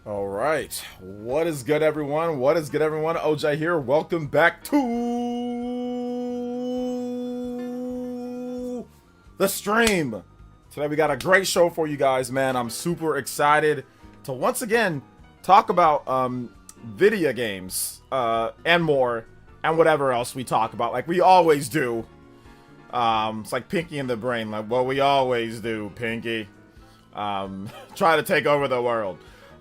All right. What is good, everyone? What is good, everyone? OJ here. Welcome back to the stream. Today we got a great show for you guys, man. I'm super excited to once again talk about video games and more and whatever else we talk about, like we always do. It's like Pinky in the Brain, like what we always do, Pinky. Try to take over the world.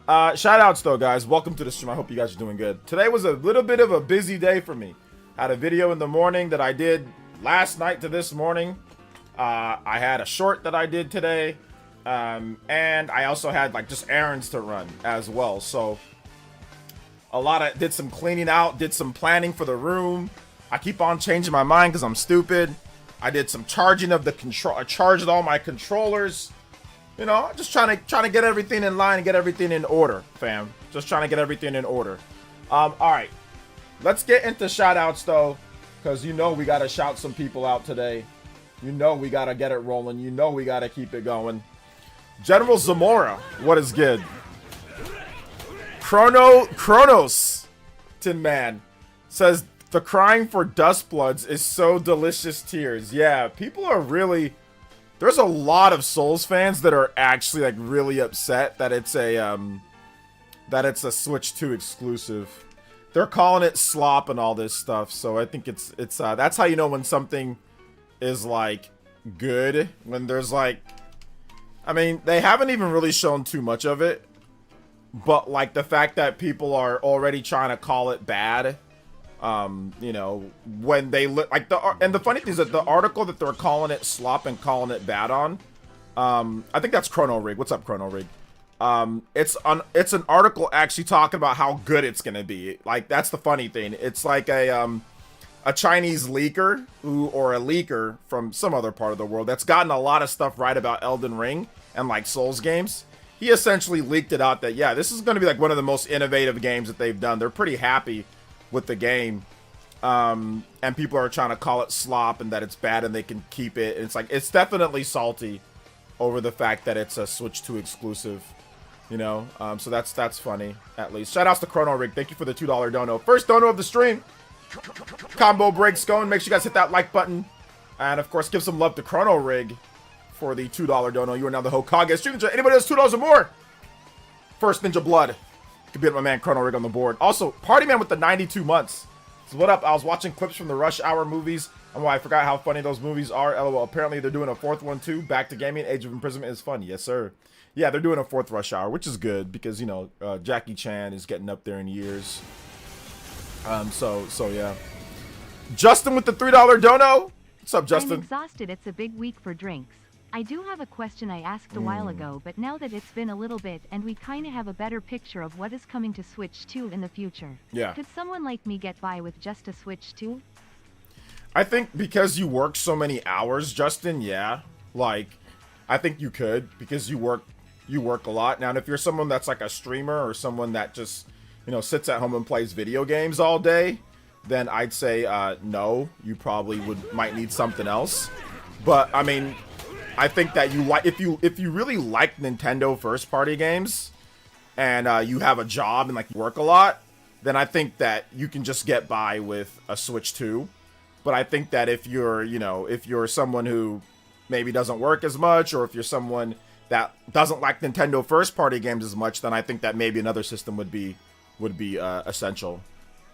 Shout outs though, guys. Welcome to the stream. I hope you guys are doing good. Today was a little bit of a busy day for me. Had a video in the morning that I did last night to this morning. I had a short that I did today. And I also had like just errands to run as well. So did some cleaning out, did some planning for the room. I keep on changing my mind because I'm stupid. I did some charging of the control. I charged all my controllers. You know, just trying to get everything in line and get everything in order, fam. Just trying to get everything in order. All right. Let's get into shout outs though, because you know we gotta shout some people out today. You know we gotta get it rolling. You know we gotta keep it going. General Zamora, what is good? Kronos Tin Man says the crying for Duskbloods is so delicious tears. Yeah, people are really. There's a lot of Souls fans that are actually like really upset that it's a Switch 2 exclusive. They're calling it slop and all this stuff. So I think it's that's how you know when something is like good, when there's like, I mean, they haven't even really shown too much of it, but like the fact that people are already trying to call it bad. You know, when they like the funny thing is that the article that they're calling it slop and calling it bad on, I think that's Chrono Rig. What's up, Chrono Rig? It's an article actually talking about how good it's gonna be. Like that's the funny thing. It's like a Chinese leaker or a leaker from some other part of the world that's gotten a lot of stuff right about Elden Ring and like Souls games. He essentially leaked it out that yeah, this is gonna be like one of the most innovative games that they've done. They're pretty happy with the game, and people are trying to call it slop and that it's bad and they can keep it. And it's like it's definitely salty over the fact that it's a Switch 2 exclusive, you know. So that's funny at least. Shout outs to Chrono Rig. Thank you for the $2 dono. First dono of the stream. Combo breaks going. Make sure you guys hit that like button, and of course give some love to Chrono Rig for the $2 dono. You are now the Hokage stream. Anybody has $2 or more? First Ninja Blood. Could be my man Chrono Rig on the board. Also, Party Man with the 92 months. So what up? I was watching clips from the Rush Hour movies. I forgot how funny those movies are. LOL. Apparently they're doing a fourth one too. Back to gaming. Age of Imprisonment is fun. Yes, sir. Yeah, they're doing a fourth Rush Hour, which is good because you know Jackie Chan is getting up there in years. So yeah. Justin with the $3 dono. What's up, Justin? I'm exhausted. It's a big week for drinks. I do have a question I asked a while ago, but now that it's been a little bit and we kinda have a better picture of what is coming to Switch 2 in the future. Yeah. Could someone like me get by with just a Switch 2? I think because you work so many hours, Justin, yeah. Like, I think you could because you work a lot. Now, and if you're someone that's like a streamer or someone that just, you know, sits at home and plays video games all day, then I'd say no, you probably might need something else. But I mean, I think that if you really like Nintendo first party games and you have a job and like you work a lot, then I think that you can just get by with a Switch 2. But I think that if you're someone who maybe doesn't work as much, or if you're someone that doesn't like Nintendo first party games as much, then I think that maybe another system would be essential,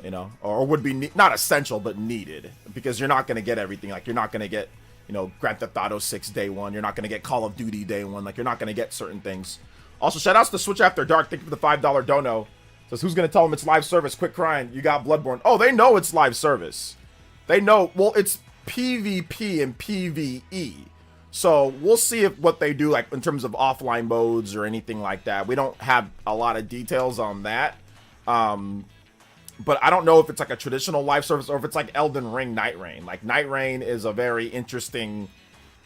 you know, or would be not essential but needed, because you're not going to get everything. Like you're not going to get, you know, Grand Theft Auto 6 day one. You're not going to get Call of Duty day one. Like, you're not going to get certain things. Also, shoutouts to Switch After Dark. Thank you for the $5 dono. Says, who's going to tell them it's live service? Quit crying. You got Bloodborne. Oh, they know it's live service. They know. Well, it's PvP and PvE. So, we'll see what they do, like, in terms of offline modes or anything like that. We don't have a lot of details on that. But I don't know if it's like a traditional live service or if it's like Elden Ring Night Rain. Like Night Rain is a very interesting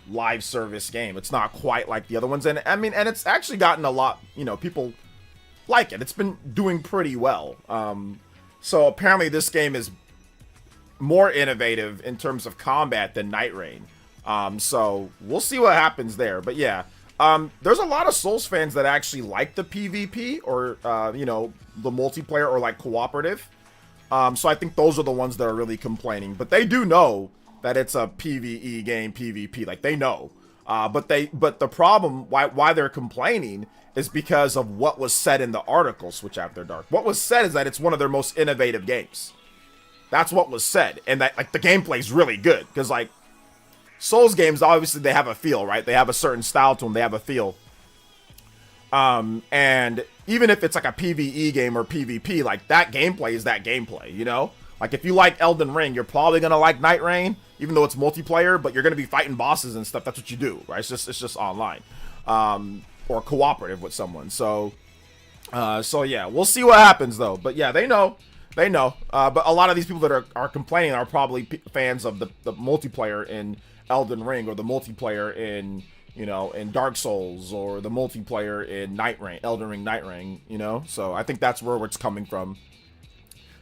live service game. It's not quite like the other ones. And I mean, and it's actually gotten a lot, you know, people like it. It's been doing pretty well. So apparently this game is more innovative in terms of combat than Night Rain. So we'll see what happens there. But yeah, There's a lot of Souls fans that actually like the PvP or, you know, the multiplayer or like cooperative. So I think those are the ones that are really complaining. But they do know that it's a PvE game, PvP. Like, they know. But the problem, why they're complaining is because of what was said in the article, Switch After Dark. What was said is that it's one of their most innovative games. That's what was said. And that, like, the gameplay is really good. Because, like, Souls games, obviously, they have a feel, right? They have a certain style to them. They have a feel. And even if it's like a PvE game or PvP, like, that gameplay is that gameplay, you know? Like, if you like Elden Ring, you're probably going to like Night Rain, even though it's multiplayer, but you're going to be fighting bosses and stuff. That's what you do, right? It's just online. Or cooperative with someone. So yeah, we'll see what happens, though. But yeah, they know. They know. But a lot of these people that are complaining are probably fans of the multiplayer in Elden Ring, or the multiplayer in, you know, in Dark Souls, or the multiplayer in Elden Ring Night Ring, you know? So I think that's where it's coming from.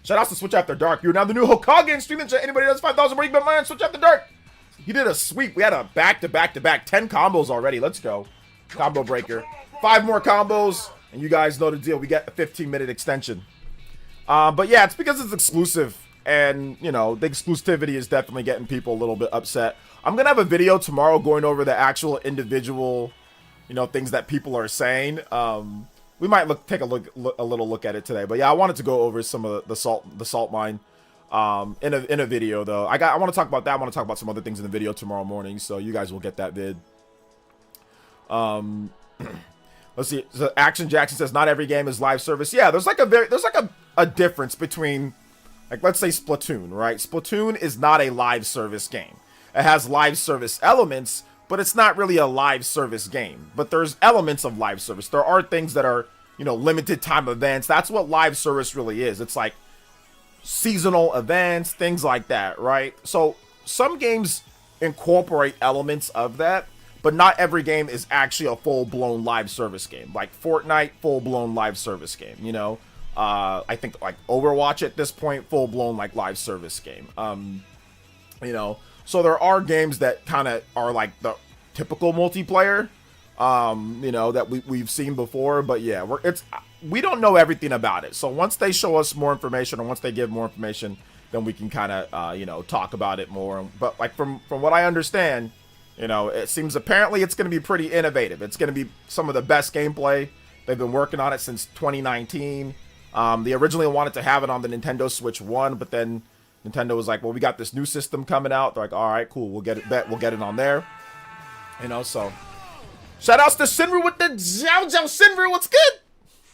Shout out to Switch After Dark. You're now the new Hokage streaming. Anybody that's 5,000 more, you can bet mine. Switch After Dark. He did a sweep. We had a back-to-back 10 combos already. Let's go. Combo breaker. 5 more combos, and you guys know the deal. We get a 15-minute extension. But yeah, it's because it's exclusive, and, you know, the exclusivity is definitely getting people a little bit upset. I'm gonna have a video tomorrow going over the actual individual, you know, things that people are saying. We might take a little look at it today. But yeah, I wanted to go over some of the salt mine in a video, though. I want to talk about that. I want to talk about some other things in the video tomorrow morning, so you guys will get that vid. Let's see. So Action Jackson says not every game is live service. Yeah, there's like a difference between, like, let's say Splatoon, right? Splatoon is not a live service game. It has live service elements, but it's not really a live service game. But there's elements of live service. There are things that are, you know, limited time events. That's what live service really is. It's like seasonal events, things like that, right? So some games incorporate elements of that, but not every game is actually a full-blown live service game. Like Fortnite, full-blown live service game, you know? I think like Overwatch at this point, full-blown like live service game. You know, so there are games that kind of are like the typical multiplayer, you know, that we've seen before. But yeah, we don't know everything about it. So once they show us more information, or once they give more information, then we can kind of, you know, talk about it more. But like from what I understand, you know, it seems apparently it's going to be pretty innovative. It's going to be some of the best gameplay. They've been working on it since 2019. They originally wanted to have it on the Nintendo Switch 1, but then Nintendo was like, well, we got this new system coming out. They're like, all right, cool. We'll get it on there. You know, so shout outs to Shinru with the Zhao Shinru. What's good?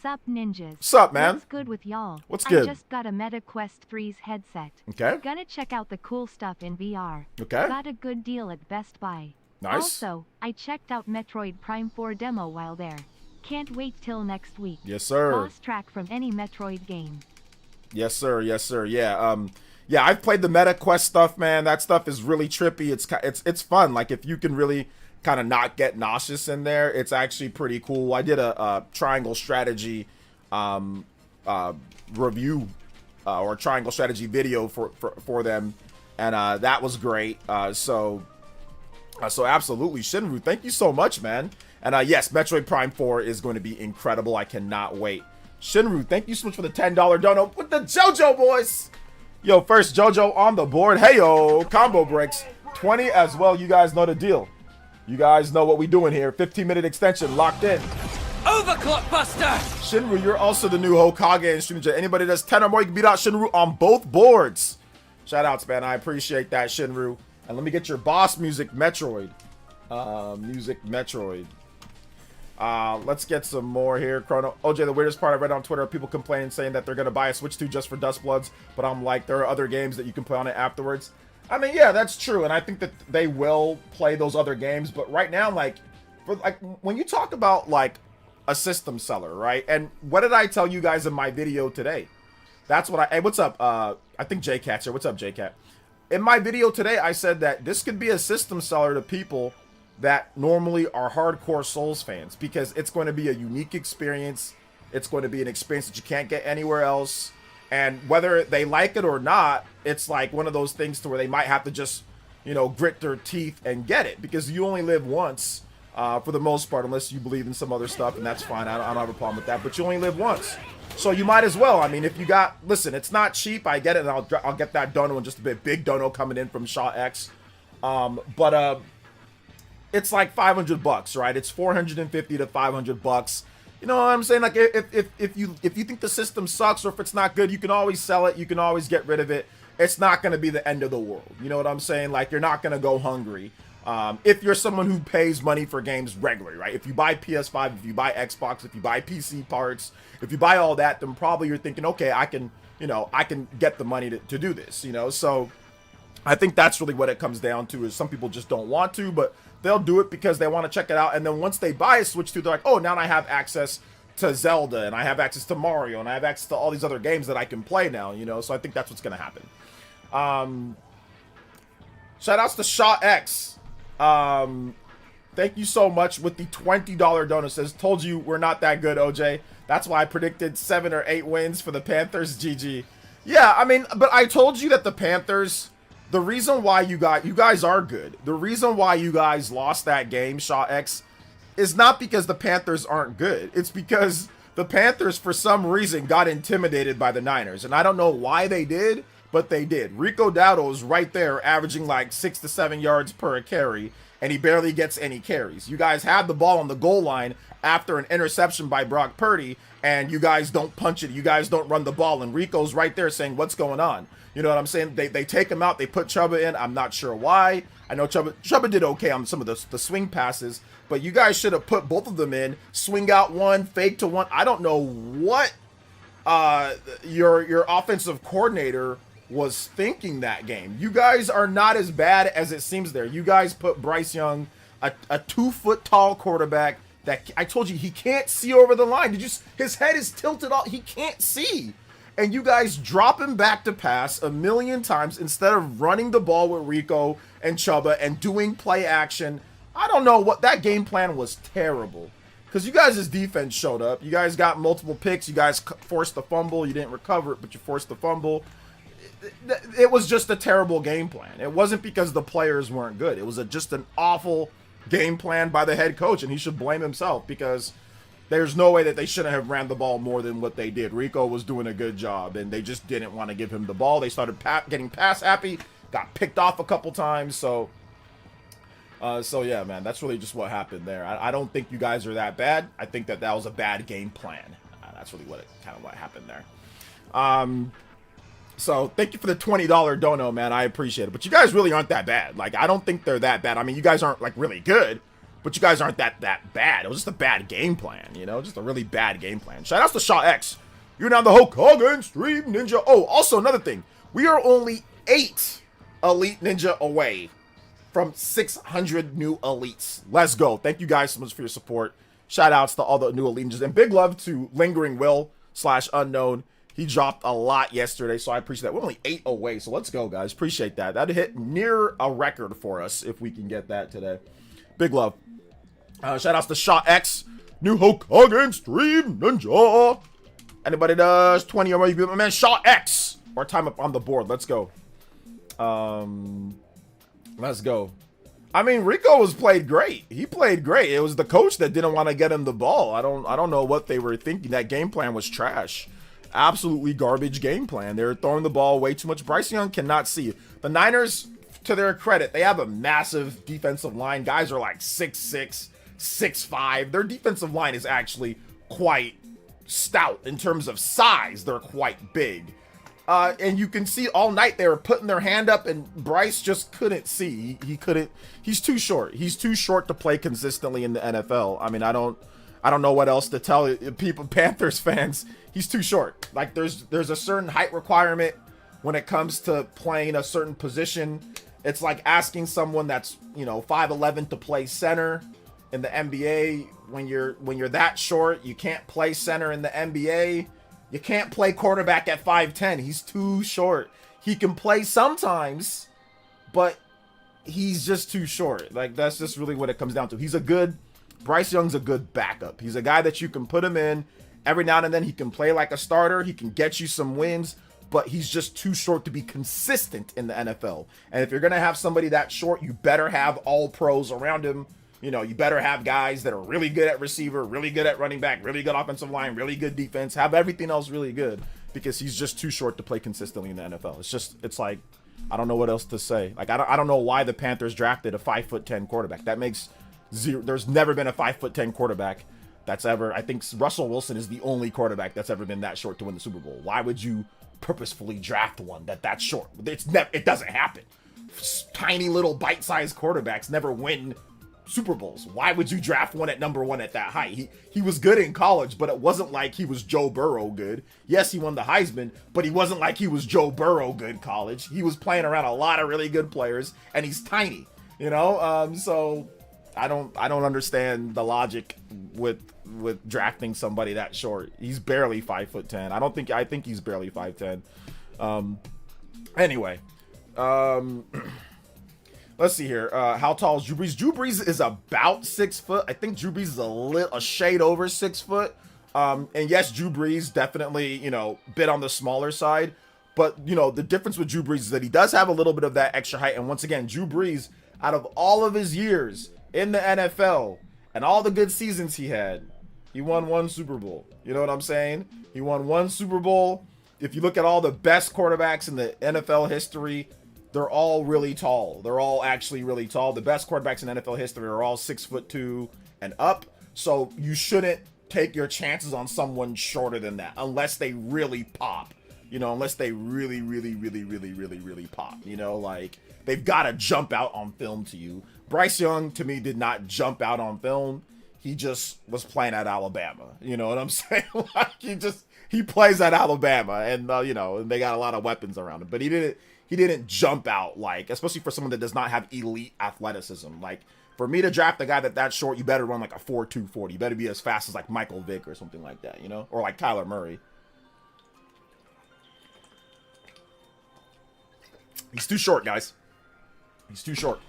Sup, ninjas. Sup, man? What's good with y'all? What's good? I just got a Meta Quest 3's headset. Okay. Gonna check out the cool stuff in VR. Okay. Got a good deal at Best Buy. Nice. Also, I checked out Metroid Prime 4 demo while there. Can't wait till next week. Yes, sir. Boss track from any Metroid game. Yes, sir. Yes, sir. Yeah. Yeah, I've played the Meta Quest stuff, man. That stuff is really trippy. It's fun. Like, if you can really kind of not get nauseous in there, it's actually pretty cool. I did a triangle strategy review or triangle strategy video for them, and that was great. So absolutely, Shinru, thank you so much, man. And yes, Metroid Prime 4 is going to be incredible. I cannot wait. Shinru, thank you so much for the $10 dono with the JoJo boys. Yo, first JoJo on the board. Hey yo, combo breaks 20 as well. You guys know the deal. You guys know what we doing here. 15-minute extension locked in. Overclock Buster! Shinru, you're also the new Hokage in Stream Jet. Anybody that's 10 or more, you can beat out Shinru on both boards. Shout outs, man. I appreciate that, Shinru. And let me get your boss music, Metroid. Metroid. Let's get some more here. Chrono. OJ, the weirdest part I read on Twitter, people complaining, saying that they're going to buy a Switch 2 just for Duskbloods. But I'm like, there are other games that you can play on it afterwards. I mean, yeah, that's true. And I think that they will play those other games. But right now, like, when you talk about, like, a system seller, right? And what did I tell you guys in my video today? That's what hey, what's up? I think JCat's here. What's up, JCat? In my video today, I said that this could be a system seller to people that normally are hardcore Souls fans, because it's going to be a unique experience. It's going to be an experience that you can't get anywhere else. And whether they like it or not, it's like one of those things to where they might have to just, you know, grit their teeth and get it, because you only live once. for the most part, unless you believe in some other stuff, and that's fine. I don't have a problem with that. But you only live once, so you might as well. I mean, if you got, listen, it's not cheap. I get it, and I'll get that dono in just a bit. Big dono coming in from Shaw X, but it's like $500, right? It's $450 to $500. You know what I'm saying? Like, if you think the system sucks or if it's not good, you can always sell it. You can always get rid of it. It's not going to be the end of the world. You know what I'm saying? Like, you're not going to go hungry. If you're someone who pays money for games regularly, right? If you buy PS5, if you buy Xbox, if you buy PC parts, if you buy all that, then probably you're thinking, okay, I can get the money to do this, you know? So I think that's really what it comes down to, is some people just don't want to, but they'll do it because they want to check it out. And then once they buy a Switch 2, they're like, oh, now I have access to Zelda, and I have access to Mario, and I have access to all these other games that I can play now, you know? So I think that's what's going to happen. Shout outs to Shaw X. Thank you so much with the $20 donut. Says, told you we're not that good, OJ. That's why I predicted 7 or 8 wins for the Panthers. GG. Yeah, I mean, but I told you that the Panthers, the reason why you guys are good, the reason why you guys lost that game, Shaw X, is not because the Panthers aren't good. It's because the Panthers, for some reason, got intimidated by the Niners. And I don't know why they did, but they did. Rico Dowdle is right there, averaging like 6 to 7 yards per carry, and he barely gets any carries. You guys had the ball on the goal line after an interception by Brock Purdy, and you guys don't punch it. You guys don't run the ball, and Rico's right there saying, what's going on? You know what I'm saying? They take him out. They put Chuba in. I'm not sure why. I know Chuba did okay on some of the swing passes, but you guys should have put both of them in. Swing out one, fake to one. I don't know what your offensive coordinator was thinking that game. You guys are not as bad as it seems there. You guys put Bryce Young, a 2-foot tall quarterback that I told you he can't see over the line. His head is tilted off. He can't see. And you guys drop him back to pass a million times instead of running the ball with Rico and Chuba and doing play action. I don't know what that game plan was. Terrible. Because you guys' defense showed up. You guys got multiple picks. You guys forced the fumble. You didn't recover it, but you forced the fumble. It was just a terrible game plan. It wasn't because the players weren't good. It was just an awful game plan by the head coach, and he should blame himself, because there's no way that they shouldn't have ran the ball more than what they did. Rico was doing a good job, and they just didn't want to give him the ball. They started getting pass happy, got picked off a couple times. So yeah, man, that's really just what happened there. I don't think you guys are that bad. I think that was a bad game plan. That's really what happened there. So thank you for the $20 dono, man. I appreciate it. But you guys really aren't that bad. Like, I don't think they're that bad. I mean, you guys aren't like really good, but you guys aren't that bad. It was just a bad game plan, you know, just a really bad game plan. Shout out to Shaw X. You're now the Hulk Hogan Stream Ninja. Oh, also another thing. We are only 8 Elite Ninja away from 600 new elites. Let's go. Thank you guys so much for your support. Shout outs to all the new Elite Ninjas. And big love to Lingering Will /Unknown. He dropped a lot yesterday, so I appreciate that. We're only 8 away, so let's go, guys. Appreciate that. That'd hit near a record for us if we can get that today. Big love. Shout outs to Shaw X, new Hulk Hogan Stream Ninja. Anybody does 20 or more, you be my man Shaw X. Or time up on the board. Let's go. Let's go. I mean, Rico was played great. He played great. It was the coach that didn't want to get him the ball. I don't know what they were thinking. That game plan was trash. Absolutely garbage game plan. They were throwing the ball way too much. Bryce Young cannot see. The Niners, to their credit, they have a massive defensive line. Guys are like 6'6", 6'5". Their defensive line is actually quite stout in terms of size. They're quite big. And you can see all night they were putting their hand up, and Bryce just couldn't see. He couldn't. He's too short. He's too short to play consistently in the NFL. I mean, I don't know what else to tell people, Panthers fans. He's too short. Like, there's a certain height requirement when it comes to playing a certain position. It's like asking someone that's, 5'11" to play center in the NBA. When you're that short, you can't play center in the NBA. You can't play quarterback at 5'10". He's too short. He can play sometimes, but he's just too short. Like, that's just really what it comes down to. Bryce Young's a good backup. He's a guy that you can put him in every now and then. He can play like a starter. He can get you some wins, but he's just too short to be consistent in the NFL. And if you're going to have somebody that short, you better have all pros around him. You know, you better have guys that are really good at receiver, really good at running back, really good offensive line, really good defense, have everything else really good, because he's just too short to play consistently in the NFL. It's like, I don't know what else to say. Like, I don't know why the Panthers drafted a 5'10" quarterback. That makes zero. There's never been a 5'10" quarterback that's ever. I think Russell Wilson is the only quarterback that's ever been that short to win the Super Bowl. Why would you purposefully draft one that's short? It doesn't happen. Tiny little bite-sized quarterbacks never win Super Bowls. Why would you draft one at number 1 at that height? He was good in college, but it wasn't like he was Joe Burrow good. Yes, he won the Heisman, but he wasn't like he was Joe Burrow good college. He was playing around a lot of really good players, and he's tiny, you know? So I don't understand the logic with drafting somebody that short. He's barely 5'10". I think he's barely 5'10". Anyway, let's see here. How tall is Drew Brees? Drew Brees is about 6 foot. I think Drew Brees is a shade over 6 foot. And yes, Drew Brees definitely, you know, bit on the smaller side. But, you know, the difference with Drew Brees is that he does have a little bit of that extra height. And once again, Drew Brees, out of all of his years in the NFL and all the good seasons he had, he won 1 Super Bowl. You know what I'm saying? He won 1 Super Bowl. If you look at all the best quarterbacks in the NFL history, they're all really tall. They're all actually really tall. The best quarterbacks in NFL history are all 6'2" and up. So you shouldn't take your chances on someone shorter than that unless they really pop. You know, unless they really pop. You know, like, they've got to jump out on film to you. Bryce Young, to me, did not jump out on film. He just was playing at Alabama. You know what I'm saying? Like, he plays at Alabama, and you know, and they got a lot of weapons around him. But he didn't jump out, like, especially for someone that does not have elite athleticism. Like, for me to draft a guy that's short, you better run like a 4.2 40. You better be as fast as like Michael Vick or something like that, you know, or like Kyler Murray. He's too short, guys. He's too short.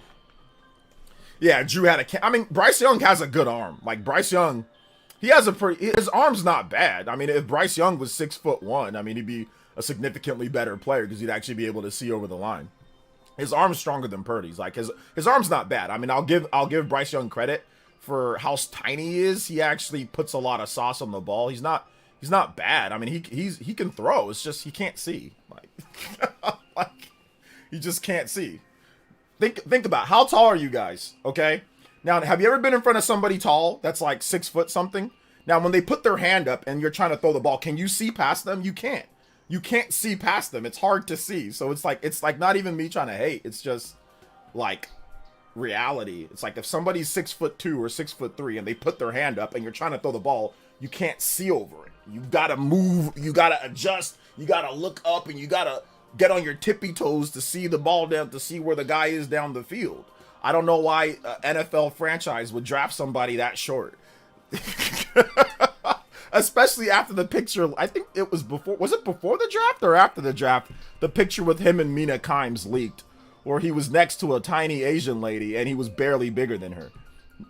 Yeah, Drew had I mean, Bryce Young has a good arm. Like, Bryce Young, he has his arm's not bad. I mean, if Bryce Young was 6'1", I mean, he'd be a significantly better player because he'd actually be able to see over the line. His arm's stronger than Purdy's. Like, his arm's not bad. I mean, I'll give Bryce Young credit for how tiny he is. He actually puts a lot of sauce on the ball. He's not bad. I mean, he can throw. It's just he can't see. Like, like, he just can't see. Think about, how tall are you guys? Okay. Now, have you ever been in front of somebody tall that's like 6 foot something? Now, when they put their hand up and you're trying to throw the ball, can you see past them? You can't. You can't see past them. It's hard to see. So it's like not even me trying to hate. It's just like reality. It's like if somebody's 6'2" or 6'3" and they put their hand up and you're trying to throw the ball, you can't see over it. You gotta move. You gotta adjust. You gotta look up, and you gotta get on your tippy toes to see the ball down, to see where the guy is down the field. I don't know why an NFL franchise would draft somebody that short. Especially after the picture, I think it was before the draft or after the draft? The picture with him and Mina Kimes leaked, where he was next to a tiny Asian lady and he was barely bigger than her.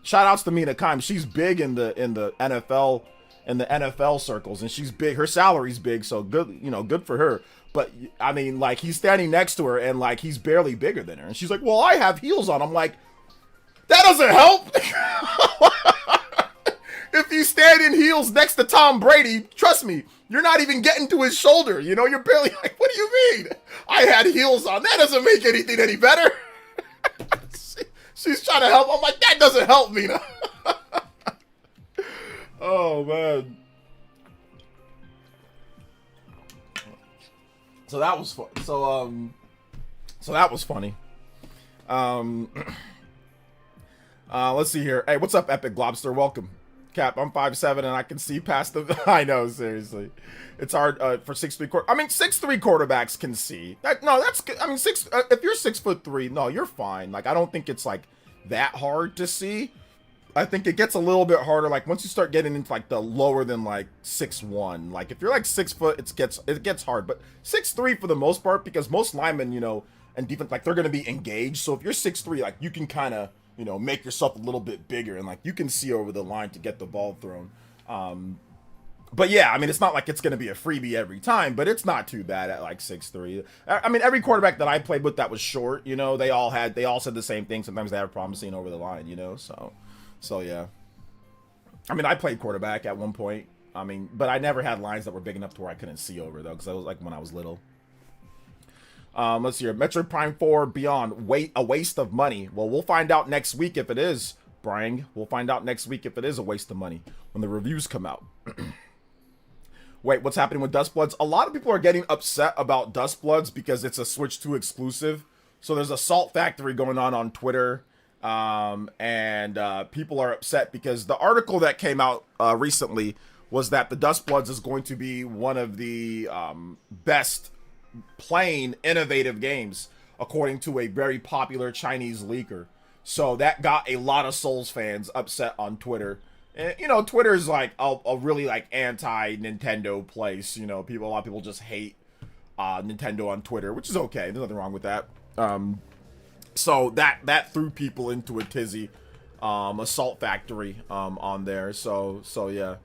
Shout outs to Mina Kimes. She's big in the NFL circles, and she's big. Her salary's big, so good, you know, good for her. But I mean, like, he's standing next to her and like he's barely bigger than her, and she's like, "Well, I have heels on." I'm like, that doesn't help. If you stand in heels next to Tom Brady, trust me, you're not even getting to his shoulder. You know, you're barely like, what do you mean? I had heels on. That doesn't make anything any better. She's trying to help. I'm like, that doesn't help me. Oh, man. So that was fun. So that was funny. Let's see here. Hey, what's up, Epic Globster? Welcome. Cap, I'm 5'7" and I can see past the. I know, seriously, it's hard for 6'3". I mean, 6'3" quarterbacks can see. That's good. I mean, if you're 6'3", no, you're fine. Like, I don't think it's like that hard to see. I think it gets a little bit harder. Like, once you start getting into like the lower than like 6'1", like if you're like 6 foot, it gets hard. But 6'3" for the most part, because most linemen, you know, and defense, like, they're gonna be engaged. So if you're 6'3", like, you can kind of, you know, make yourself a little bit bigger and like you can see over the line to get the ball thrown. But yeah, I mean, it's not like it's going to be a freebie every time, but it's not too bad at like 6'3". I mean, every quarterback that I played with that was short, you know, they all said the same thing. Sometimes they have problems seeing over the line, you know, so So yeah. I mean, I played quarterback at one point. I mean, but I never had lines that were big enough to where I couldn't see over, though, because I was like when I was little. Let's see here. Metroid Prime 4 Beyond, a waste of money. Well, we'll find out next week if it is, Brian. We'll find out next week if it is a waste of money when the reviews come out. Wait, what's happening with Duskbloods? A lot of people are getting upset about Duskbloods because it's a Switch 2 exclusive. So there's a Salt Factory going on Twitter. And people are upset because the article that came out recently was that the Duskbloods is going to be one of the best playing innovative games, according to a very popular Chinese leaker. So that got a lot of Souls fans upset on Twitter. And, you know, Twitter is like a really like anti-Nintendo place. You know, a lot of people just hate Nintendo on Twitter, which is okay. There's nothing wrong with that. So that threw people into a tizzy, a Salt Factory on there. So yeah.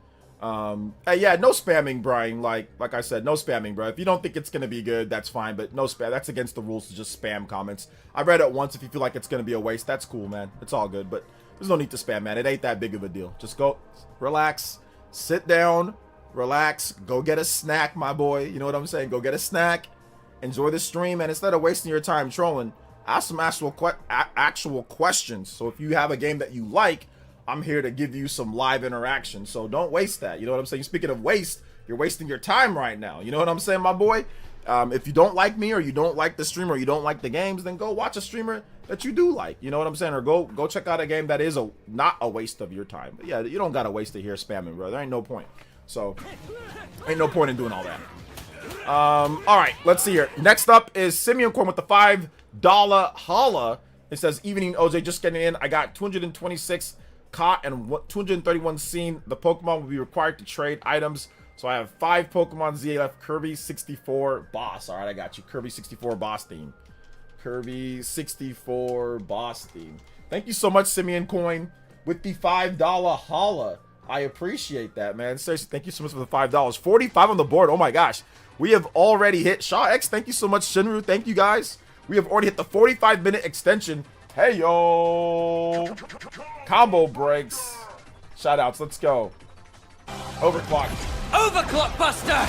Yeah, no spamming, Brian. Like I said, no spamming, bro. If you don't think it's gonna be good, that's fine, but no spam. That's against the rules to just spam comments. I read it once. If you feel like it's gonna be a waste, that's cool, man. It's all good, but there's no need to spam, man. It ain't that big of a deal. Just go, relax, sit down, relax, go get a snack, my boy. You know what I'm saying? Go get a snack, enjoy the stream, and instead of wasting your time trolling, ask some actual questions. So if you have a game that you like, I'm here to give you some live interaction. So don't waste that. You know what I'm saying? Speaking of waste, you're wasting your time right now. You know what I'm saying, my boy? If you don't like me, or you don't like the stream, or you don't like the games, then go watch a streamer that you do like. You know what I'm saying? Or go check out a game that is not a waste of your time. But yeah, you don't gotta waste it here spamming, bro. There ain't no point. So ain't no point in doing all that. All right, let's see here. Next up is Simeon Corn with the $5 holla. It says, evening, OJ, just getting in. I got 226 caught and 231 seen. The Pokemon will be required to trade items. So I have 5 Pokemon ZAF Kirby 64 boss. All right, I got you. Kirby 64 boss theme. Kirby 64 boss theme. Thank you so much, Simeon Coin, with the $5 holla. I appreciate that, man. Seriously, thank you so much for the $5. 45 on the board. Oh my gosh. We have already hit Shaw X. Thank you so much, Shinru. Thank you, guys. We have already hit the 45-minute extension. Hey, yo. Combo breaks. Shoutouts. Let's go. Overclock. Overclock Buster!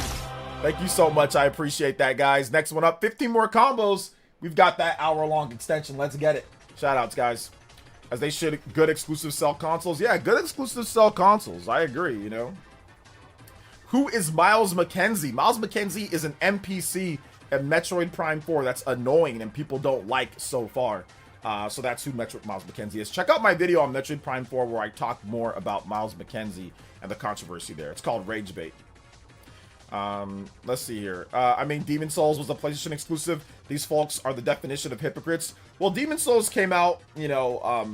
Thank you so much. I appreciate that, guys. Next one up. 15 more combos. We've got that hour-long extension. Let's get it. Shoutouts, guys. As they should. Good exclusive sell consoles. Yeah, good exclusive sell consoles. I agree, you know. Who is Miles McKenzie? Miles McKenzie is an NPC at Metroid Prime 4 that's annoying and people don't like so far. So that's who Miles McKenzie is. Check out my video on Metroid Prime 4 where I talk more about Miles McKenzie and the controversy there. It's called Rage Bait. Let's see here. I mean, Demon Souls was a PlayStation exclusive. These folks are the definition of hypocrites. Well, Demon Souls came out, you know,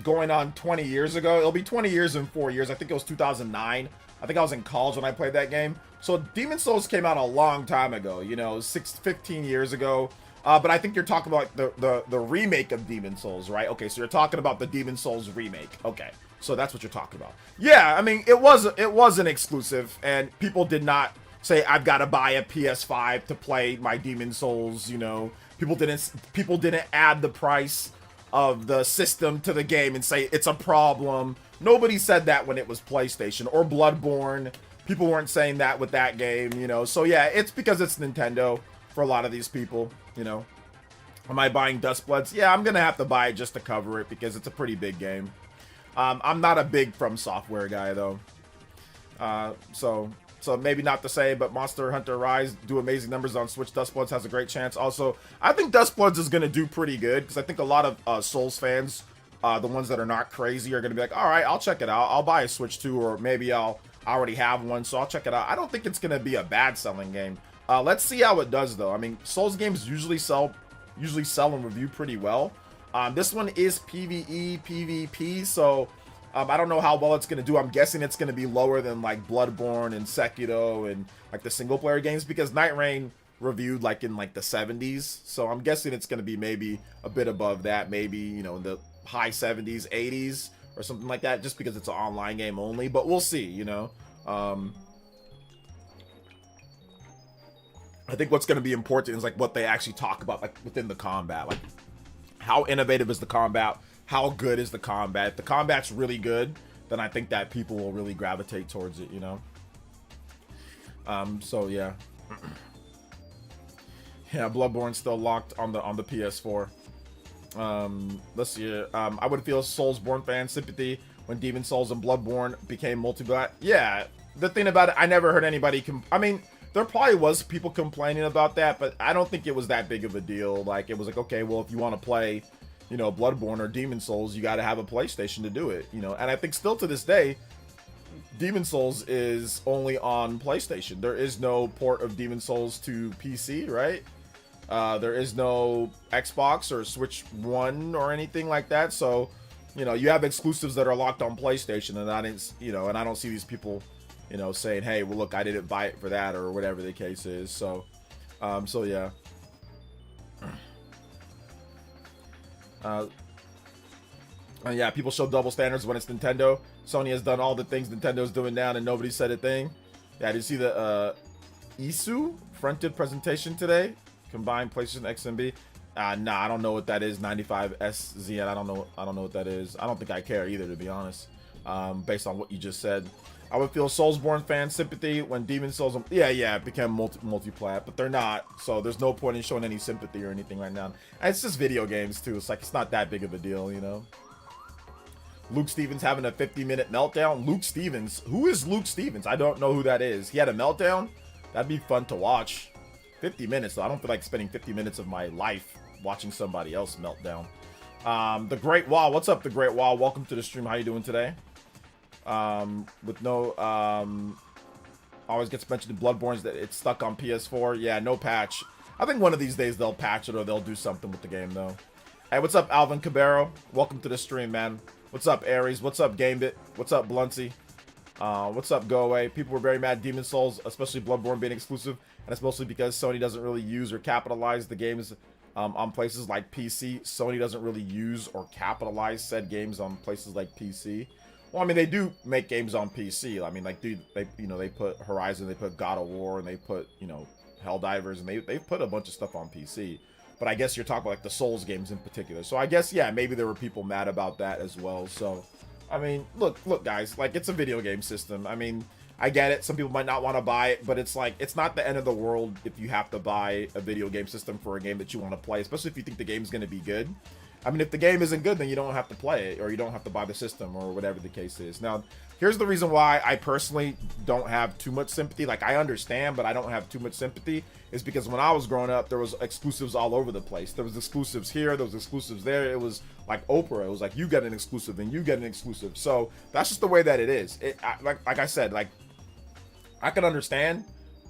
going on 20 years ago. It'll be 20 years in 4 years. I think it was 2009. I think I was in college when I played that game. So Demon Souls came out a long time ago, you know, 15 years ago. But I think you're talking about the remake of Demon Souls, right? Okay, so you're talking about the Demon Souls remake. Okay, so that's what you're talking about. Yeah, I mean, it was an exclusive, and people did not say I've got to buy a PS5 to play my Demon Souls. You know, people didn't add the price of the system to the game and say it's a problem. Nobody said that when it was PlayStation or Bloodborne. People weren't saying that with that game, you know. So yeah, it's because it's Nintendo for a lot of these people, you know. Am I buying Duskbloods? Yeah, I'm gonna have to buy it just to cover it because it's a pretty big game. I'm not a big From Software guy though. So maybe not to say, but Monster Hunter Rise do amazing numbers on Switch. Duskbloods has a great chance. Also, I think Duskbloods is gonna do pretty good because I think a lot of Souls fans, the ones that are not crazy, are gonna be like, all right, I'll check it out. I'll buy a Switch 2, or maybe I already have one, so I'll check it out. I don't think it's gonna be a bad selling game. Let's see how it does though. I mean, Souls games usually sell and review pretty well. This one is PvE, PvP, so I don't know how well it's gonna do. I'm guessing it's gonna be lower than like Bloodborne and Sekiro and like the single player games, because Night Rain reviewed like in like the 70s, so I'm guessing it's gonna be maybe a bit above that, maybe, you know, in the high 70s, 80s or something like that, just because it's an online game only. But we'll see, you know. I think what's going to be important is like what they actually talk about, like within the combat, like how innovative is the combat, how good is the combat. If the combat's really good, then I think that people will really gravitate towards it, you know? So yeah. Yeah, Bloodborne's still locked on the PS4. Let's see. I would feel Soulsborne fan sympathy when Demon Souls and Bloodborne became multi-plat. Yeah, the thing about it, I never heard anybody I mean, there probably was people complaining about that, but I don't think it was that big of a deal. Like, it was like, okay, well, if you want to play, you know, Bloodborne or Demon Souls, you got to have a PlayStation to do it, you know? And I think still to this day, Demon Souls is only on PlayStation. There is no port of Demon Souls to PC, right? There is no Xbox or Switch One or anything like that. So, you know, you have exclusives that are locked on PlayStation, and I didn't, you know, and I don't see these people, you know, saying, "Hey, well, look, I didn't buy it for that," or whatever the case is. So, so yeah. Yeah, people show double standards when it's Nintendo. Sony has done all the things Nintendo's doing now, and nobody said a thing. Yeah, did you see the Isu fronted presentation today? Combined PlayStation XMB. Nah, I don't know what that is. 95SZN. I don't know what that is. I don't think I care either, to be honest. Based on what you just said, I would feel Soulsborne fan sympathy when Demon Souls. Yeah, it became multi-plat, but they're not. So there's no point in showing any sympathy or anything right now. And it's just video games too. It's like it's not that big of a deal, you know. Luke Stevens having a 50-minute meltdown. Luke Stevens. Who is Luke Stevens? I don't know who that is. He had a meltdown. That'd be fun to watch. 50 minutes, though. I don't feel like spending 50 minutes of my life watching somebody else melt down. The Great Wall. What's up, The Great Wall? Welcome to the stream. How you doing today? With no... always gets mentioned in Bloodborne's that it's stuck on PS4. Yeah, no patch. I think one of these days they'll patch it or they'll do something with the game, though. Hey, what's up, Alvin Cabero? Welcome to the stream, man. What's up, Aries? What's up, Gamebit? What's up, Bluntsy? What's up, Go Away? People were very mad Demon Souls, especially Bloodborne being exclusive. And it's mostly because Sony doesn't really use or capitalize the games on places like PC. Sony doesn't really use or capitalize said games on places like PC. Well, I mean, they do make games on PC. I mean, like, dude, they put Horizon, they put God of War, and they put, you know, Helldivers, and they put a bunch of stuff on PC. But I guess you're talking about, like, the Souls games in particular. So I guess, yeah, maybe there were people mad about that as well. So, I mean, look, guys, like, it's a video game system. I mean, I get it. Some people might not want to buy it, but it's like, it's not the end of the world if you have to buy a video game system for a game that you want to play, especially if you think the game's going to be good. I mean, if the game isn't good, then you don't have to play it, or you don't have to buy the system, or whatever the case is. Now, here's the reason why I personally don't have too much sympathy. Like, I understand, but I don't have too much sympathy, is because when I was growing up, there was exclusives all over the place. There was exclusives here, there was exclusives there. It was like Oprah. It was like, you get an exclusive, and you get an exclusive. So that's just the way that it is. Like I said, like, I can understand,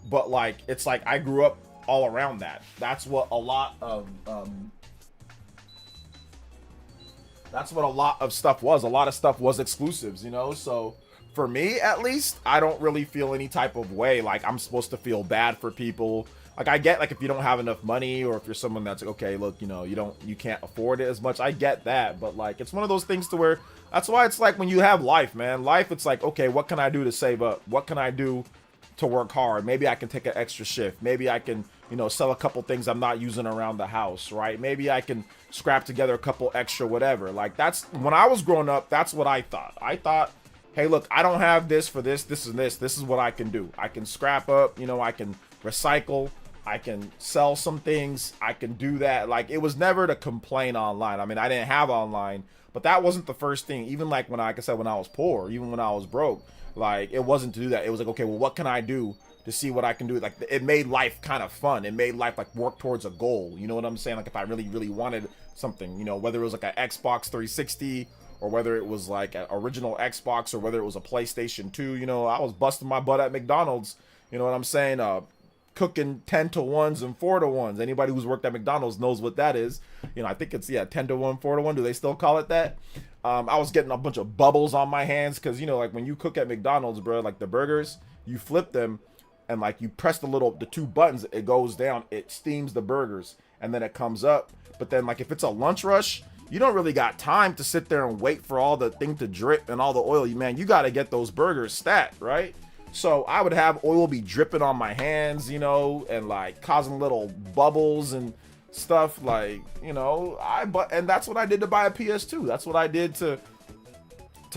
but like, it's like I grew up all around that. That's what a lot of stuff was. A lot of stuff was exclusives, you know? So for me, at least, I don't really feel any type of way like I'm supposed to feel bad for people. Like, I get, like, if you don't have enough money, or if you're someone that's like, okay, look, you know, you can't afford it as much. I get that, but like, it's one of those things to where, that's why it's like when you have life, man. Life, it's like, okay, what can I do to save up? What can I do to work hard? Maybe I can take an extra shift. Maybe I can, you know, sell a couple things I'm not using around the house, right? Maybe I can scrap together a couple extra whatever. Like, that's, when I was growing up, that's what I thought. I thought, hey, look, I don't have this for this, this and this. This is what I can do. I can scrap up, you know, I can recycle. I can sell some things. I can do that. Like, it was never to complain online. I mean, I didn't have online, but that wasn't the first thing. Even like when, like I said, when I was poor, even when I was broke, like, it wasn't to do that. It was like, okay, well, what can I do to see what I can do? Like, it made life kind of fun. It made life like work towards a goal. You know what I'm saying? Like, if I really, really wanted something, you know, whether it was like an Xbox 360 or whether it was like an original Xbox or whether it was a PlayStation 2, you know, I was busting my butt at McDonald's. You know what I'm saying? Cooking 10 to 1s and 4 to 1s. Anybody who's worked at McDonald's knows what that is. You know, I think it's, yeah, 10 to 1, 4 to 1. Do they still call it that? I was getting a bunch of bubbles on my hands because, you know, like when you cook at McDonald's, bro, like the burgers, you flip them and like you press the two buttons, it goes down, it steams the burgers and then it comes up. But then like if it's a lunch rush, you don't really got time to sit there and wait for all the thing to drip and all the oil. Man, you got to get those burgers stat, right? So I would have oil be dripping on my hands, you know, and like causing little bubbles and stuff like, you know, and that's what I did to buy a PS2. That's what I did to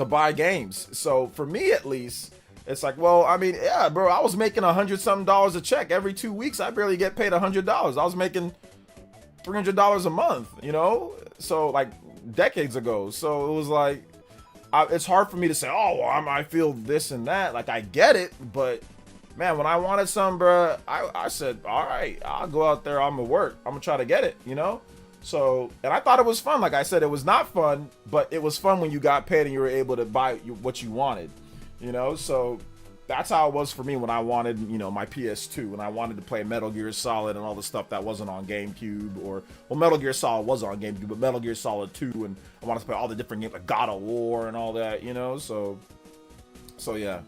buy games. So for me, at least, it's like, well, I mean, yeah, bro, I was making $100-something a check every 2 weeks. I barely get paid $100. I was making $300 a month, you know? So like decades ago. So it was like, it's hard for me to say, oh, well, I feel this and that. Like, I get it, but man, when I wanted some, bro, I said, all right, I'll go out there. I'm gonna work. I'm gonna try to get it, you know? So, and I thought it was fun. Like I said, it was not fun, but it was fun when you got paid and you were able to buy what you wanted, you know? So that's how it was for me when I wanted, you know, my PS2, and I wanted to play Metal Gear Solid and all the stuff that wasn't on GameCube, or, well, Metal Gear Solid was on GameCube, but Metal Gear Solid 2, and I wanted to play all the different games, like God of War and all that, you know? So yeah.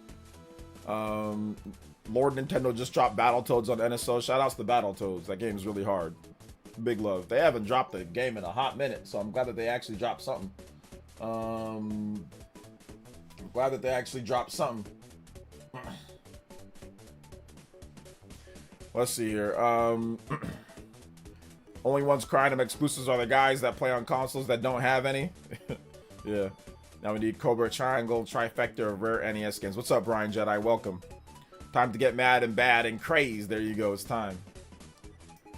Lord Nintendo just dropped Battletoads on NSO. Shout outs to Battletoads. That game is really hard. Big love. They haven't dropped a game in a hot minute, so I'm glad that they actually dropped something. I'm glad that they actually dropped something. Let's see here. Only ones crying them exclusives are the guys that play on consoles that don't have any. Yeah. Now we need Cobra Triangle Trifecta of rare NES skins. What's up, Brian Jedi? Welcome. Time to get mad and bad and crazed. There you go. It's time.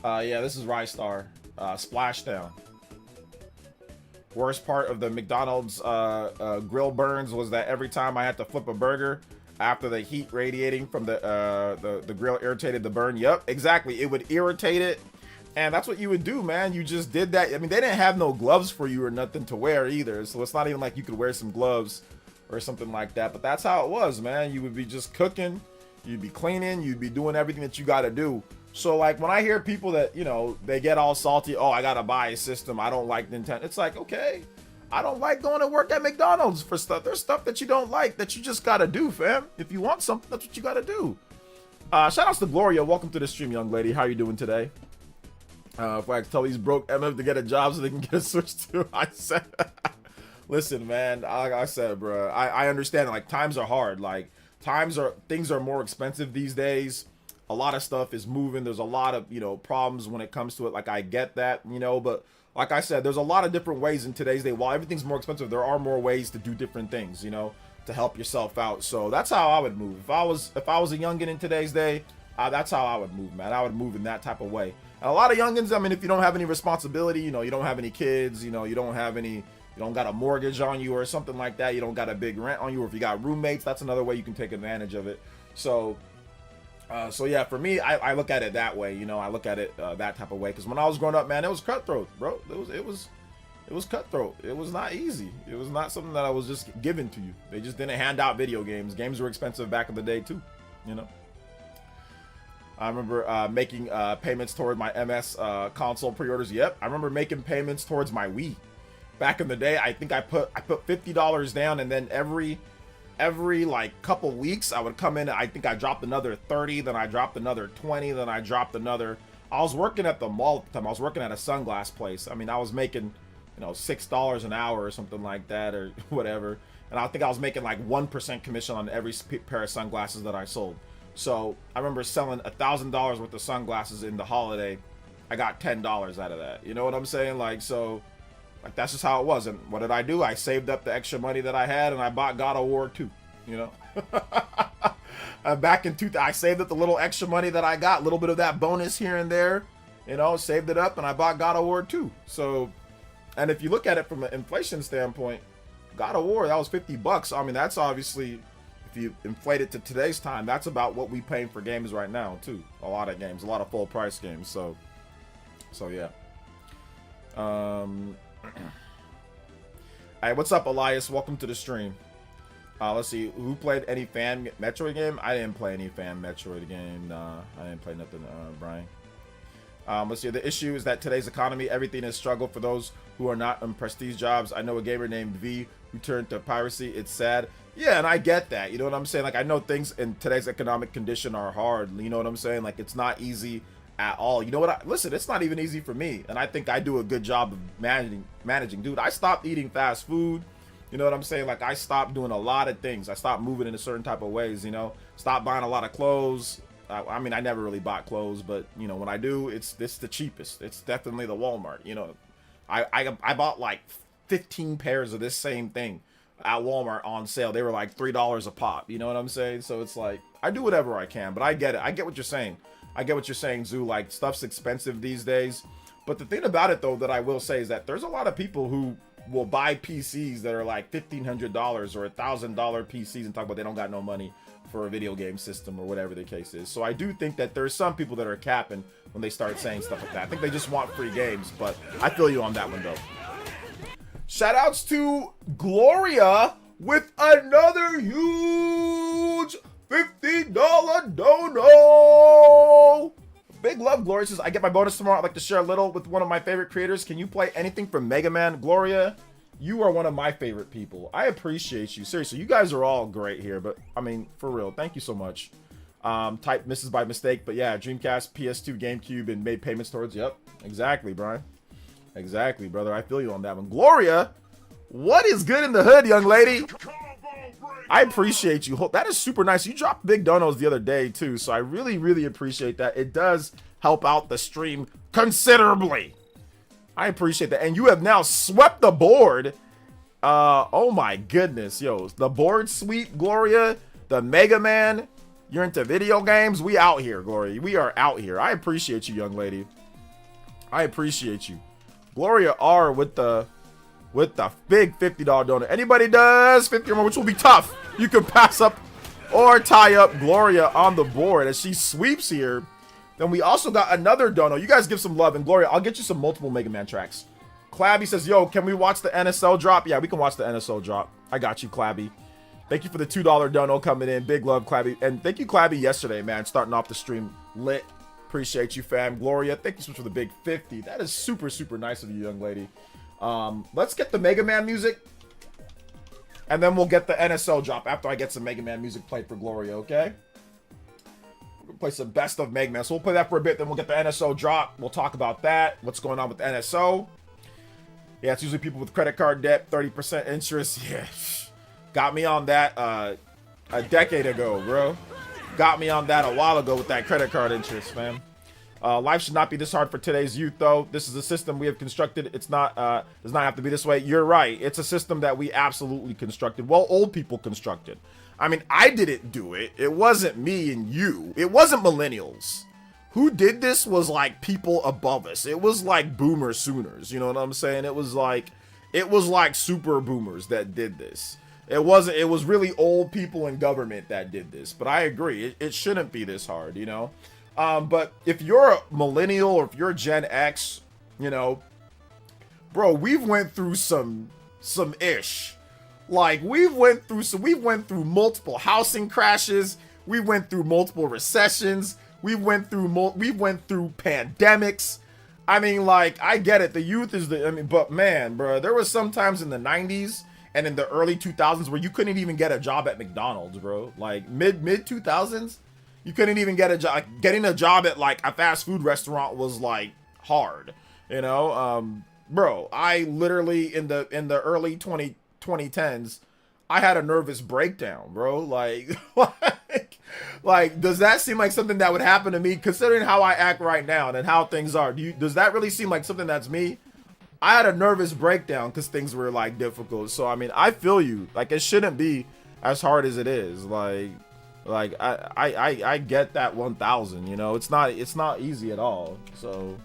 Yeah, this is Rystar. Splashdown. Worst part of the McDonald's grill burns was that every time I had to flip a burger after the heat radiating from the grill irritated the burn. Yep, exactly. It would irritate it. And that's what you would do, man. You just did that. I mean, they didn't have no gloves for you or nothing to wear either. So it's not even like you could wear some gloves or something like that. But that's how it was, man. You would be just cooking. You'd be cleaning. You'd be doing everything that you got to do. So, like, when I hear people that, you know, they get all salty, oh, I got to buy a system, I don't like Nintendo. It's like, okay, I don't like going to work at McDonald's for stuff. There's stuff that you don't like that you just got to do, fam. If you want something, that's what you got to do. Shout outs to Gloria. Welcome to the stream, young lady. How you doing today? If I tell these broke MF to get a job so they can get a Switch too, I said, listen, man, like I said, bro, I understand, like, times are hard. Like, things are more expensive these days. A lot of stuff is moving. There's a lot of, you know, problems when it comes to it. Like, I get that, you know, but like I said, there's a lot of different ways in today's day. While everything's more expensive, there are more ways to do different things, you know, to help yourself out. So that's how I would move. If I was a youngin in today's day, that's how I would move, man. I would move in that type of way. And a lot of youngins, I mean, if you don't have any responsibility, you know, you don't have any kids, you know, you don't got a mortgage on you or something like that, you don't got a big rent on you, or if you got roommates, that's another way you can take advantage of it. So yeah, for me, I look at it that way, you know, I look at it that type of way, because when I was growing up, man, it was cutthroat, bro. It was cutthroat. It was not easy. It was not something that I was just given to you. They just didn't hand out video games. Games were expensive back in the day too, you know. I remember making payments toward my MS console pre-orders. Yep, I remember making payments towards my Wii. Back in the day, I think I put $50 down, and then every like couple weeks I would come in, I think I dropped another 30, then I dropped another 20, then I dropped another. I was working at the mall at the time. I was working at a sunglass place. I mean, I was making, you know, $6 an hour or something like that, or whatever. And I think I was making like 1% commission on every pair of sunglasses that I sold. So I remember selling $1,000 worth of sunglasses in the holiday. I got $10 out of that. You know what I'm saying? Like, so, like, that's just how it was. And what did I do? I saved up the extra money that I had, and I bought God of War 2. You know, back in I saved up the little extra money that I got, a little bit of that bonus here and there. You know, saved it up, and I bought God of War 2. So, and if you look at it from an inflation standpoint, God of War, that was $50. I mean, that's obviously, if you inflate it to today's time, that's about what we paying for games right now too. A lot of games, a lot of full price games. So yeah. Hey, what's up, Elias? Welcome to the stream. Let's see, who played any fan Metroid game? I didn't play any fan Metroid game. Nah, I didn't play nothing, Brian. Let's see, the issue is that today's economy, everything is struggle for those who are not in prestige jobs. I know a gamer named V who turned to piracy. It's sad. Yeah, and I get that. You know what I'm saying? Like, I know things in today's economic condition are hard. You know what I'm saying? Like, it's not easy at all. You know what? Listen, it's not even easy for me. And I think I do a good job of managing. Dude, I stopped eating fast food. You know what I'm saying? Like, I stopped doing a lot of things. I stopped moving in a certain type of ways, you know? Stopped buying a lot of clothes. I mean, I never really bought clothes, but you know, when I do, it's the cheapest. It's definitely the Walmart. You know, I bought like 15 pairs of this same thing at Walmart on sale. They were like $3 a pop. You know what I'm saying? So it's like I do whatever I can, but I get it. I get what you're saying. I get what you're saying, Zoo. Like, stuff's expensive these days. But the thing about it, though, that I will say is that there's a lot of people who will buy PCs that are like $1,500 or $1,000 PCs and talk about they don't got no money for a video game system or whatever the case is. So I do think that there's some people that are capping when they start saying stuff like that. I think they just want free games, but I feel you on that one, though. Shout outs to Gloria with another huge $50 dono. Big love, Gloria says, I get my bonus tomorrow. I'd like to share a little with one of my favorite creators. Can you play anything from Mega Man? Gloria, you are one of my favorite people. I appreciate you. Seriously, you guys are all great here, but I mean, for real, thank you so much. Type misses by mistake, but yeah, Dreamcast, PS2, GameCube, and made payments towards, yep, exactly, Brian. Exactly, brother. I feel you on that one. Gloria, what is good in the hood, young lady? I appreciate you. That is super nice. You dropped big donos the other day, too, so I really, really appreciate that. It does help out the stream considerably. I appreciate that. And you have now swept the board. Oh, my goodness. Yo, the board sweep, Gloria. The Mega Man. You're into video games. We out here, Gloria. We are out here. I appreciate you, young lady. I appreciate you. Gloria R with the big $50 donut. Anybody does 50 or more, which will be tough. You can pass up or tie up Gloria on the board as she sweeps here. Then we also got another dono. You guys give some love. And Gloria, I'll get you some multiple Mega Man tracks. Clabby says, yo, can we watch the NSL drop? Yeah, we can watch the NSL drop. I got you, Clabby. Thank you for the $2 dono coming in. Big love, Clabby. And thank you, Clabby, yesterday, man. Starting off the stream lit. Appreciate you, fam. Gloria, thank you so much for the big 50. That is super, super nice of you, young lady. Let's get the Mega Man music. And then we'll get the NSL drop after I get some Mega Man music played for Gloria, okay? We're gonna play some best of Mega Man. So we'll play that for a bit, then we'll get the NSO drop. We'll talk about that. What's going on with the NSO. Yeah, it's usually people with credit card debt, 30% interest. Yeah. Got me on that a decade ago, bro. Got me on that a while ago with that credit card interest, man. Life should not be this hard for today's youth, though. This is a system we have constructed. It's not does not have to be this way. You're right. It's a system that we absolutely constructed. Well, old people constructed. I mean, I didn't do it. It wasn't me and you. It wasn't millennials. Who did this was like people above us. It was like boomer sooners. You know what I'm saying? It was like super boomers that did this. It was really old people in government that did this. But I agree. It shouldn't be this hard, you know? But if you're a millennial or if you're Gen X, you know, bro, we've went through some ish. Like we've went through multiple housing crashes. We went through multiple recessions. We went through pandemics. I mean, like, I get it. The youth is but man, bro, there was some times in the 90s and in the early 2000s where you couldn't even get a job at McDonald's, bro. Like mid 2000s. You couldn't even get a job. Like, getting a job at like a fast food restaurant was like hard, you know. Bro, I literally in the early 2010s, I had a nervous breakdown, bro. Like, does that seem like something that would happen to me, considering how I act right now and how things are? Does that really seem like something that's me? I had a nervous breakdown because things were like difficult. So I mean, I feel you. Like, it shouldn't be as hard as it is. Like I get that 1000, you know. It's not easy at all. So,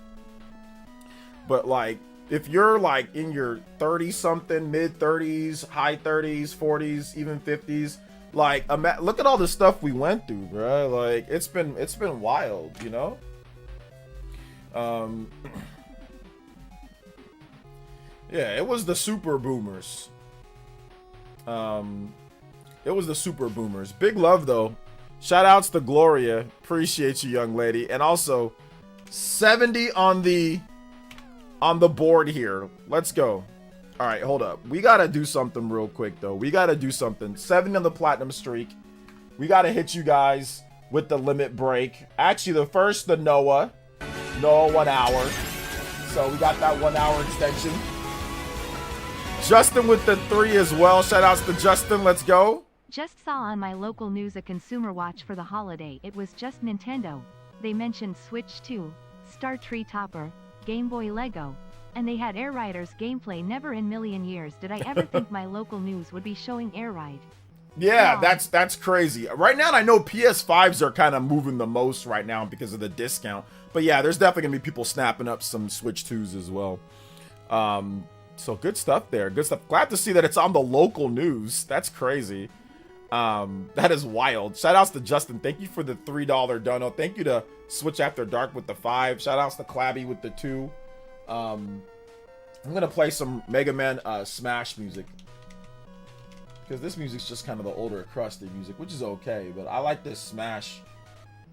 but like, if you're like in your 30 something, mid 30s, high 30s, 40s, even 50s, like, look at all the stuff we went through, bro. Like, it's been wild, you know. Yeah, it was the super boomers. It was the super boomers. Big love, though. Shout outs to Gloria. Appreciate you, young lady. And also, 70 on the board here. Let's go. All right, hold up. We got to do something real quick, though. We got to do something. 70 on the platinum streak. We got to hit you guys with the limit break. Actually, the Noah 1 hour. So we got that 1 hour extension. Justin with the 3 as well. Shout outs to Justin. Let's go. Just saw on my local news a consumer watch for the holiday. It was just Nintendo. They mentioned Switch 2, Star Tree Topper, Game Boy Lego, and they had Air Riders gameplay. Never in million years did I ever think my local news would be showing Air Ride. Yeah, Wow. that's crazy. Right now, I know PS5s are kind of moving the most right now because of the discount. But yeah, there's definitely gonna be people snapping up some Switch 2s as well. So good stuff there. Good stuff. Glad to see that it's on the local news. That's crazy. That is wild. Shout outs to Justin. Thank you for the $3 dono. Thank you to Switch After Dark with the 5. Shout outs to Clabby with the 2. I'm gonna play some Mega Man Smash music, because this music's just kind of the older crusty music, which is okay, but I like this Smash.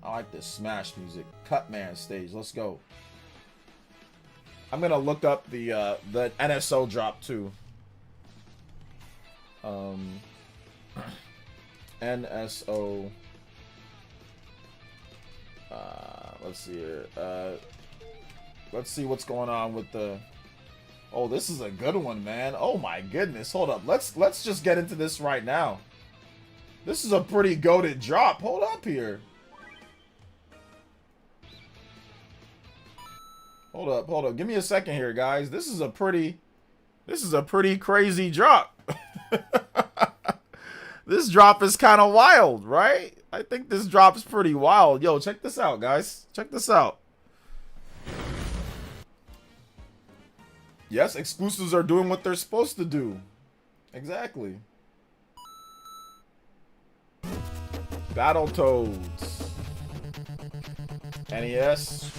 I like this Smash music. Cutman stage. Let's go. I'm gonna look up the NSO drop too. NSO. Let's see here. Let's see what's going on with the. Oh, this is a good one, man. Oh my goodness. Hold up. Let's just get into this right now. This is a pretty goated drop. Hold up here. Hold up. Give me a second here, guys. This is a pretty crazy drop. This drop is kind of wild, right? I think this drop is pretty wild. Yo, check this out, guys. Check this out. Yes, exclusives are doing what they're supposed to do. Exactly. Battletoads. NES.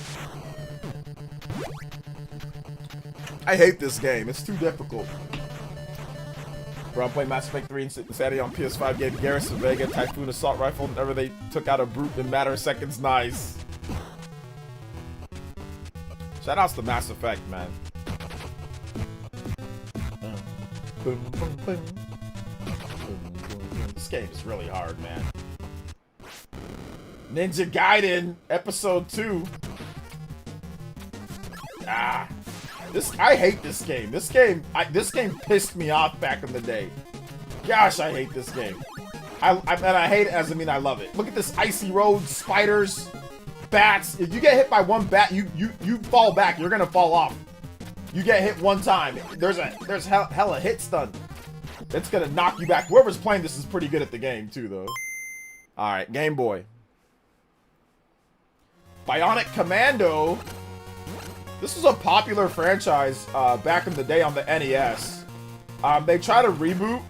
I hate this game. It's too difficult. Bro, I'm playing Mass Effect 3 and Saturday on PS5. Gave Garrison Vega Typhoon Assault Rifle whenever they took out a brute in a matter of seconds. Nice. Shout outs to Mass Effect, man. This game is really hard, man. Ninja Gaiden Episode 2. I hate this game. This game pissed me off back in the day. Gosh, I hate this game. And I hate it as I mean I love it. Look at this icy road, spiders, bats. If you get hit by one bat, you fall back. You're gonna fall off. You get hit one time. There's hella hit stun. It's gonna knock you back. Whoever's playing this is pretty good at the game too, though. All right, Game Boy. Bionic Commando. This was a popular franchise back in the day on the NES. They tried to reboot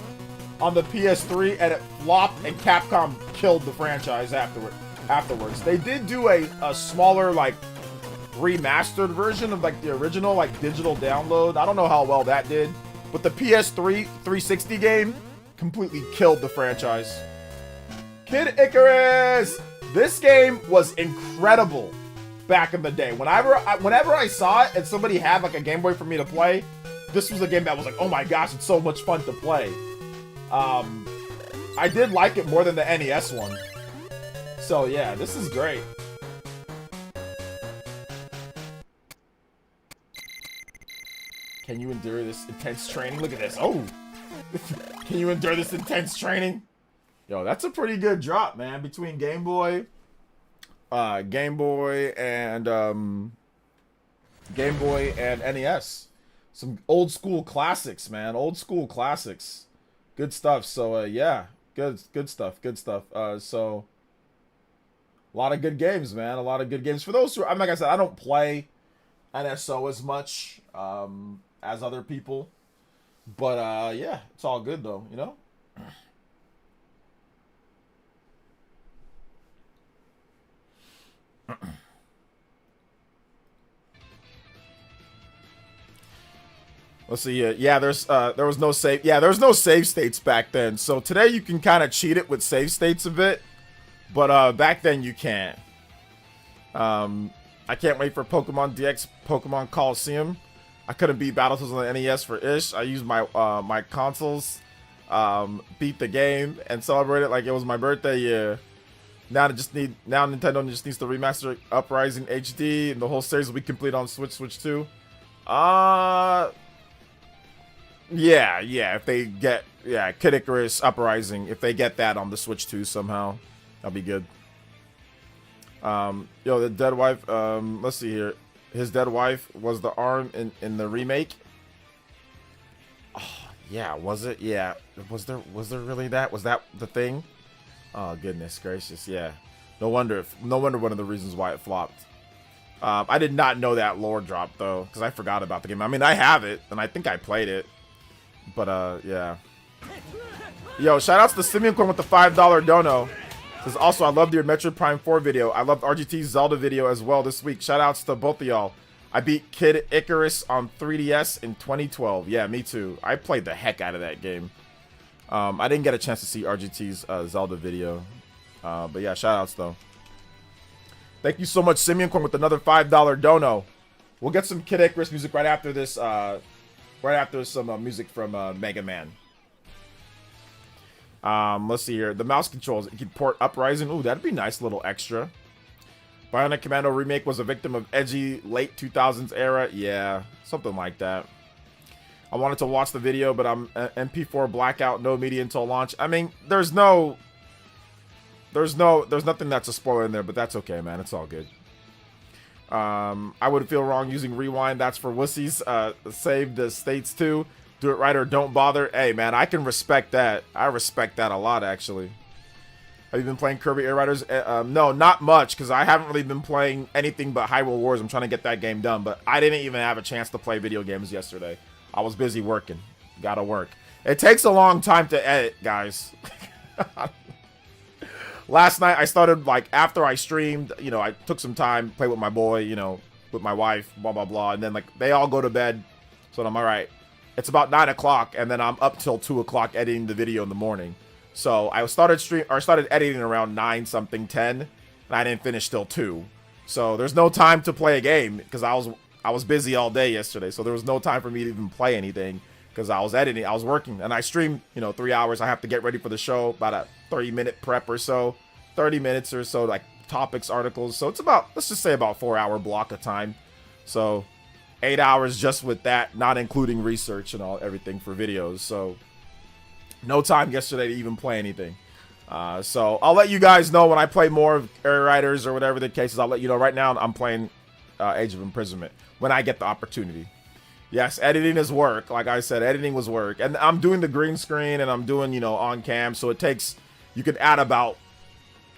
on the PS3 and it flopped, and Capcom killed the franchise afterwards. They did do a smaller, like, remastered version of like the original, like, digital download. I don't know how well that did, but the PS3 360 game completely killed the franchise. Kid Icarus! This game was incredible back in the day. Whenever I saw it and somebody had like a Game Boy for me to play, this was a game that was like, oh my gosh, it's so much fun to play. I did like it more than the NES one. So yeah, this is great. Can you endure this intense training? Look at this. Oh! Can you endure this intense training? Yo, that's a pretty good drop, man. Between Game Boy and NES. Some old school classics, man. Old school classics. Good stuff. So yeah, good stuff. So a lot of good games, man. A lot of good games. For those who, like I said, I don't play NSO as much as other people, but yeah, it's all good though, you know. Let's see. Yeah, there was no save. Yeah, there was no save states back then. So today you can kind of cheat it with save states a bit, but back then you can't. I can't wait for Pokemon DX, Pokemon Coliseum. I couldn't beat Battletoads on the NES for ish. I used my my consoles, beat the game, and celebrate it like it was my birthday. Yeah. Now Nintendo just needs to remaster Uprising HD, and the whole series will be complete on Switch 2. Yeah, yeah. If they get Kid Icarus Uprising, if they get that on the Switch 2 somehow, that'll be good. Yo, the dead wife. Let's see here. His dead wife was the arm in the remake. Oh, yeah. Was it? Yeah. Was there really that? Was that the thing? Oh goodness gracious. Yeah. No wonder one of the reasons why it flopped. I did not know that lore drop though, because I forgot about the game. I mean, I have it, and I think I played it. But, yeah. Yo, shoutouts to Simeon Quinn with the $5 dono. Says, also, I loved your Metroid Prime 4 video. I loved RGT's Zelda video as well this week. Shoutouts to both of y'all. I beat Kid Icarus on 3DS in 2012. Yeah, me too. I played the heck out of that game. I didn't get a chance to see RGT's Zelda video. But yeah, shoutouts though. Thank you so much, Simeon Quinn, with another $5 dono. We'll get some Kid Icarus music right after this. Right after some music from Mega Man. Let's see here. The mouse controls. You can port Uprising. Ooh, that'd be nice. Little extra. Bionic Commando remake was a victim of edgy late 2000s era. Yeah, something like that. I wanted to watch the video, but I'm MP4 blackout, no media until launch. I mean, there's nothing that's a spoiler in there, but that's okay, man. It's all good. I would feel wrong using rewind. That's for wussies. Save the states too. Do it right or don't bother. Hey, man, I can respect that. I respect that a lot, actually. Have you been playing Kirby Air Riders? No, not much, because I haven't really been playing anything but Hyrule Wars. I'm trying to get that game done, but I didn't even have a chance to play video games yesterday. I was busy working. Gotta work. It takes a long time to edit, guys. Last night, I started, like, after I streamed, you know, I took some time, played with my boy, you know, with my wife, blah, blah, blah. And then, like, they all go to bed. So I'm all right. It's about 9 o'clock, and then I'm up till 2 o'clock editing the video in the morning. So I started editing around 9 something, 10, and I didn't finish till 2. So there's no time to play a game, because I was busy all day yesterday. So there was no time for me to even play anything, because I was editing, I was working, and I streamed, you know, 3 hours. I have to get ready for the show, about a 30-minute prep or so. 30 minutes or so, like topics, articles. So it's about, let's just say about 4-hour block of time. So 8 hours just with that, not including research and everything for videos. So no time yesterday to even play anything. So I'll let you guys know when I play more of Air Riders or whatever the case is. I'll let you know. Right now I'm playing Age of Imprisonment when I get the opportunity. Yes, editing is work. Like I said, editing was work. And I'm doing the green screen and I'm doing, you know, on cam. So it takes, you could add about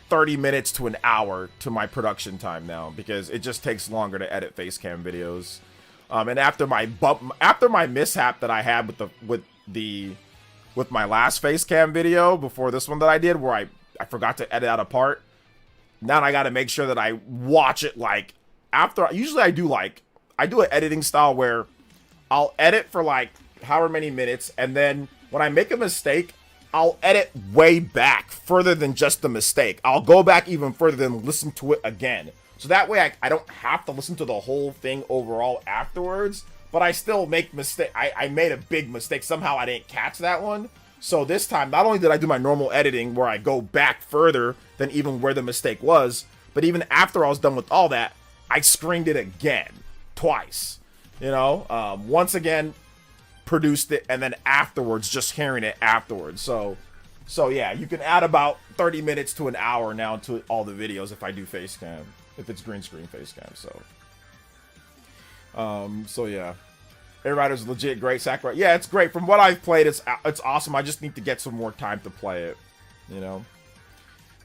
30 minutes to an hour to my production time now, because it just takes longer to edit face cam videos. And after my mishap that I had with my last face cam video before this one that I did, where I forgot to edit out a part, now I got to make sure that I watch it like after. Usually I do an editing style where I'll edit for like however many minutes, and then when I make a mistake, I'll edit way back further than just the mistake. I'll go back even further than listen to it again. So that way I don't have to listen to the whole thing overall afterwards, but I still make mistake. I made a big mistake. Somehow I didn't catch that one. So this time, not only did I do my normal editing where I go back further than even where the mistake was, but even after I was done with all that, I screened it again, twice. You know, once again, produced it, and then afterwards just hearing it afterwards. So yeah, you can add about 30 minutes to an hour now to all the videos if I do face cam, if it's green screen face cam. So yeah, Air Riders legit great. Sakurai, yeah, it's great. From what I've played, it's awesome. I just need to get some more time to play it, you know.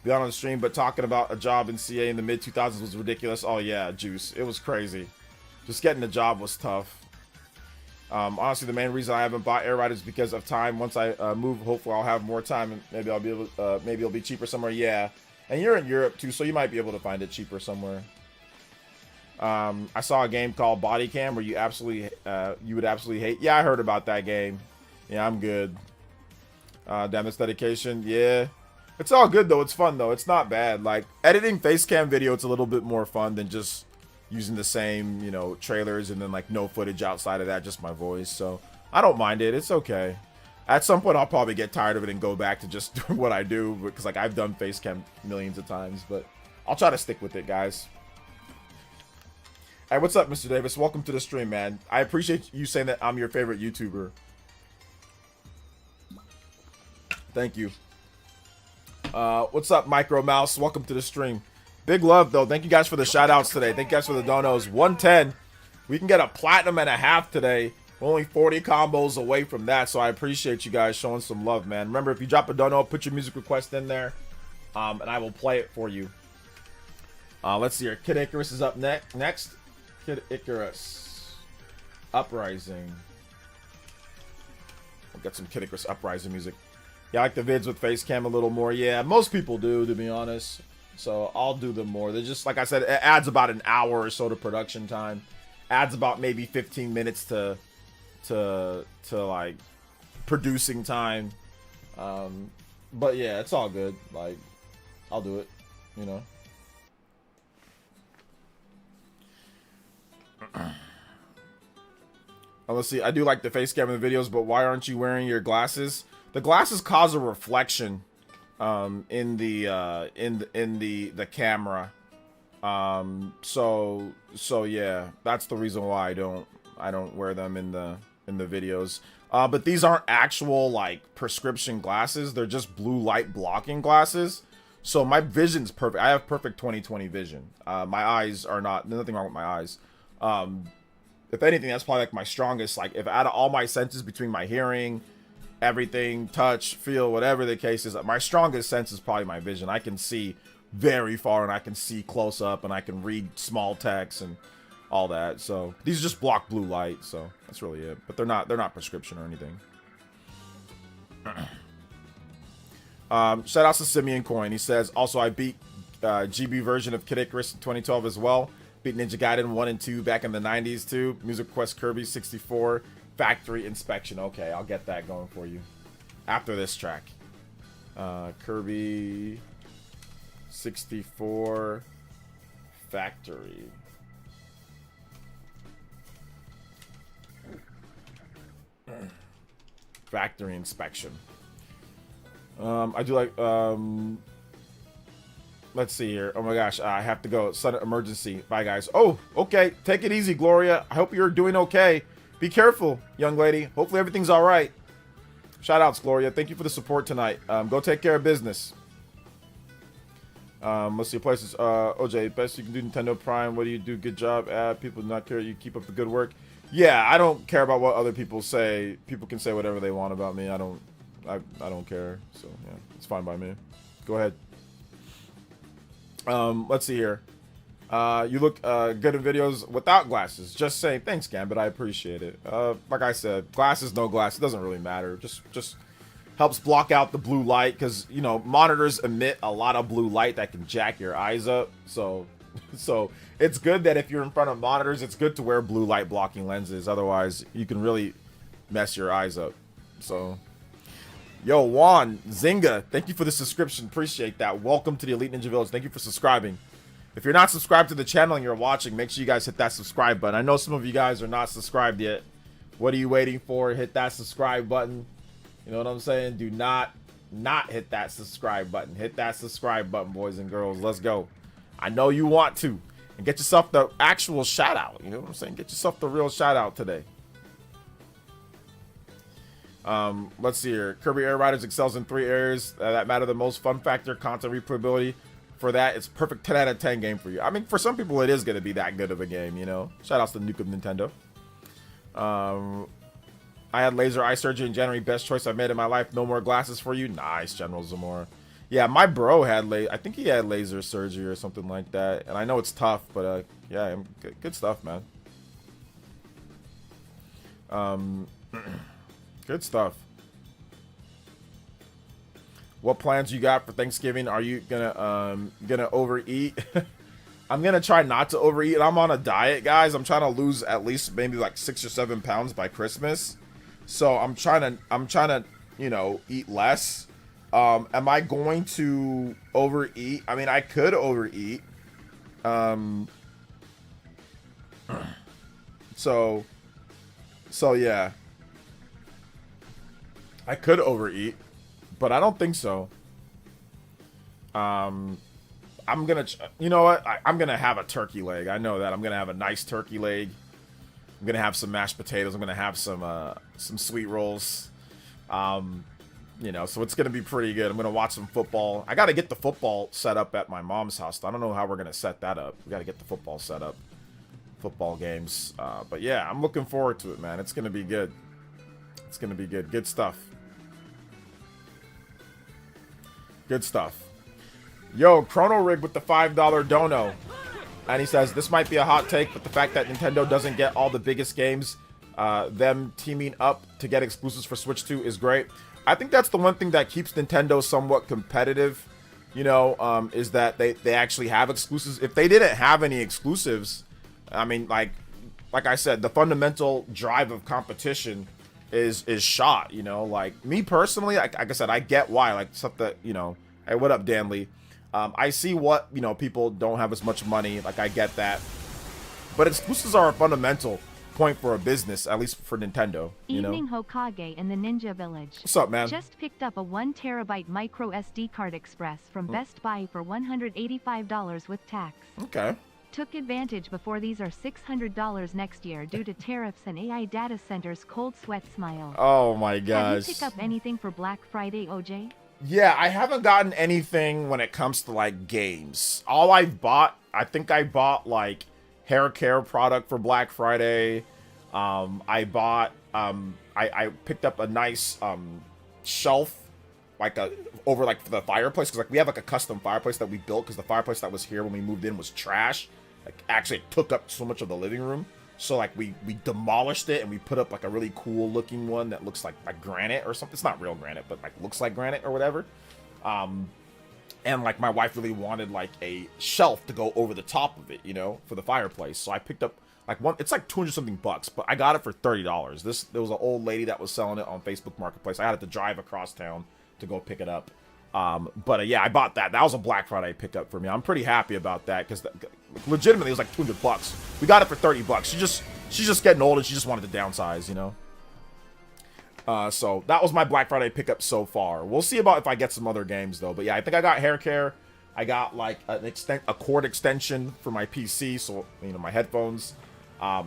Be on the stream, but talking about a job in CA in the mid 2000s was ridiculous. Oh yeah, Juice, it was crazy. Just getting a job was tough. Honestly, the main reason I haven't bought Air Riders is because of time. Once I move, hopefully I'll have more time, and maybe I'll be able. Maybe it'll be cheaper somewhere. Yeah, and you're in Europe too, so you might be able to find it cheaper somewhere. I saw a game called Body Cam where you would absolutely hate. Yeah, I heard about that game. Yeah, I'm good. Damn, this dedication. Yeah, it's all good though. It's fun though. It's not bad. Like editing face cam video, it's a little bit more fun than just using the same, you know, trailers and then like no footage outside of that, just my voice. So I don't mind it. It's okay. At some point I'll probably get tired of it and go back to just doing what I do, because like I've done face cam millions of times, but I'll try to stick with it, guys. Hey, what's up, Mr. Davis? Welcome to the stream, man. I appreciate you saying that I'm your favorite YouTuber. Thank you. What's up, Micro Mouse? Welcome to the stream. Big love, though. Thank you guys for the shout-outs today. Thank you guys for the donos. 110. We can get a platinum and a half today. We're only 40 combos away from that, so I appreciate you guys showing some love, man. Remember, if you drop a dono, put your music request in there, and I will play it for you. Let's see here. Kid Icarus is up next. Kid Icarus. Uprising. We'll get some Kid Icarus Uprising music. Yeah, I like the vids with face cam a little more. Yeah, most people do, to be honest. So I'll do them more. They're just, like I said, it adds about an hour or so to production time. Adds about maybe 15 minutes to like producing time. But yeah, it's all good. Like, I'll do it, you know. Let's see. I do like the face cam in the videos, but why aren't you wearing your glasses? The glasses cause a reflection in the camera. So yeah, that's the reason why I don't wear them in the videos. But these aren't actual like prescription glasses. They're just blue light blocking glasses. So my vision's perfect. I have perfect 20/20 vision. My eyes are not, there's nothing wrong with my eyes. If anything, that's probably like my strongest. Like, if out of all my senses, between my hearing, everything, touch, feel, whatever the case is, my strongest sense is probably my vision. I can see very far, and I can see close up, and I can read small text and all that. So these just block blue light, so that's really it. But they're not prescription or anything. Shout out to Simeon Coin. He says, also, I beat GB version of Kid Icarus in 2012 as well. Beat Ninja Gaiden 1 and 2 back in the 90s too. Music Quest Kirby 64. Factory Inspection. Okay, I'll get that going for you after this track. Kirby 64 Factory. Factory Inspection. I do like let's see here. Oh my gosh, I have to go. Sudden emergency. Bye, guys. Oh, okay. Take it easy, Gloria. I hope you're doing okay. Be careful, young lady. Hopefully everything's all right. Shout outs, Gloria. Thank you for the support tonight. Go take care of business. Let's see places. OJ, best you can do Nintendo Prime. What do you do? Good job. People do not care. You keep up the good work. Yeah, I don't care about what other people say. People can say whatever they want about me. I don't care. So yeah, it's fine by me. Go ahead. Let's see here. You look good in videos without glasses. Just saying. Thanks, Gambit. I appreciate it. Like I said, glasses, no glasses, doesn't really matter. Just helps block out the blue light, because, you know, monitors emit a lot of blue light that can jack your eyes up. So it's good that if you're in front of monitors, it's good to wear blue light blocking lenses. Otherwise, you can really mess your eyes up. So, yo, Juan Zinga, thank you for the subscription. Appreciate that. Welcome to the Elite Ninja Village. Thank you for subscribing. If you're not subscribed to the channel and you're watching, make sure you guys hit that subscribe button. I know some of you guys are not subscribed yet. What are you waiting for? Hit that subscribe button. You know what I'm saying? Do not hit that subscribe button. Hit that subscribe button, boys and girls. Let's go. I know you want to. And get yourself the actual shout out. You know what I'm saying? Get yourself the real shout out today. Let's see here. Kirby Air Riders excels in 3 areas that matter the most: fun factor, content replayability. For that, it's perfect 10 out of 10 game for you. I mean, for some people, it is going to be that good of a game, you know? Shout outs to Nuke of Nintendo. I had laser eye surgery in January. Best choice I've made in my life. No more glasses for you. Nice, General Zamora. Yeah, my bro had I think he had laser surgery or something like that. And I know it's tough, but yeah, good stuff, man. Good stuff. What plans you got for Thanksgiving? Are you gonna overeat? I'm gonna try not to overeat. I'm on a diet, guys. I'm trying to lose at least maybe like 6 or 7 pounds by Christmas. So I'm trying to, you know, eat less. Am I going to overeat? I mean, I could overeat. So yeah. I could overeat, but I don't think so. I'm gonna, you know what? I'm gonna have a turkey leg. I know that. I'm gonna have a nice turkey leg. I'm gonna have some mashed potatoes. I'm gonna have some sweet rolls. You You know, so it's going to be pretty good. I'm going to watch some football. I got to get the football set up at my mom's house. I don't know how we're going to set that up. We got to get the football set up. Football games. But yeah, I'm looking forward to it, man. It's going to be good. It's going to be good. Good stuff. Good stuff. Yo, Chrono Rig with the $5 dono. And he says, this might be a hot take, but the fact that Nintendo doesn't get all the biggest games, them teaming up to get exclusives for Switch 2 is great. I think that's the one thing that keeps Nintendo somewhat competitive, you know, is that they actually have exclusives. If they didn't have any exclusives, I mean, like I said, the fundamental drive of competition is shot, you know. Like, me personally, like I said, I get why, like, stuff that, you know, hey, what up, Dan Lee? I see what, you know, people don't have as much money, like, I get that. But exclusives are a fundamental point for a business, at least for Nintendo, you Evening know? Hokage in the Ninja Village. What's up, man? Just picked up a 1 terabyte micro SD card express from Best Buy for $185 with tax. Okay. Took advantage before these are $600 next year due to tariffs and AI data centers. Cold sweat smile. Oh my Have gosh. you pick up anything for Black Friday, OJ? Yeah, I haven't gotten anything when it comes to, like, games. All I've bought, I think I bought, like, hair care product for Black Friday. I bought, I picked up a nice, shelf, like, over, like, for the fireplace. Because, like, we have, like, a custom fireplace that we built. Because the fireplace that was here when we moved in was trash. Like, actually, it took up so much of the living room. So, like, we demolished it and we put up, like, a really cool looking one that looks like granite or something. It's not real granite, but, like, looks like granite or whatever. And, like, my wife really wanted, like, a shelf to go over the top of it, you know, for the fireplace. So I picked up, like, one, it's like 200 something bucks, but I got it for $30. There was an old lady that was selling it on Facebook Marketplace. I had to drive across town to go pick it up. But yeah, I bought that. That was a Black Friday pickup for me. I'm pretty happy about that because legitimately it was like 200 bucks. We got it for 30 bucks. She's just getting old and she just wanted to downsize, you know? So that was my Black Friday pickup so far. We'll see about if I get some other games though. But yeah, I think I got hair care. I got like a cord extension for my PC, so you know, my headphones. I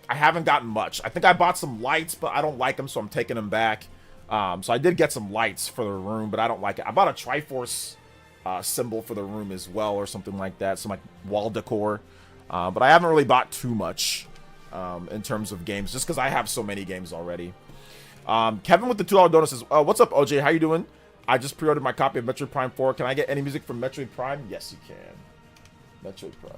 haven't gotten much. I think I bought some lights, but I don't like them, so I'm taking them back. So I did get some lights for the room, but I don't like it. I bought a Triforce symbol for the room as well, or something like that, some like wall decor. But I haven't really bought too much in terms of games, just because I have so many games already. Kevin with the $2 donut says, what's up, OJ? How you doing? I just pre-ordered my copy of Metroid Prime 4. Can I get any music from Metroid Prime? Yes, you can. Metroid Prime.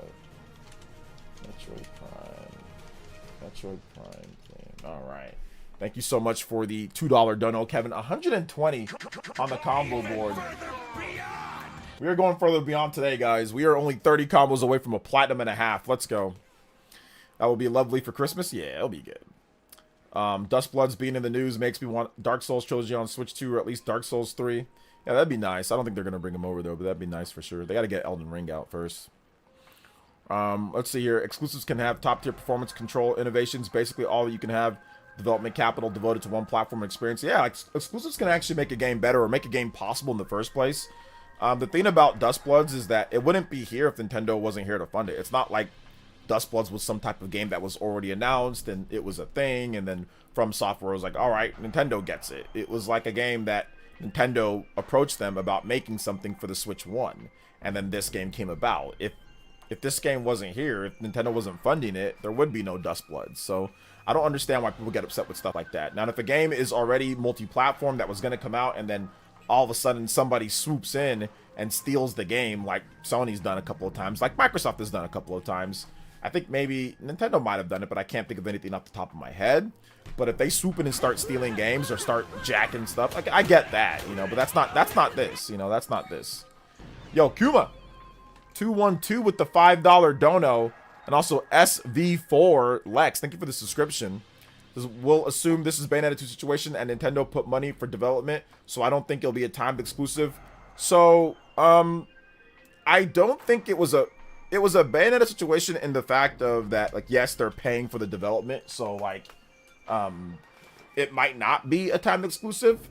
Metroid Prime game. All right. Thank you so much for the $2 dono, Kevin. 120 on the combo board. We are going further beyond today, guys. We are only 30 combos away from a platinum and a half. Let's go. That will be lovely for Christmas. Yeah, it'll be good. Duskbloods being in the news makes me want Dark Souls trilogy on Switch 2, or at least Dark Souls 3. Yeah, that'd be nice. I don't think they're going to bring them over, though, but that'd be nice for sure. They got to get Elden Ring out first. Let's see here. Exclusives can have top-tier performance control innovations. Basically, all you can have development capital devoted to one platform experience. Yeah, exclusives can actually make a game better or make a game possible in the first place. The thing about Duskbloods is that it wouldn't be here if Nintendo wasn't here to fund it. It's not like Duskbloods was some type of game that was already announced and it was a thing, and then From Software was like, all right, Nintendo gets it. It was like a game that Nintendo approached them about making something for the Switch 1, and then this game came about. If this game wasn't here, if Nintendo wasn't funding it, there would be no Duskbloods. So I don't understand why people get upset with stuff like that. Now, if a game is already multi-platform that was going to come out, and then all of a sudden somebody swoops in and steals the game, like Sony's done a couple of times, like Microsoft has done a couple of times, I think maybe Nintendo might have done it, but I can't think of anything off the top of my head. But if they swoop in and start stealing games or start jacking stuff, like, I get that, you know, but that's not this, you know, that's not this. Yo, Kuma 212 with the $5 dono, and also SV4 Lex, thank you for the subscription. We'll assume this is Bayonetta 2 situation and Nintendo put money for development, so I don't think it'll be a timed exclusive. So I don't think it was a Bayonetta situation in the fact of that, like, yes, they're paying for the development, so like it might not be a timed exclusive,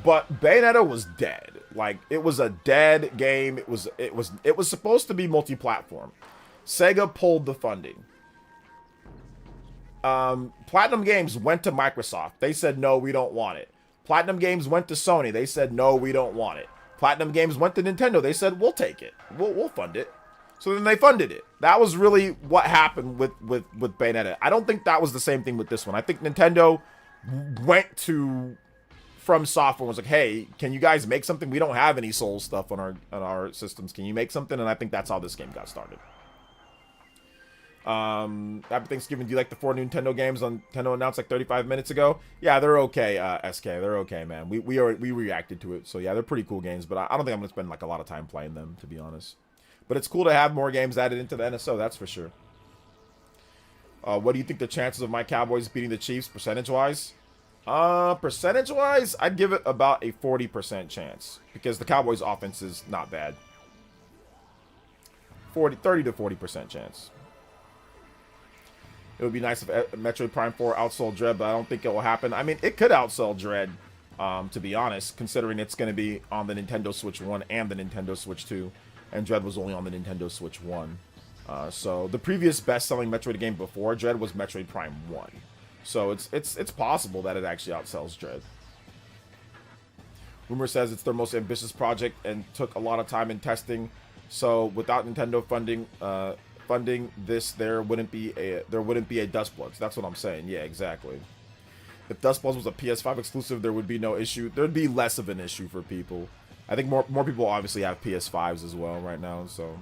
but Bayonetta was dead. Like, it was a dead game. It was supposed to be multi-platform. Sega pulled the funding. Platinum Games went to Microsoft. They said, no, we don't want it. Platinum Games went to Sony. They said, no, we don't want it. Platinum Games went to Nintendo. They said, we'll take it. We'll fund it. So then they funded it. That was really what happened with Bayonetta. I don't think that was the same thing with this one. I think Nintendo went to From Software and was like, hey, can you guys make something? We don't have any Souls stuff on our systems. Can you make something? And I think that's how this game got started. Happy Thanksgiving. Do you like the 4 Nintendo games on Nintendo announced like 35 minutes ago? Yeah, they're okay, SK. They're okay, man. We reacted to it. So yeah, they're pretty cool games, but I don't think I'm going to spend like a lot of time playing them, to be honest. But it's cool to have more games added into the NSO, that's for sure. What do you think the chances of my Cowboys beating the Chiefs percentage-wise? Percentage-wise, I'd give it about a 40% chance because the Cowboys' offense is not bad. 30 to 40% chance. It would be nice if Metroid Prime 4 outsold Dread, but I don't think it will happen. I mean, it could outsell Dread, to be honest, considering it's going to be on the Nintendo Switch 1 and the Nintendo Switch 2, and Dread was only on the Nintendo Switch 1. So the previous best-selling Metroid game before Dread was Metroid Prime 1. So it's possible that it actually outsells Dread. Rumor says it's their most ambitious project and took a lot of time in testing. So without Nintendo funding this, there wouldn't be a Duskbloods. That's what I'm saying. Yeah, exactly. If Duskbloods was a PS5 exclusive, there would be no issue. There'd be less of an issue for people. I think more people obviously have PS5s as well right now. So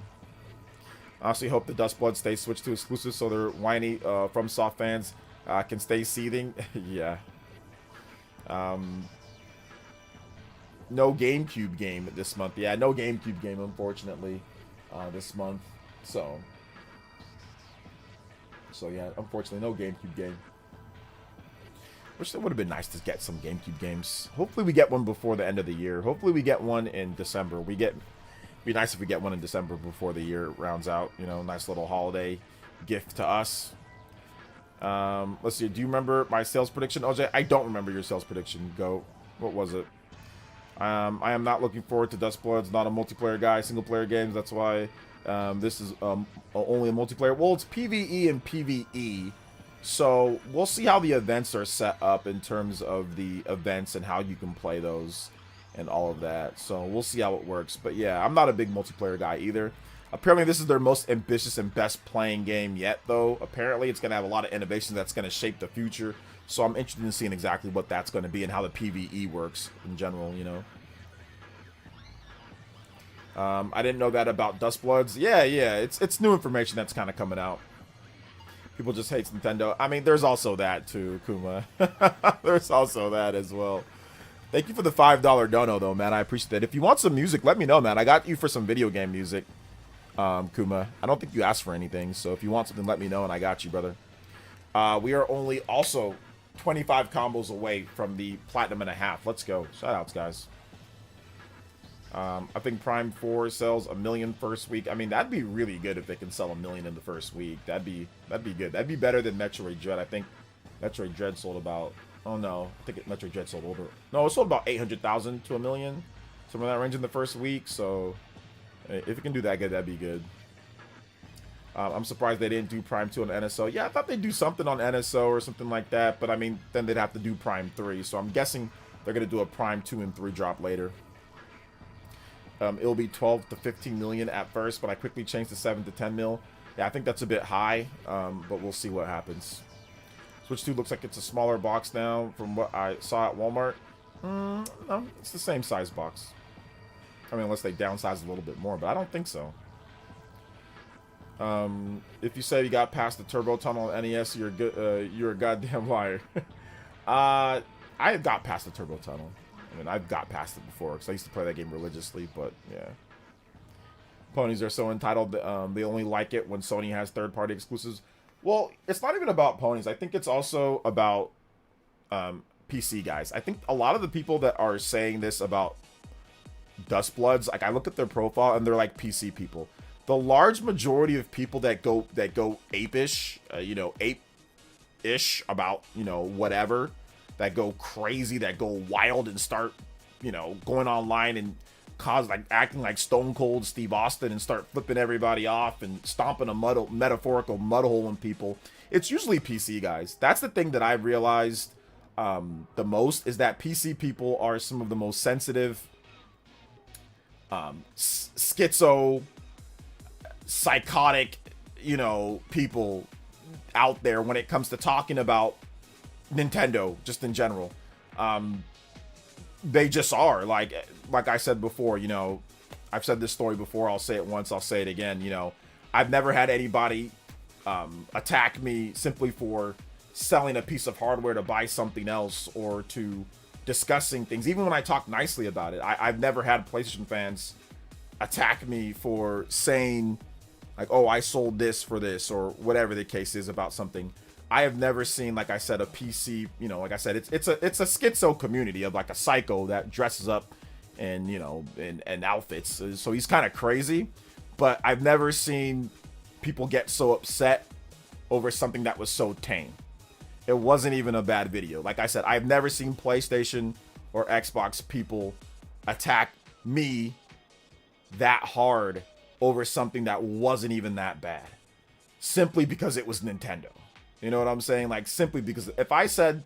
I honestly hope the Duskbloods stay switched to exclusive so their whiny FromSoft fans can stay seething. Yeah. No GameCube game this month. Yeah, no GameCube game, unfortunately, this month. So yeah, unfortunately, no GameCube game. Wish it would have been nice to get some GameCube games. Hopefully we get one before the end of the year. Hopefully we get one in December. Be nice if we get one in December before the year rounds out. You know, nice little holiday gift to us. Let's see. Do you remember my sales prediction, OJ? I don't remember your sales prediction. Go. What was it? I am not looking forward to Duskbloods. Not a multiplayer guy. Single player games. That's why this is only a multiplayer. Well, it's PvE and PvE. So we'll see how the events are set up in terms of the events and how you can play those and all of that. So we'll see how it works. But yeah, I'm not a big multiplayer guy either. Apparently this is their most ambitious and best playing game yet, though. Apparently it's going to have a lot of innovation that's going to shape the future. So I'm interested in seeing exactly what that's going to be and how the PvE works in general, you know. I didn't know that about Duskbloods. Yeah, it's new information that's kind of coming out. People just hate Nintendo. I mean, there's also that too, Kuma. There's also that as well. Thank you for the $5 dono, though, man. I appreciate that. If you want some music, let me know, man. I got you for some video game music, Kuma. I don't think you asked for anything, so if you want something, let me know, and I got you, brother. We are only also 25 combos away from the Platinum and a half. Let's go. Shoutouts, guys. I think Prime 4 sells 1 million first week. I mean, that'd be really good if they can sell 1 million in the first week. That'd be good. That'd be better than Metroid Dread. I think Metroid Dread sold about, oh no, I think Metroid Dread sold over. No, it sold about 800,000 to 1 million, somewhere in that range in the first week. So if it can do that good, that'd be good. I'm surprised they didn't do Prime 2 on NSO. Yeah, I thought they'd do something on NSO or something like that, but I mean, then they'd have to do Prime 3. So I'm guessing they're gonna do a Prime 2 and 3 drop later. It'll be 12 to 15 million at first, but I quickly changed to 7 to 10 mil. Yeah, I think that's a bit high, but we'll see what happens. Switch 2 looks like it's a smaller box now from what I saw at Walmart. No, it's the same size box. I mean, unless they downsize a little bit more, but I don't think so. If you say you got past the turbo tunnel on NES, you're a goddamn liar. I got past the turbo tunnel. I mean, I've got past it before because I used to play that game religiously, but yeah. Ponies are so entitled. They only like it when Sony has third-party exclusives. Well, it's not even about ponies. I think it's also about PC guys. I think a lot of the people that are saying this about Duskbloods, like I look at their profile and they're like PC people. The large majority of people that go ape-ish, ape-ish about, whatever, that go crazy, that go wild and start, going online and acting like Stone Cold Steve Austin and start flipping everybody off and stomping a metaphorical mud hole in people. It's usually PC guys. That's the thing that I realized the most is that PC people are some of the most sensitive, schizo, psychotic, people out there when it comes to talking about Nintendo, just in general. They just are like I said before, I've said this story before. I'll say it once. I'll say it again. I've never had anybody attack me simply for selling a piece of hardware to buy something else or to discussing things. Even when I talk nicely about it, I've never had PlayStation fans attack me for saying like, oh, I sold this for this or whatever the case is about something. I have never seen, like I said, a PC, like I said, it's a schizo community of like a psycho that dresses up and, in outfits. So he's kind of crazy, but I've never seen people get so upset over something that was so tame. It wasn't even a bad video. Like I said, I've never seen PlayStation or Xbox people attack me that hard over something that wasn't even that bad. Simply because it was Nintendo. You know what I'm saying? Like, simply because if I said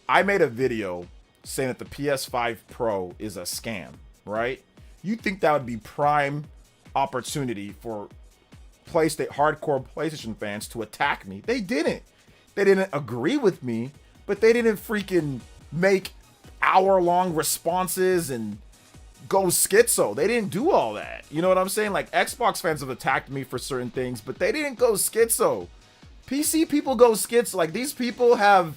I made a video saying that the PS5 Pro is a scam, right? You think that would be prime opportunity for hardcore PlayStation fans to attack me. They didn't. They didn't agree with me, but they didn't freaking make hour-long responses and go schizo. They didn't do all that. You know what I'm saying? Like, Xbox fans have attacked me for certain things, but they didn't go schizo. PC people go schizo. Like, these people have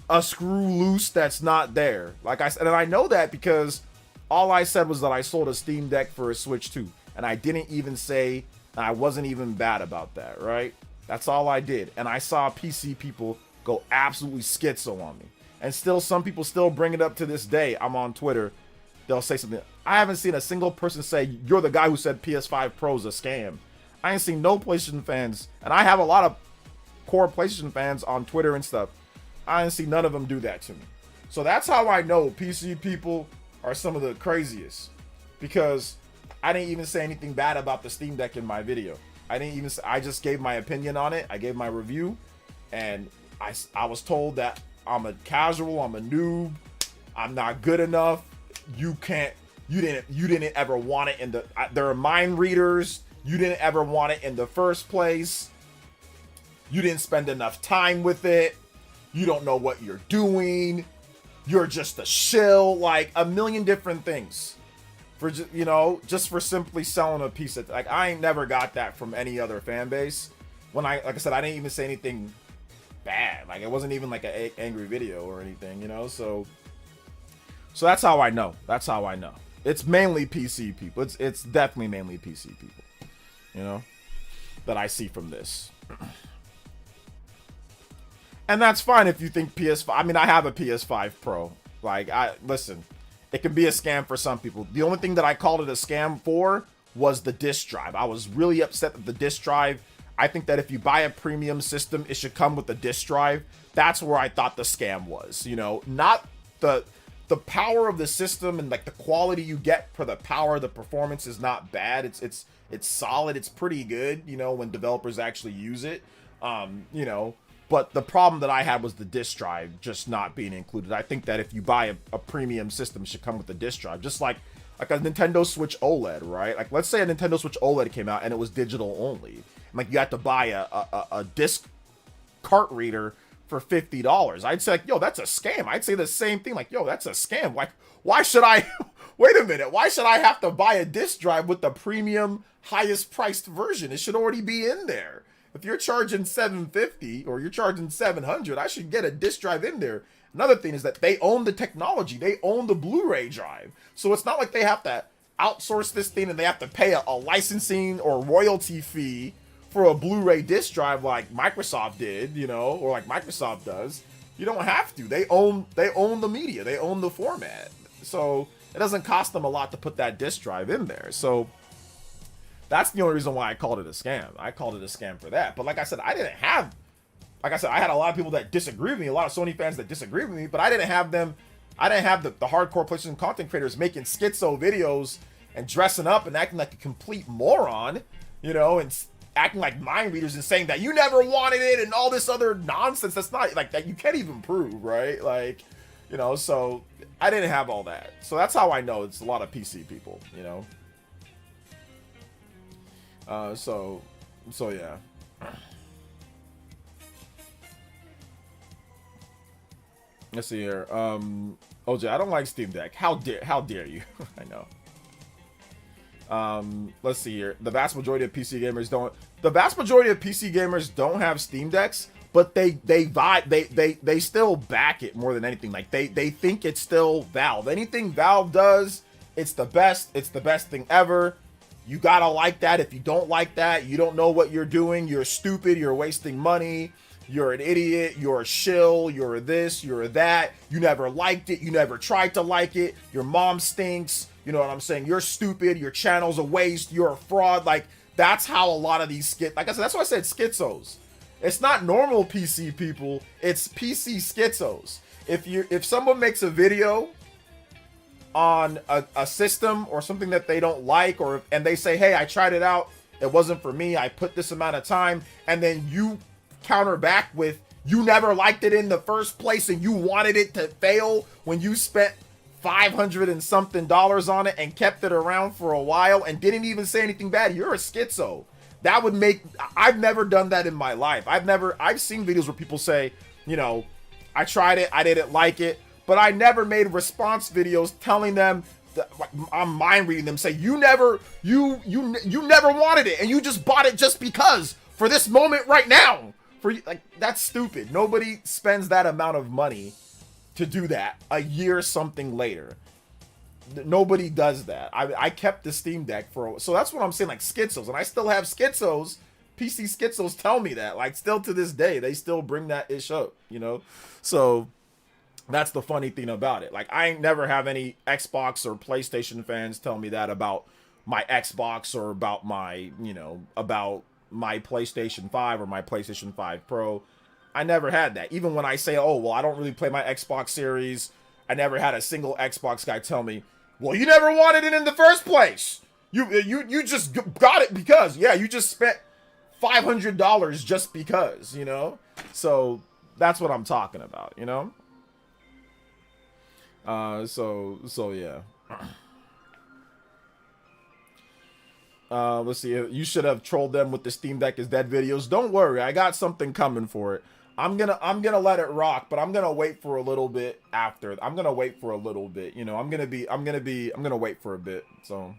a screw loose that's not there. Like I said, and I know that because all I said was that I sold a Steam Deck for a Switch 2. And I didn't even say, and I wasn't even bad about that, right? That's all I did. And I saw PC people go absolutely schizo on me. And still, some people still bring it up to this day. I'm on Twitter. They'll say something. I haven't seen a single person say, you're the guy who said PS5 Pro's a scam. I ain't seen no PlayStation fans. And I have a lot of core PlayStation fans on Twitter and stuff. I didn't see none of them do that to me. So that's how I know PC people are some of the craziest. Because I didn't even say anything bad about the Steam Deck in my video. I just gave my opinion on it. I gave my review. And I was told that I'm a casual, I'm a noob, I'm not good enough. You didn't ever want it there are mind readers. You didn't ever want it in the first place. You didn't spend enough time with it. You don't know what you're doing. You're just a shill. Like a million different things for just for simply selling a piece of, like, I ain't never got that from any other fan base. Like I said, I didn't even say anything bad. Like, it wasn't even like an angry video or anything, so that's how I know. That's how I know. It's mainly PC people. It's definitely mainly PC people, that I see from this. And that's fine if you think PS5. I mean, I have a PS5 Pro. Like, listen, it can be a scam for some people. The only thing that I called it a scam for was the disc drive. I was really upset that the disc drive. I think that if you buy a premium system, it should come with the disc drive. That's where I thought the scam was. Not the power of the system and like the quality you get for the power. The performance is not bad. It's solid. It's pretty good. When developers actually use it. But the problem that I had was the disc drive just not being included. I think that if you buy a premium system, it should come with the disc drive. Just like a Nintendo Switch OLED, right? Like, let's say a Nintendo Switch OLED came out and it was digital only. Like, you had to buy a disc cart reader for $50. I'd say, like, yo, that's a scam. I'd say the same thing. Like, yo, that's a scam. Like, why should I... Wait a minute. Why should I have to buy a disc drive with the premium highest priced version? It should already be in there. If you're charging $750 or you're charging $700, I should get a disc drive in there. Another thing is that they own the technology. They own the Blu-ray drive. So it's not like they have to outsource this thing and they have to pay a licensing or royalty fee for a Blu-ray disc drive like Microsoft did, or like Microsoft does. You don't have to. They own the media. They own the format. So it doesn't cost them a lot to put that disc drive in there. So that's the only reason why I called it a scam. I called it a scam for that. But like I said, I had a lot of people that disagree with me, a lot of Sony fans that disagree with me, but I didn't have the hardcore PlayStation content creators making schizo videos and dressing up and acting like a complete moron, and acting like mind readers and saying that you never wanted it and all this other nonsense. That's not like that. You can't even prove, right? Like, you know, so I didn't have all that. So that's how I know it's a lot of PC people, you know? So yeah. Let's see here. OJ, I don't like Steam Deck. How dare you? I know. Let's see here. The vast majority of PC gamers don't. The vast majority of PC gamers don't have Steam Decks, but they still back it more than anything. Like they think it's still Valve. Anything Valve does, it's the best. It's the best thing ever. You gotta like that. If you don't like that, you don't know what you're doing. You're stupid. You're wasting money. You're an idiot. You're a shill. You're this. You're that. You never liked it. You never tried to like it. Your mom stinks. You know what I'm saying? You're stupid. Your channel's a waste. You're a fraud. Like, that's how a lot of these like I said, that's why I said schizos. It's not normal PC people. It's PC schizos. If someone makes a video on a system or something that they don't like, and they say, hey, I tried it out. It wasn't for me. I put this amount of time. And then you counter back with, you never liked it in the first place and you wanted it to fail when you spent $500 and something on it and kept it around for a while and didn't even say anything bad. You're a schizo. That would make, I've never done that in my life. I've seen videos where people say, you know, I tried it, I didn't like it, but I never made response videos telling them that, I'm mind reading them, say you never wanted it and you just bought it just because for this moment right now. For you, like, that's stupid. Nobody spends that amount of money to do that a year something later. Nobody does that. I kept the Steam Deck so that's what I'm saying, like schizos, and I still have schizos. PC schizos tell me that, like, still to this day, they still bring that ish up, you know? So that's the funny thing about it. Like, I ain't never have any Xbox or PlayStation fans tell me that about my Xbox or about my, you know, about my PlayStation 5 or my PlayStation 5 Pro. I never had that. Even when I say, oh, well, I don't really play my Xbox series, I never had a single Xbox guy tell me, well, you never wanted it in the first place. You just got it because, yeah, you just spent $500 just because, you know? So that's what I'm talking about, you know? So yeah. Let's see. You should have trolled them with the Steam Deck is dead videos. Don't worry, I got something coming for it. I'm gonna let it rock, but I'm gonna wait for a little bit after. I'm gonna wait for a little bit. You know, I'm gonna wait for a bit. So.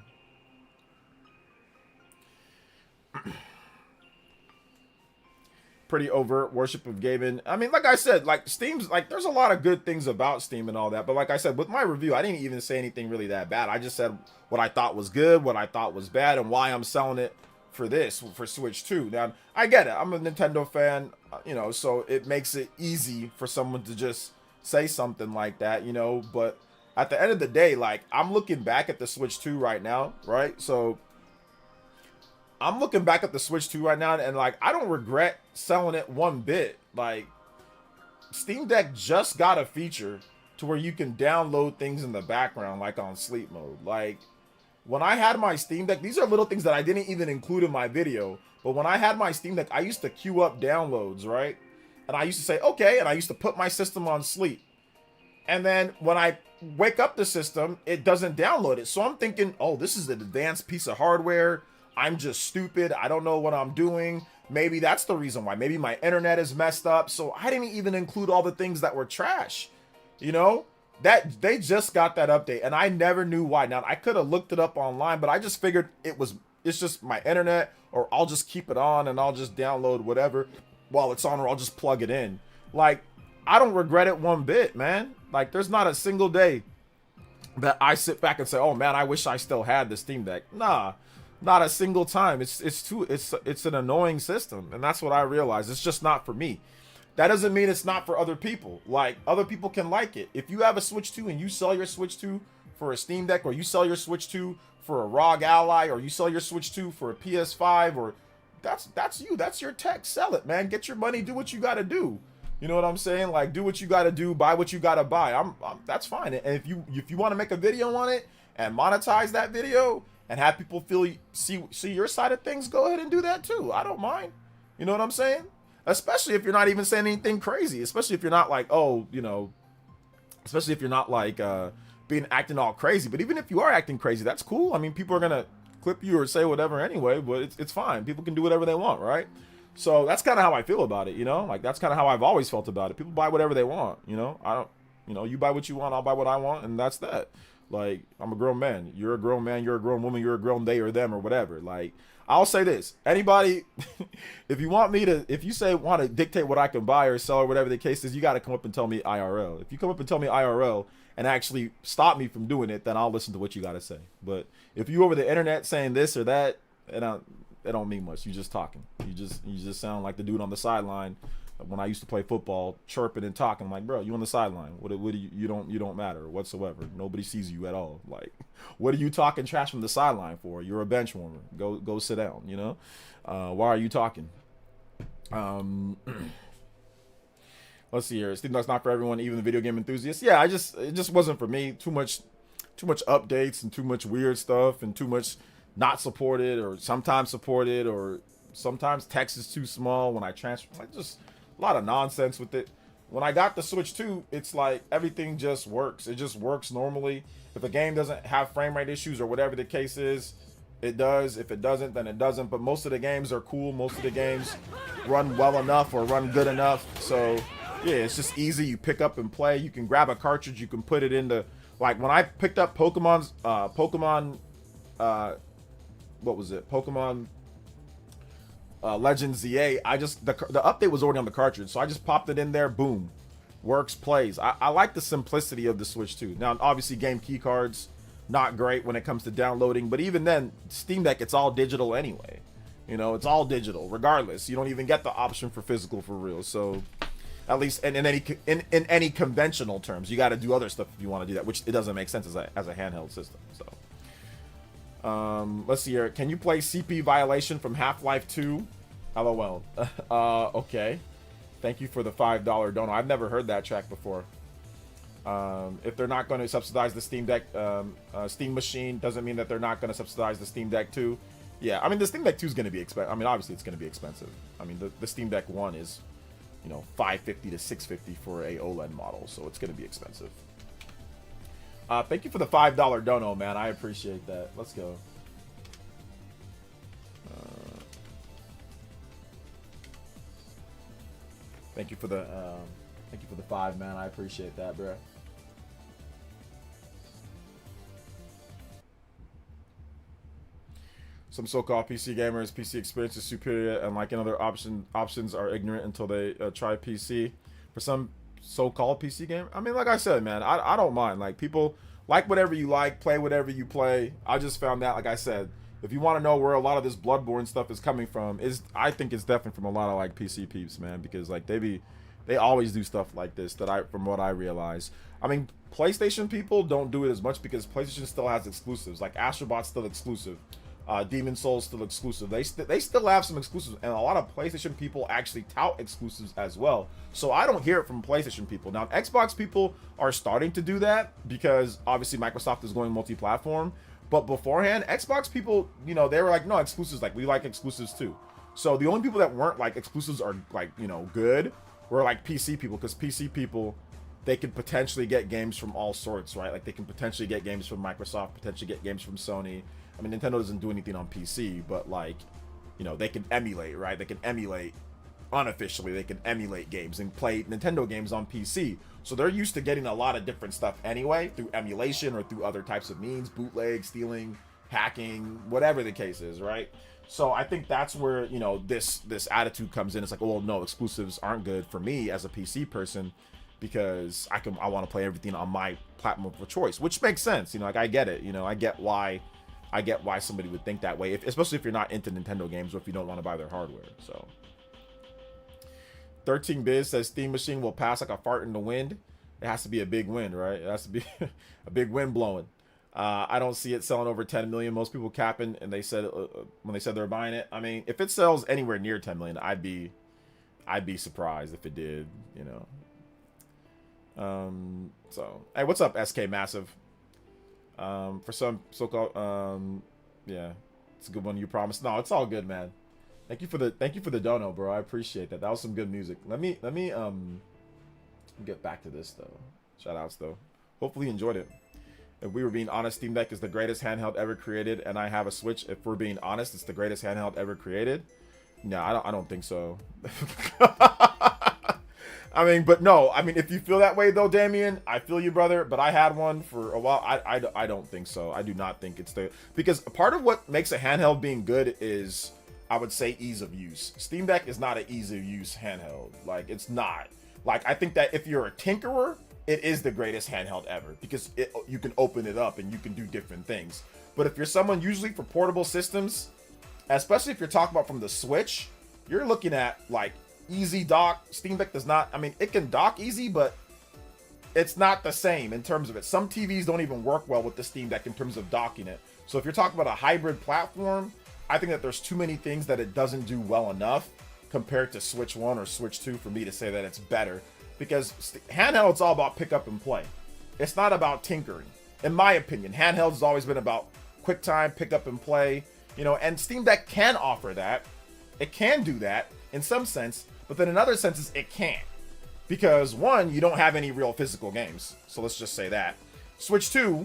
Pretty overt worship of gaming. I mean, like I said, like Steam's, like, there's a lot of good things about Steam and all that, but like I said, with my review, I didn't even say anything really that bad. I just said what I thought was good, what I thought was bad, and why I'm selling it for Switch 2. Now, I get it. I'm a Nintendo fan, you know, so it makes it easy for someone to just say something like that, you know, but at the end of the day, like, I'm looking back at the Switch 2 right now, right? So I'm looking back at the Switch 2 right now, and like, I don't regret selling it one bit. Like, Steam Deck just got a feature to where you can download things in the background, like on sleep mode. Like, when I had my Steam Deck, these are little things that I didn't even include in my video, but when I had my Steam Deck, I used to queue up downloads, right? And I used to say, okay, and I used to put my system on sleep. And then when I wake up the system, it doesn't download it. So I'm thinking, oh, this is an advanced piece of hardware. I'm just stupid. I don't know what I'm doing. Maybe that's the reason why. Maybe my internet is messed up. So I didn't even include all the things that were trash. You know, that they just got that update and I never knew why. Now, I could have looked it up online, but I just figured it's just my internet, or I'll just keep it on and I'll just download whatever while it's on, or I'll just plug it in. Like, I don't regret it one bit, man. Like, there's not a single day that I sit back and say, oh man, I wish I still had the Steam Deck. Nah. Not a single time. It's an annoying system, and that's what I realized. It's just not for me. That doesn't mean it's not for other people. Like, other people can like it. If you have a Switch 2 and you sell your Switch 2 for a Steam Deck, or you sell your Switch 2 for a ROG Ally, or you sell your Switch 2 for a PS5, or that's you. That's your tech. Sell it, man. Get your money. Do what you got to do. You know what I'm saying? Like, do what you got to do. Buy what you got to buy. That's fine. And if you want to make a video on it and monetize that video, and have people see your side of things, go ahead and do that too. I don't mind. You know what I'm saying? Especially if you're not even saying anything crazy. Especially if you're not like, oh, you know, especially if you're not like being acting all crazy. But even if you are acting crazy, that's cool. I mean, people are gonna clip you or say whatever anyway, but it's fine. People can do whatever they want, right? So that's kind of how I feel about it, you know? Like, that's kind of how I've always felt about it. People buy whatever they want, you know? I don't, you know, you buy what you want, I'll buy what I want, and that's that. Like, I'm a grown man. You're a grown man, you're a grown woman, you're a grown they or them or whatever. Like, I'll say this. Anybody, if you want me to, if you say want to dictate what I can buy or sell or whatever the case is, you got to come up and tell me IRL. If you come up and tell me IRL and actually stop me from doing it, then I'll listen to what you got to say. But if you over the internet saying this or that, it don't mean much. You just talking. You just sound like the dude on the sideline when I used to play football, chirping and talking. I'm like, bro, you on the sideline. What do you don't matter whatsoever. Nobody sees you at all. Like, what are you talking trash from the sideline for? You're a bench warmer. Go sit down, you know? Why are you talking? Let's see here. Steam Deck's not for everyone, even the video game enthusiasts. Yeah, it just wasn't for me. Too much updates and too much weird stuff and too much not supported or sometimes supported or sometimes text is too small when I transfer. Like, just a lot of nonsense with it. When I got the Switch 2, it's like everything just works. It just works normally. If a game doesn't have frame rate issues or whatever the case is, it does. If it doesn't, then it doesn't. But most of the games are cool. Most of the games run well enough or run good enough. So yeah, it's just easy. You pick up and play. You can grab a cartridge. You can put it into, like, when I picked up Pokemon what was it? Pokemon Legends ZA. The update was already on the cartridge, so I just popped it in there. Boom, works, plays. I like the simplicity of the Switch 2. Now, obviously, game key cards not great when it comes to downloading, but even then, Steam Deck, it's all digital anyway. You know, it's all digital, regardless. You don't even get the option for physical for real. So, at least in any conventional terms, you got to do other stuff if you want to do that, which it doesn't make sense as a handheld system. So. Let's see here. Can you play CP Violation from Half-Life 2? LOL. Okay. Thank you for the $5 dono. I've never heard that track before. If they're not going to subsidize the Steam Deck, Steam machine, doesn't mean that they're not going to subsidize the Steam Deck 2. Yeah, I mean, the Steam Deck 2 is going to be expensive. I mean, obviously, it's going to be expensive. I mean, the Steam Deck 1 is, you know, $550 to $650 for a OLED model, so it's going to be expensive. Thank you for the $5 dono, man. I appreciate that. Let's go. Thank you for the 5, man. I appreciate that, bro. Some so-called PC gamers, PC experience is superior, and like in other options are ignorant until they try PC. For some so-called PC gamer, I mean, like I said, man, I don't mind. Like, people like whatever you like, play whatever you play. I just found out, like I said, if you want to know where a lot of this Bloodborne stuff is coming from, I think it's definitely from a lot of like PC peeps, man, because like they always do stuff like this from what I realize. I mean, PlayStation people don't do it as much because PlayStation still has exclusives. Like Astrobot's still exclusive. Demon Souls still exclusive. They still have some exclusives, and a lot of PlayStation people actually tout exclusives as well. So I don't hear it from PlayStation people. Now, Xbox people are starting to do that because obviously Microsoft is going multi-platform. But beforehand, Xbox people, you know, they were like, no, exclusives, like, we like exclusives too. So the only people that weren't like exclusives are like, you know, good were like PC people, because PC people, they could potentially get games from all sorts, right? Like, they can potentially get games from Microsoft, potentially get games from Sony. I mean, Nintendo doesn't do anything on PC, but like, you know, they can emulate, right? They can emulate unofficially. They can emulate games and play Nintendo games on PC. So they're used to getting a lot of different stuff anyway, through emulation or through other types of means, bootleg, stealing, hacking, whatever the case is, right? So I think that's where, you know, this attitude comes in. It's like, oh, well, no, exclusives aren't good for me as a PC person, because I want to play everything on my platform of choice, which makes sense. You know, like, I get it. You know, I get why somebody would think that way, especially if you're not into Nintendo games or if you don't want to buy their hardware. So 13biz says Steam machine will pass like a fart in the wind. It has to be a big wind, right? It has to be a big wind blowing. I don't see it selling over 10 million. Most people capping, and they said when they said they're buying it. I mean, if it sells anywhere near 10 million, I'd be surprised if it did, you know. So, hey, what's up, SK Massive? For some so-called Yeah, it's a good one. You promised. No, it's all good, man. Thank you for the dono, bro. I appreciate that. That was some good music. Let me get back to this though. Shout outs though. Hopefully you enjoyed it. If we were being honest, Steam Deck is the greatest handheld ever created, and I have a Switch. If we're being honest, it's the greatest handheld ever created. No, I don't think so. I mean, but no, I mean, if you feel that way though, Damien, I feel you, brother. But I had one for a while. I don't think so. I do not think it's because part of what makes a handheld being good is, I would say, ease of use. Steam Deck is not an ease of use handheld. Like, it's not. Like, I think that if you're a tinkerer, it is the greatest handheld ever because you can open it up and you can do different things. But if you're someone usually for portable systems, especially if you're talking about from the Switch, you're looking at like easy dock. Steam Deck does not, I mean, it can dock easy, but it's not the same in terms of it. Some TVs don't even work well with the Steam Deck in terms of docking it. So if you're talking about a hybrid platform, I think that there's too many things that it doesn't do well enough compared to Switch 1 or Switch 2 for me to say that it's better. Because handheld's all about pick up and play. It's not about tinkering. In my opinion, handheld has always been about quick time, pick up and play, you know, and Steam Deck can offer that. It can do that in some sense, but then in other senses, it can't. Because one, you don't have any real physical games. So let's just say that. Switch 2,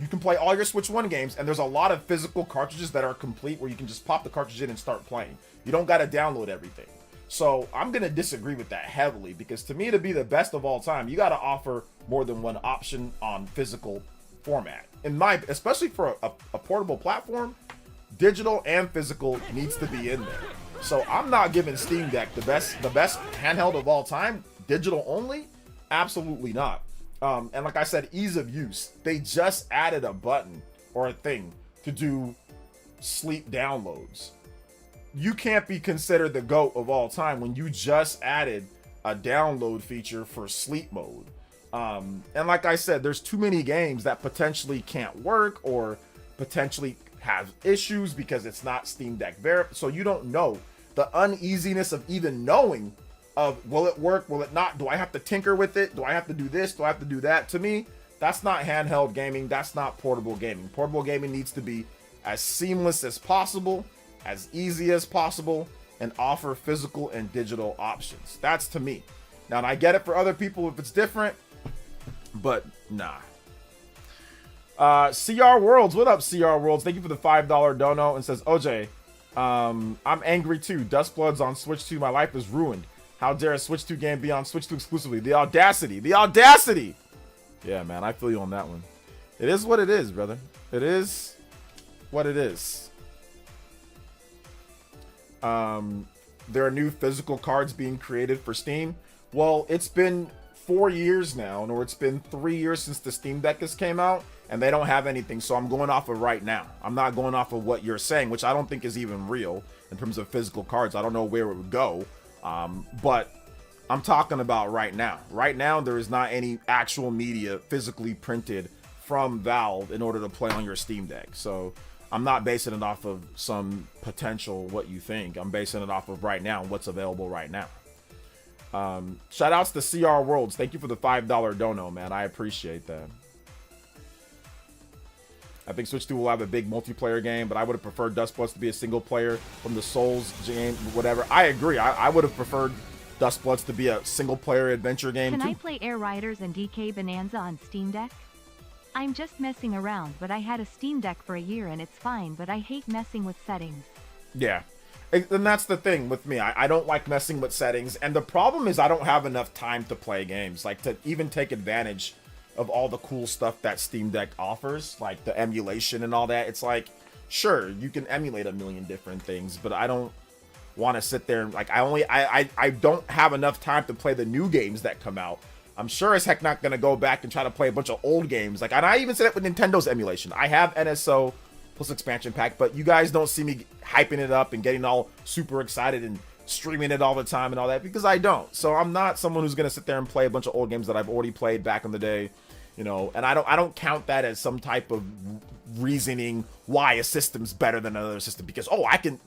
you can play all your Switch 1 games, and there's a lot of physical cartridges that are complete where you can just pop the cartridge in and start playing. You don't got to download everything. So I'm going to disagree with that heavily because to me, to be the best of all time, you got to offer more than one option on physical format. Especially for a portable platform, digital and physical needs to be in there. So I'm not giving Steam Deck the best handheld of all time, digital only. Absolutely not. And like I said, ease of use. They just added a button or a thing to do sleep downloads. You can't be considered the GOAT of all time when you just added a download feature for sleep mode. And like I said, there's too many games that potentially can't work or potentially have issues because it's not Steam Deck verified. So you don't know the uneasiness of even knowing of will it work, will it not? Do I have to tinker with it? Do I have to do this? Do I have to do that? To me, that's not handheld gaming. That's not portable gaming. Portable gaming needs to be as seamless as possible, as easy as possible, and offer physical and digital options. That's to me. Now, and I get it for other people if it's different, but nah. CR Worlds, what up, CR Worlds? Thank you for the $5 dono, and says, OJ, I'm angry too. Duskbloods on Switch 2, my life is ruined. How dare a Switch 2 game be on Switch 2 exclusively? The audacity, the audacity! Yeah, man, I feel you on that one. It is what it is, brother. It is what it is. There are new physical cards being created for Steam. Well, it's been 4 years now, or it's been 3 years since the Steam Deck has came out, and they don't have anything, so I'm going off of right now. I'm not going off of what you're saying, which I don't think is even real in terms of physical cards. I don't know where it would go, but I'm talking about right now. Right now, there is not any actual media physically printed from Valve in order to play on your Steam Deck. So I'm not basing it off of some potential what you think. I'm basing it off of right now, what's available right now. Shout outs to CR Worlds. Thank you for the $5 dono, man. I appreciate that. I think Switch 2 will have a big multiplayer game, but I would have preferred Duskbloods to be a single player from the Souls game, whatever. I agree. I would have preferred Duskbloods to be a single player adventure game Can too. I play Air Riders and DK Bonanza on Steam Deck? I'm just messing around, but I had a Steam Deck for a year and it's fine, but I hate messing with settings. Yeah. And that's the thing with me. I don't like messing with settings. And the problem is I don't have enough time to play games. Like, to even take advantage of all the cool stuff that Steam Deck offers. Like, the emulation and all that. It's like, sure, you can emulate a million different things. But I don't want to sit there and, like, I don't have enough time to play the new games that come out. I'm sure as heck not going to go back and try to play a bunch of old games. Like, and I even said it with Nintendo's emulation. I have NSO plus expansion pack, but you guys don't see me hyping it up and getting all super excited and streaming it all the time and all that, because I don't. So I'm not someone who's going to sit there and play a bunch of old games that I've already played back in the day, you know, and I don't count that as some type of reasoning why a system's better than another system, because, oh, I can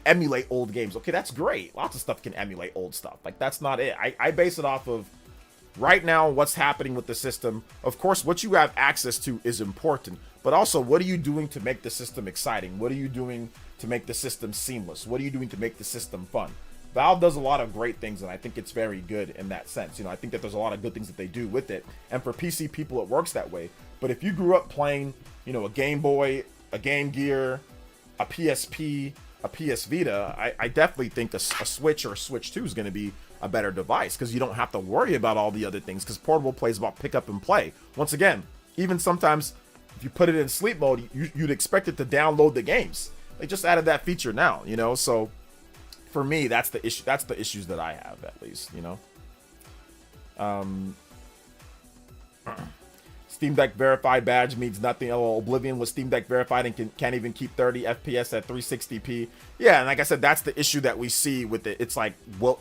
emulate old games. Okay, that's great. Lots of stuff can emulate old stuff. Like, that's not it. I base it off of right now, what's happening with the system, of course, what you have access to is important, but also what are you doing to make the system exciting? What are you doing to make the system seamless? What are you doing to make the system fun? Valve does a lot of great things, and I think it's very good in that sense. You know, I think that there's a lot of good things that they do with it, and for PC people, it works that way. But if you grew up playing, you know, a Game Boy, a Game Gear, a PSP, a PS Vita, I definitely think a Switch or a Switch 2 is going to be a better device, because you don't have to worry about all the other things, because portable play is about pick up and play. Once again, even sometimes if you put it in sleep mode, you'd expect it to download the games. They just added that feature now, you know, so for me, that's the issue. That's the issues that I have, at least, you know. Steam Deck verified badge means nothing. Oh, Oblivion was Steam Deck verified and can't even keep 30 FPS at 360p. Yeah, and like I said, that's the issue that we see with it. It's like, well,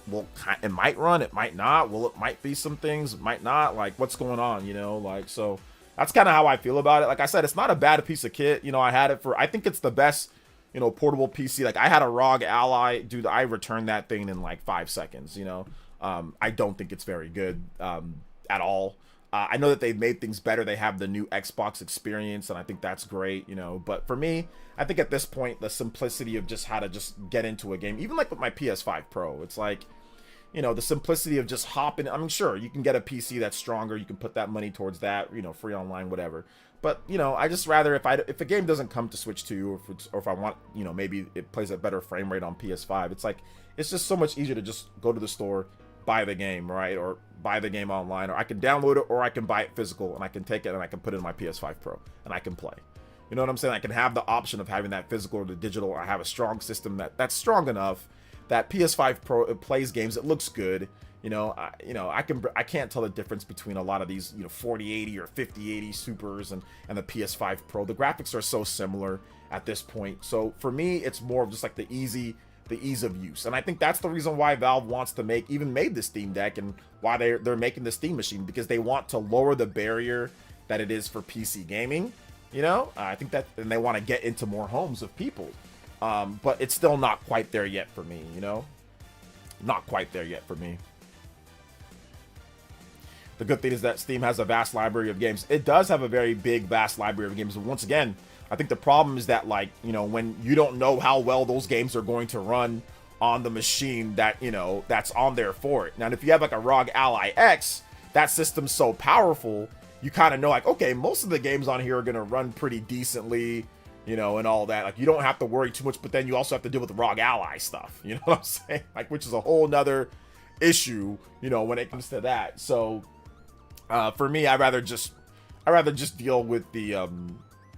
it might run, it might not. Well, it might be some things, it might not. Like, what's going on, you know? Like, so that's kind of how I feel about it. Like I said, it's not a bad piece of kit. You know, I had it for, I think it's the best, you know, portable PC. Like, I had a ROG Ally, dude. I returned that thing in like 5 seconds. You know, I don't think it's very good at all. I know that they've made things better. They have the new Xbox experience, and I think that's great. You know, but for me, I think at this point, the simplicity of just how to just get into a game, even like with my PS5 Pro, it's like, you know, the simplicity of just hopping. I mean, sure, you can get a PC that's stronger. You can put that money towards that. You know, free online, whatever. But, you know, I just rather if a game doesn't come to Switch 2, or if I want, you know, maybe it plays a better frame rate on PS5, it's like, it's just so much easier to just go to the store, buy the game, right? Or buy the game online, or I can download it, or I can buy it physical, and I can take it and I can put it in my PS5 Pro, and I can play. You know what I'm saying? I can have the option of having that physical or the digital, or I have a strong system that's strong enough that PS5 Pro, it plays games, it looks good. You know, I can't tell the difference between a lot of these, you know, 4080 or 5080 Supers and the PS5 Pro. The graphics are so similar at this point. So for me, it's more of just like the ease of use. And I think that's the reason why Valve wants to made the Steam Deck, and why they're making the Steam Machine, because they want to lower the barrier that it is for PC gaming. You know, I think that, and they want to get into more homes of people. But it's still not quite there yet for me, you know? Not quite there yet for me. The good thing is that Steam has a vast library of games. It does have a very big, vast library of games. But once again, I think the problem is that, like, you know, when you don't know how well those games are going to run on the machine that, you know, that's on there for it. Now, if you have like a ROG Ally X, that system's so powerful, you kind of know, like, okay, most of the games on here are going to run pretty decently, you know, and all that. Like, you don't have to worry too much, but then you also have to deal with the ROG Ally stuff, you know what I'm saying? Like, which is a whole nother issue, you know, when it comes to that. So, for me, I'd rather just deal with the,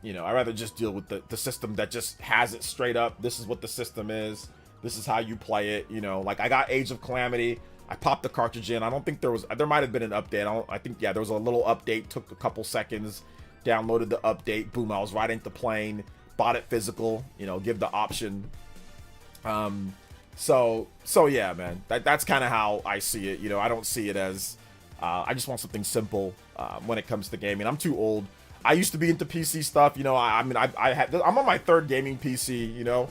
you know, I'd rather just deal with the system that just has it straight up. This is what the system is. This is how you play it. You know, like, I got Age of Calamity. I popped the cartridge in. I don't think there might have been an update. I think, yeah, there was a little update. Took a couple seconds. Downloaded the update. Boom, I was right into playing. Bought it physical. You know, give the option. So yeah, man. That's kind of how I see it. You know, I don't see it as, I just want something simple when it comes to gaming. I'm too old. I used to be into PC stuff, you know. I'm on my third gaming PC, you know,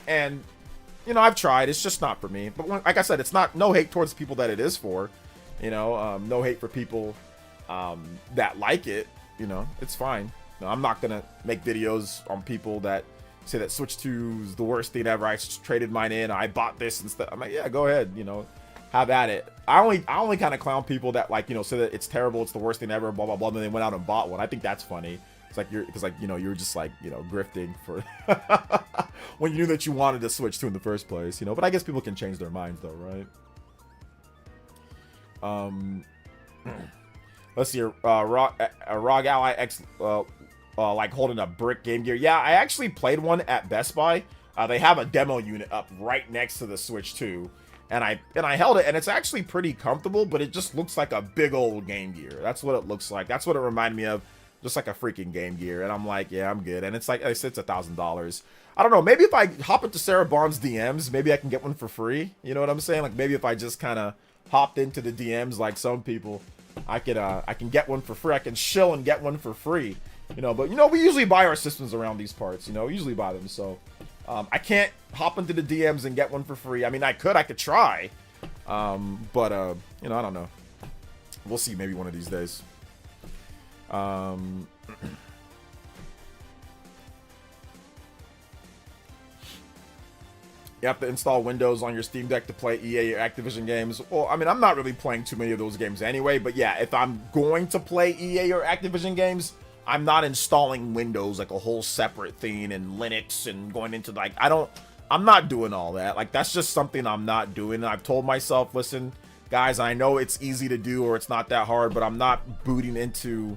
and you know, I've tried. It's just not for me. But like I said, it's not, no hate towards people that it is for, you know. No hate for people that like it, you know. It's fine. No, I'm not gonna make videos on people that say that Switch 2 is the worst thing ever. I traded mine in. I bought this and stuff. I'm like, yeah, go ahead, you know. Have at it. I only kind of clown people that, like, you know, say that it's terrible, it's the worst thing ever, blah blah blah, and then they went out and bought one. I think that's funny. It's like you're just like, you know, grifting for when you knew that you wanted to Switch 2 in the first place, you know. But I guess people can change their minds though, right? Let's see, ROG Ally X, like holding a brick Game Gear. Yeah, I actually played one at Best Buy. They have a demo unit up right next to the Switch 2. And I held it, and it's actually pretty comfortable, but it just looks like a big old Game Gear. That's what it looks like. That's what it reminded me of, just like a freaking Game Gear. And I'm like, yeah, I'm good. And it's like, I said, it's $1,000. I don't know. Maybe if I hop into Sarah Bond's DMs, maybe I can get one for free. You know what I'm saying? Like, maybe if I just kind of hopped into the DMs like some people, I can get one for free. I can shill and get one for free. You know, but, you know, we usually buy our systems around these parts. You know, we usually buy them, so... I can't hop into the DMs and get one for free. I mean, I could try. But, you know, I don't know. We'll see maybe one of these days. You have to install Windows on your Steam Deck to play EA or Activision games. Well, I mean, I'm not really playing too many of those games anyway, but yeah, if I'm going to play EA or Activision games, I'm not installing Windows, like a whole separate thing, and Linux and going into like, I'm not doing all that. Like, that's just something I'm not doing. And I've told myself, listen, guys, I know it's easy to do or it's not that hard, but I'm not booting into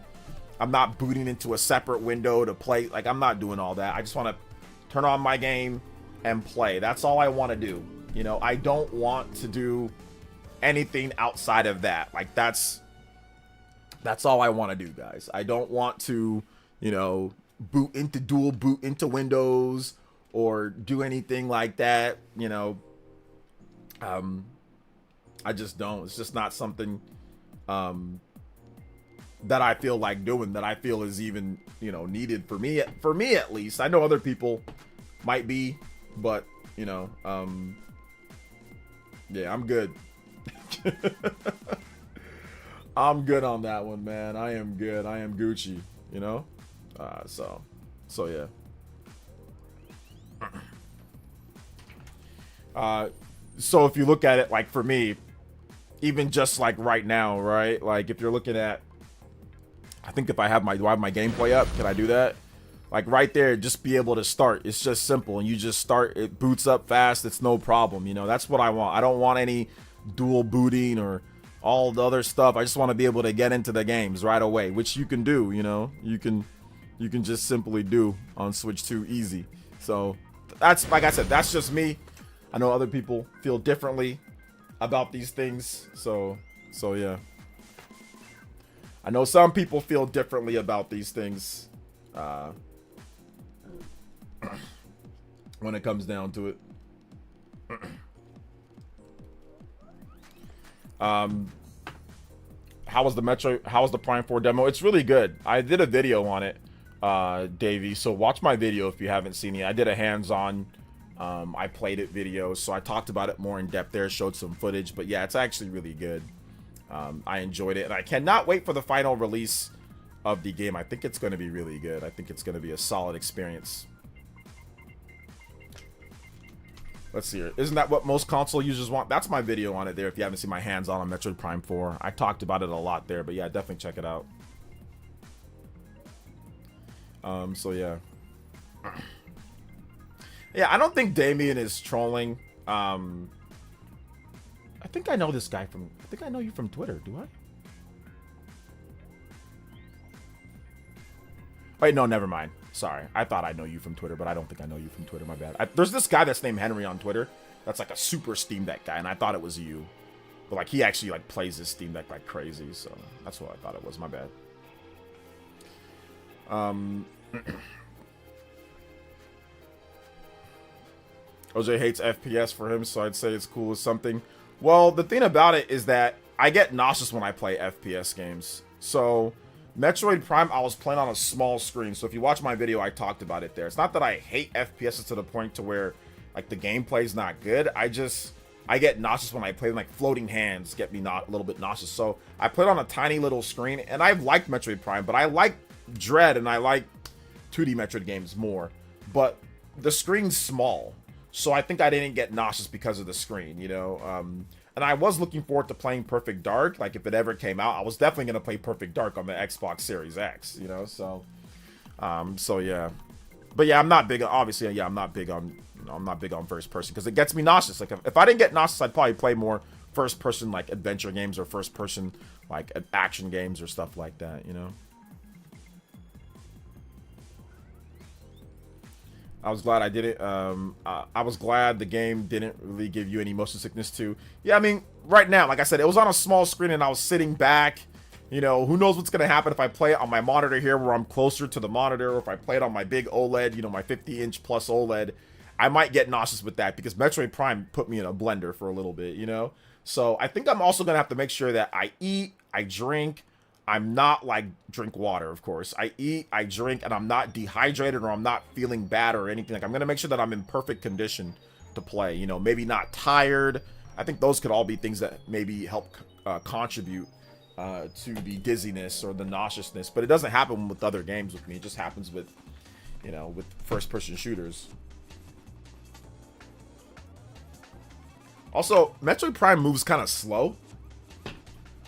a separate window to play. Like, I'm not doing all that. I just want to turn on my game and play. That's all I want to do. You know, I don't want to do anything outside of that. Like, that's all I want to do, guys. I don't want to, you know, dual boot into Windows or do anything like that, you know. I just don't. It's just not something that I feel like doing, that I feel is even, you know, needed for me at least. I know other people might be, but, you know, yeah, I'm good. I'm good on that one, man. I am good. I am Gucci, you know? So yeah. So if you look at it, like, for me, even just like right now, right? Like, if you're looking at, I think if I have do I have my gameplay up? Can I do that? Like, right there, just be able to start. It's just simple, and you just start. It boots up fast. It's no problem. You know, that's what I want. I don't want any dual booting or all the other stuff. I just want to be able to get into the games right away, which you can do. You know, you can just simply do on Switch 2 easy. So that's, like I said, that's just me. I know other people feel differently about these things. So yeah. I know some people feel differently about these things. When it comes down to it. How was the Metroid? How was the Prime 4 demo? It's really good. I did a video on it, Davey. So watch my video if you haven't seen it. I did a hands-on, I played it video, so I talked about it more in depth there, showed some footage. But yeah, it's actually really good. I enjoyed it, and I cannot wait for the final release of the game. I think it's going to be really good. I think it's going to be a solid experience. Let's see here. Isn't that what most console users want? That's my video on it there if you haven't seen my hands-on on Metroid Prime 4. I talked about it a lot there, but yeah, definitely check it out. So yeah. Yeah, I don't think Damien is trolling. I think I know this guy from... I think I know you from Twitter. Do I? Wait, no, never mind. Sorry. I thought I know you from Twitter, but I don't think I know you from Twitter. My bad. There's this guy that's named Henry on Twitter. That's like a super Steam Deck guy, and I thought it was you. But like, he actually like plays his Steam Deck like crazy, so that's what I thought it was. My bad. OJ hates FPS for him, so I'd say it's cool as something. Well, the thing about it is that I get nauseous when I play FPS games. So Metroid Prime, I was playing on a small screen. So if you watch my video, I talked about it there. It's not that I hate FPS to the point to where like the gameplay's not good. I get nauseous when I play them. Like floating hands get me a little bit nauseous. So I played on a tiny little screen, and I've liked Metroid Prime, but I like Dread and I like 2D Metroid games more. But the screen's small, so I think I didn't get nauseous because of the screen, you know. And I was looking forward to playing Perfect Dark. Like, if it ever came out, I was definitely going to play Perfect Dark on the Xbox Series X, you know? So, so yeah. But yeah, I'm not big on, obviously, yeah, I'm not big on first person because it gets me nauseous. Like, if I didn't get nauseous, I'd probably play more first person, like, adventure games or first person, like, action games or stuff like that, you know? I was glad I did it. I was glad the game didn't really give you any motion sickness too. Yeah, I mean, right now, like I said, it was on a small screen and I was sitting back. You know, who knows what's going to happen if I play it on my monitor here where I'm closer to the monitor, or if I play it on my big OLED, you know, my 50-inch plus OLED. I might get nauseous with that because Metroid Prime put me in a blender for a little bit, you know? So I think I'm also going to have to make sure that I eat, I drink. I'm not like drink water, of course. I eat, I drink, and I'm not dehydrated or I'm not feeling bad or anything. Like, I'm going to make sure that I'm in perfect condition to play. You know, maybe not tired. I think those could all be things that maybe help contribute to the dizziness or the nauseousness, but it doesn't happen with other games with me. It just happens with, you know, with first-person shooters. Also, Metroid Prime moves kind of slow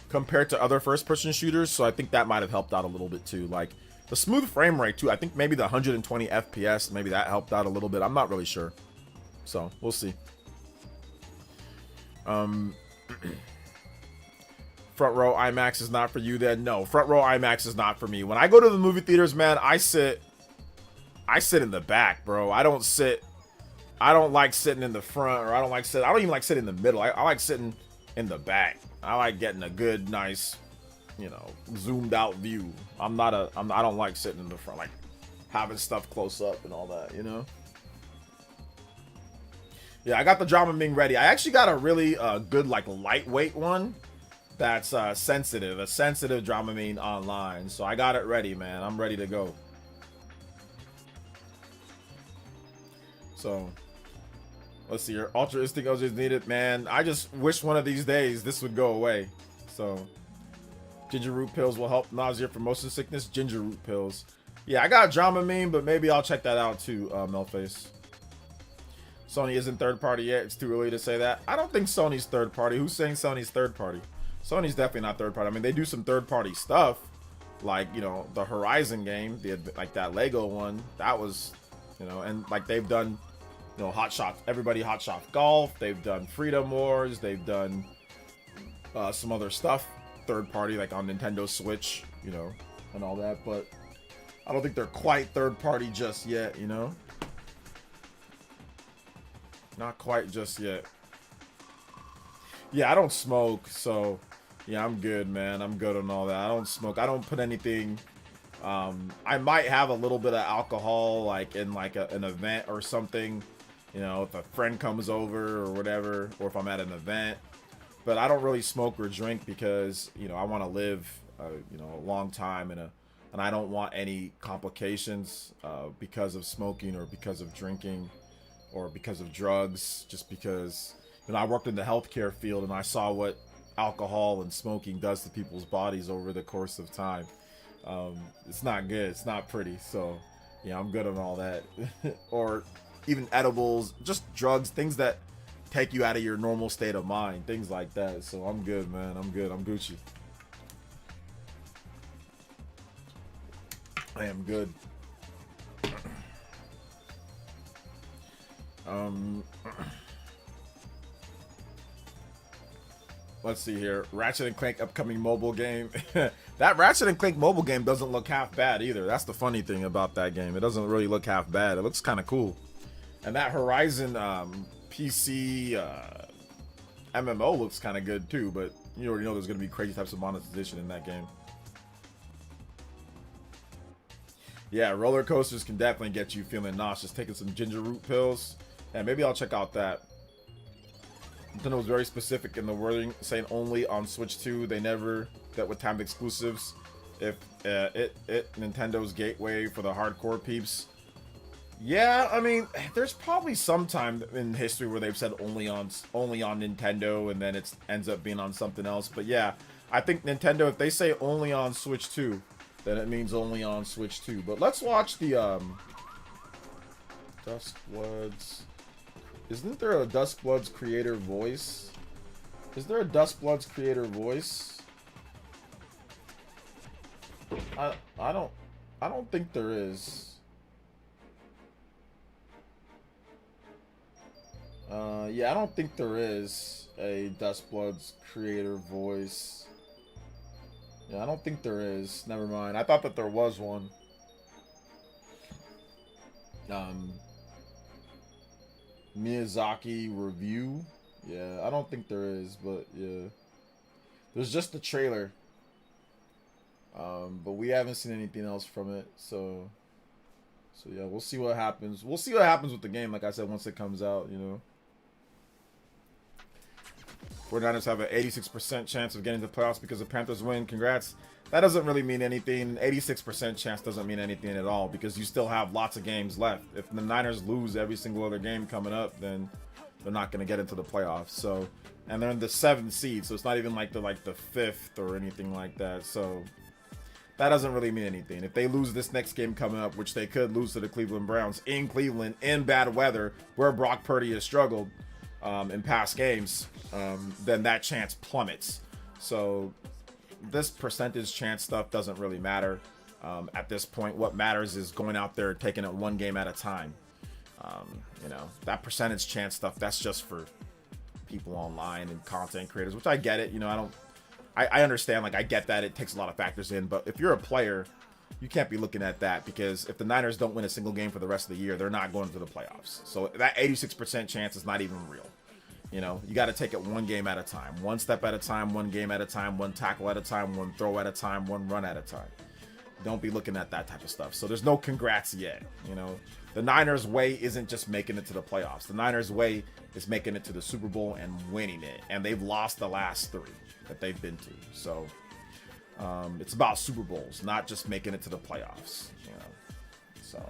compared to other first-person shooters, so I think that might have helped out a little bit too. Like the smooth frame rate too. I think maybe the 120 FPS, maybe that helped out a little bit. I'm not really sure, so we'll see. Front row IMAX is not for you then? No, front row IMAX is not for me. When I go to the movie theaters, man, I sit in the back, bro. I don't like sitting in the front, or I don't even like sitting in the middle. I like sitting in the back. I like getting a good, nice, you know, zoomed out view. I don't like sitting in the front, like having stuff close up and all that, you know? Yeah, I got the Dramamine ready. I actually got a really good, like, lightweight one that's a sensitive Dramamine online. So I got it ready, man. I'm ready to go. So let's see here. Ultra Instinct OJ is needed, man. I just wish one of these days this would go away. So ginger root pills will help nausea for motion sickness. Ginger root pills. Yeah, I got Dramamine, but maybe I'll check that out too, Melface. Sony isn't third party yet. It's too early to say that. I don't think Sony's third party. Who's saying Sony's third party? Sony's definitely not third party. I mean, they do some third party stuff, like, you know, the Horizon game, like that Lego one. That was, you know, and like they've done, you know, Hot Shots, everybody Hot Shot Golf. They've done Freedom Wars. They've done some other stuff, third party, like on Nintendo Switch, you know, and all that. But I don't think they're quite third party just yet, you know. Not quite just yet. Yeah, I don't smoke, so yeah, I'm good, man. I'm good on all that. I don't smoke. I don't put anything. I might have a little bit of alcohol, like in like an event or something, you know, if a friend comes over or whatever, or if I'm at an event. But I don't really smoke or drink because, you know, I want to live, you know, a long time and I don't want any complications because of smoking or because of drinking or because of drugs. Just because, you know, I worked in the healthcare field and I saw what alcohol and smoking does to people's bodies over the course of time. It's not good. It's not pretty. So yeah, I'm good on all that. Or even edibles, just drugs, things that take you out of your normal state of mind, things like that. So I'm good, man. I'm good. I'm Gucci. I am good. Let's see here. Ratchet and Clank upcoming mobile game. That Ratchet and Clank mobile game doesn't look half bad either. That's the funny thing about that game. It doesn't really look half bad. It looks kind of cool. And that Horizon PC MMO looks kind of good too, but you already know there's going to be crazy types of monetization in that game. Yeah, roller coasters can definitely get you feeling nauseous. Taking some ginger root pills. Yeah, maybe I'll check out that. Nintendo was very specific in the wording, saying only on Switch 2. They never dealt with timed exclusives. If Nintendo's gateway for the hardcore peeps. Yeah, I mean, there's probably some time in history where they've said only on Nintendo, and then it ends up being on something else. But yeah, I think Nintendo, if they say only on Switch 2, then it means only on Switch 2. But let's watch the Duskbloods. Isn't there a Duskbloods creator voice? Is there a Duskbloods creator voice? I don't think there is. Yeah, I don't think there is a Duskbloods creator voice. Yeah, I don't think there is. Never mind. I thought that there was one. Miyazaki review. Yeah, I don't think there is, but yeah. There's just the trailer. But we haven't seen anything else from it, so yeah, we'll see what happens. We'll see what happens with the game, like I said, once it comes out, you know. 49ers have an 86% chance of getting to the playoffs because the Panthers win. Congrats. That doesn't really mean anything. 86% chance doesn't mean anything at all because you still have lots of games left. If the Niners lose every single other game coming up, then they're not going to get into the playoffs. So, and they're in the 7th seed, so it's not even like they're like the 5th or anything like that. So that doesn't really mean anything. If they lose this next game coming up, which they could lose to the Cleveland Browns in Cleveland in bad weather, where Brock Purdy has struggled in past games, then that chance plummets. So this percentage chance stuff doesn't really matter at this point. What matters is going out there, taking it one game at a time. You know, that percentage chance stuff, that's just for people online and content creators, which I get it. You know, I understand, like, I get that it takes a lot of factors in, but if you're a player, you can't be looking at that, because if the Niners don't win a single game for the rest of the year, they're not going to the playoffs. So that 86% chance is not even real. You know, you got to take it one game at a time, one step at a time, one game at a time, one tackle at a time, one throw at a time, one run at a time. Don't be looking at that type of stuff. So there's no congrats yet. You know, the Niners' way isn't just making it to the playoffs. The Niners' way is making it to the Super Bowl and winning it. And they've lost the last 3 that they've been to. So it's about Super Bowls, not just making it to the playoffs. You know, so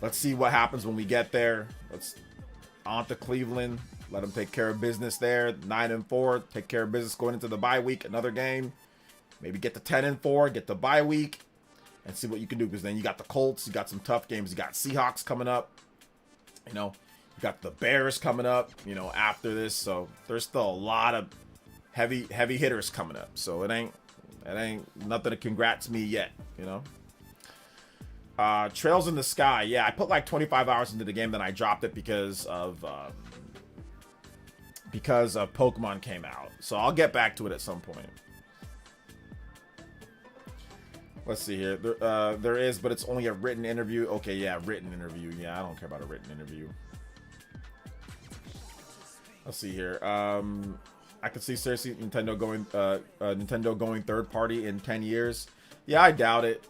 let's see what happens when we get there. Let's on to Cleveland. Let them take care of business there. 9-4, take care of business going into the bye week. Another game. Maybe get to 10-4, get the bye week, and see what you can do. Because then you got the Colts, you got some tough games. You got Seahawks coming up. You know, you got the Bears coming up, you know, after this. So there's still a lot of heavy hitters coming up. So it ain't nothing to congrats me yet, you know. Trails in the Sky. Yeah, I put like 25 hours into the game, then I dropped it because of Pokemon came out. So I'll get back to it at some point. Let's see here. There is, but it's only a written interview. Okay, yeah, written interview. Yeah, I don't care about a written interview. Let's see here. I could see seriously Nintendo going third party in 10 years. Yeah, I doubt it.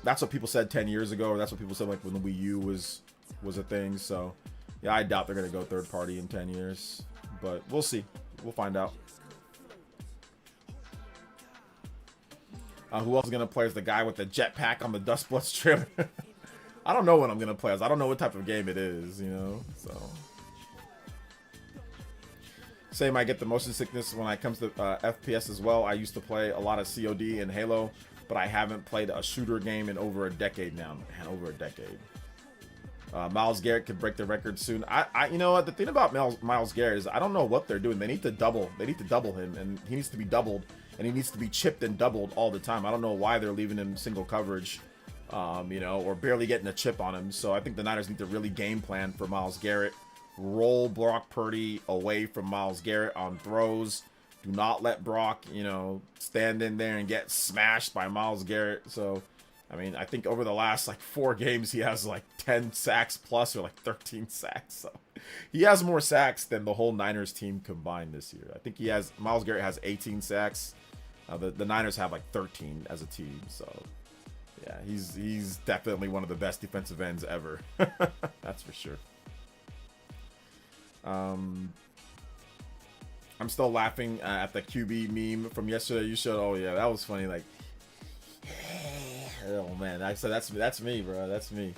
That's what people said 10 years ago, or that's what people said like when the Wii U was a thing. So yeah, I doubt they're gonna go third party in 10 years, but we'll see. We'll find out. Who else is gonna play as the guy with the jetpack on the Duskbloods trailer? I don't know what I'm gonna play as. I don't know what type of game it is, you know. So same. I get the motion sickness when it comes to FPS as well. I used to play a lot of COD and Halo, but I haven't played a shooter game in over a decade now. Man, over a decade. Myles Garrett could break the record soon. You know what? The thing about Myles Garrett is I don't know what they're doing. They need to double him, and he needs to be doubled. And he needs to be chipped and doubled all the time. I don't know why they're leaving him single coverage, you know, or barely getting a chip on him. So I think the Niners need to really game plan for Myles Garrett. Roll Brock Purdy away from Myles Garrett on throws. Do not let Brock, you know, stand in there and get smashed by Myles Garrett. So, I mean, I think over the last, like, 4 games, he has, like, 10 sacks plus or, like, 13 sacks. So he has more sacks than the whole Niners team combined this year. I think Myles Garrett has 18 sacks. The Niners have like 13 as a team, so yeah, he's definitely one of the best defensive ends ever. That's for sure. I'm still laughing at the QB meme from yesterday. You showed. Oh yeah, that was funny. Like, oh man, I said that's me, bro. That's me.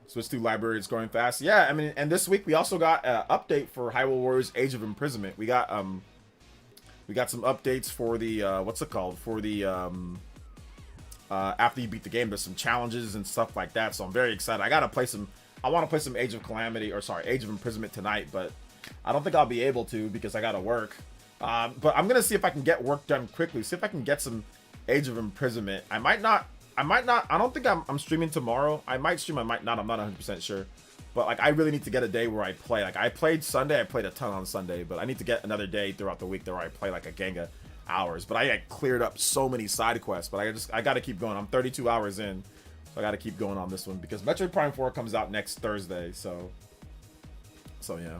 Switch to library, it's going fast. Yeah, I mean, and this week we also got an update for Hyrule Warriors Age of Imprisonment. We got some updates for the what's it called? For the after you beat the game, there's some challenges and stuff like that. So I'm very excited. I want to play some Age of Imprisonment tonight, but I don't think I'll be able to because I gotta work. But I'm gonna see if I can get work done quickly. See if I can get some Age of Imprisonment. I might not. I don't think I'm streaming tomorrow. I might stream, I might not. I'm not 100% sure. But, like, I really need to get a day where I play. Like, I played Sunday. I played a ton on Sunday. But I need to get another day throughout the week where I play, like, a gang of hours. But I had cleared up so many side quests. But I got to keep going. I'm 32 hours in. So I got to keep going on this one. Because Metroid Prime 4 comes out next Thursday. So yeah.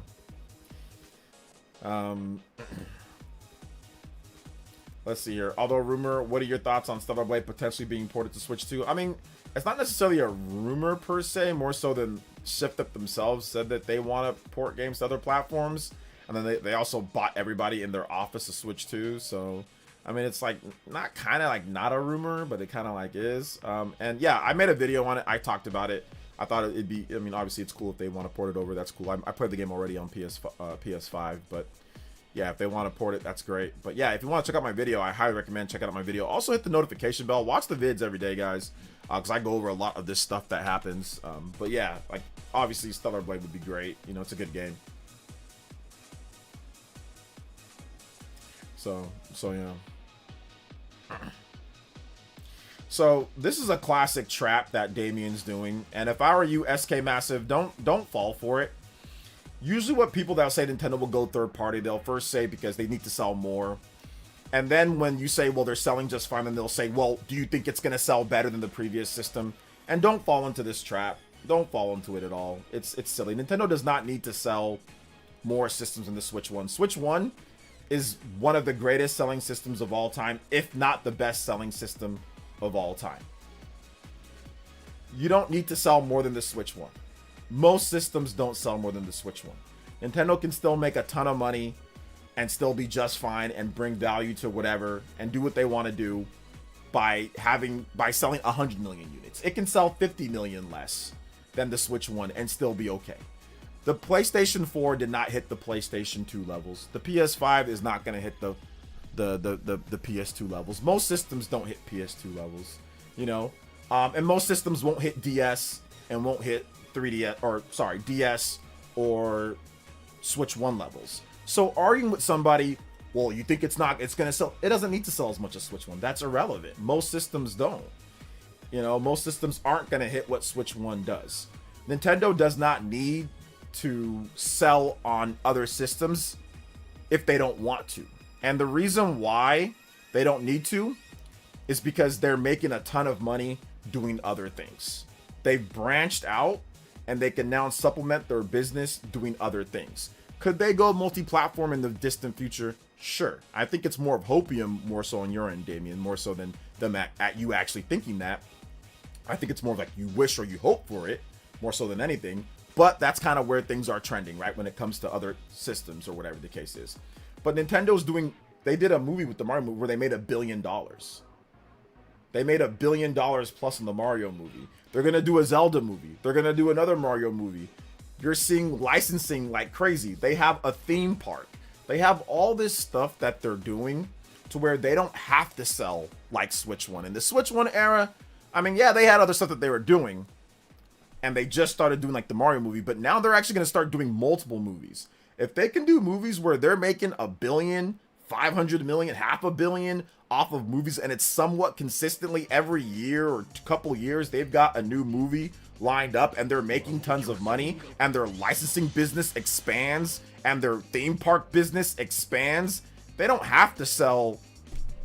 Let's see here. Although rumor, what are your thoughts on Stellar Blade potentially being ported to Switch 2? I mean, it's not necessarily a rumor per se, more so than Shift Up themselves said that they want to port games to other platforms. And then they also bought everybody in their office to Switch 2. So, I mean, it's like not kind of like not a rumor, but it kind of like is. And yeah, I made a video on it. I talked about it. I thought it'd be, I mean, obviously it's cool if they want to port it over. That's cool. I played the game already on PS5, but yeah, if they want to port it, that's great. But yeah, if you want to check out my video, I highly recommend checking out my video. Also hit the notification bell. Watch the vids every day, guys, because I go over a lot of this stuff that happens. But yeah, like obviously Stellar Blade would be great. You know, it's a good game. So yeah. So this is a classic trap that Damien's doing, and if I were you, SK Massive, don't fall for it. Usually what people that say Nintendo will go third party, they'll first say because they need to sell more, and then when you say, well, they're selling just fine, then they'll say, well, do you think it's going to sell better than the previous system? And don't fall into this trap. Don't fall into it at all. It's silly. Nintendo does not need to sell more systems in the Switch 1. Switch 1 is one of the greatest selling systems of all time, if not the best selling system of all time. You don't need to sell more than the Switch 1. Most systems don't sell more than the Switch 1. Nintendo can still make a ton of money and still be just fine and bring value to whatever and do what they want to do by selling 100 million units. It can sell 50 million less than the Switch 1 and still be okay. The PlayStation 4 did not hit the PlayStation 2 levels. The PS5 is not going to hit the PS2 levels. Most systems don't hit PS2 levels, you know, and most systems won't hit DS and won't hit 3DS or sorry DS or Switch 1 levels. So arguing with somebody, well, you think it's gonna sell? It doesn't need to sell as much as Switch 1. That's irrelevant. Most systems don't. You know, most systems aren't gonna hit what Switch 1 does. Nintendo does not need to sell on other systems if they don't want to. And the reason why they don't need to is because they're making a ton of money doing other things. They've branched out and they can now supplement their business doing other things. Could they go multi-platform in the distant future? Sure. I think it's more of hopium, more so on your end, Damien, more so than them at you actually thinking that. I think it's more like you wish or you hope for it, more so than anything. But that's kind of where things are trending, right? When it comes to other systems or whatever the case is. But Nintendo's they did a movie with the Mario movie where they made $1 billion. They made $1 billion plus in the Mario movie. They're going to do a Zelda movie. They're going to do another Mario movie. You're seeing licensing like crazy. They have a theme park. They have all this stuff that they're doing to where they don't have to sell like Switch 1. In the Switch 1 era, I mean, yeah, they had other stuff that they were doing. And they just started doing like the Mario movie. But now they're actually going to start doing multiple movies. If they can do movies where they're making $1 billion, 500 million, $500 million off of movies, and it's somewhat consistently every year or couple years, they've got a new movie lined up and they're making tons of money and their licensing business expands and their theme park business expands, they don't have to sell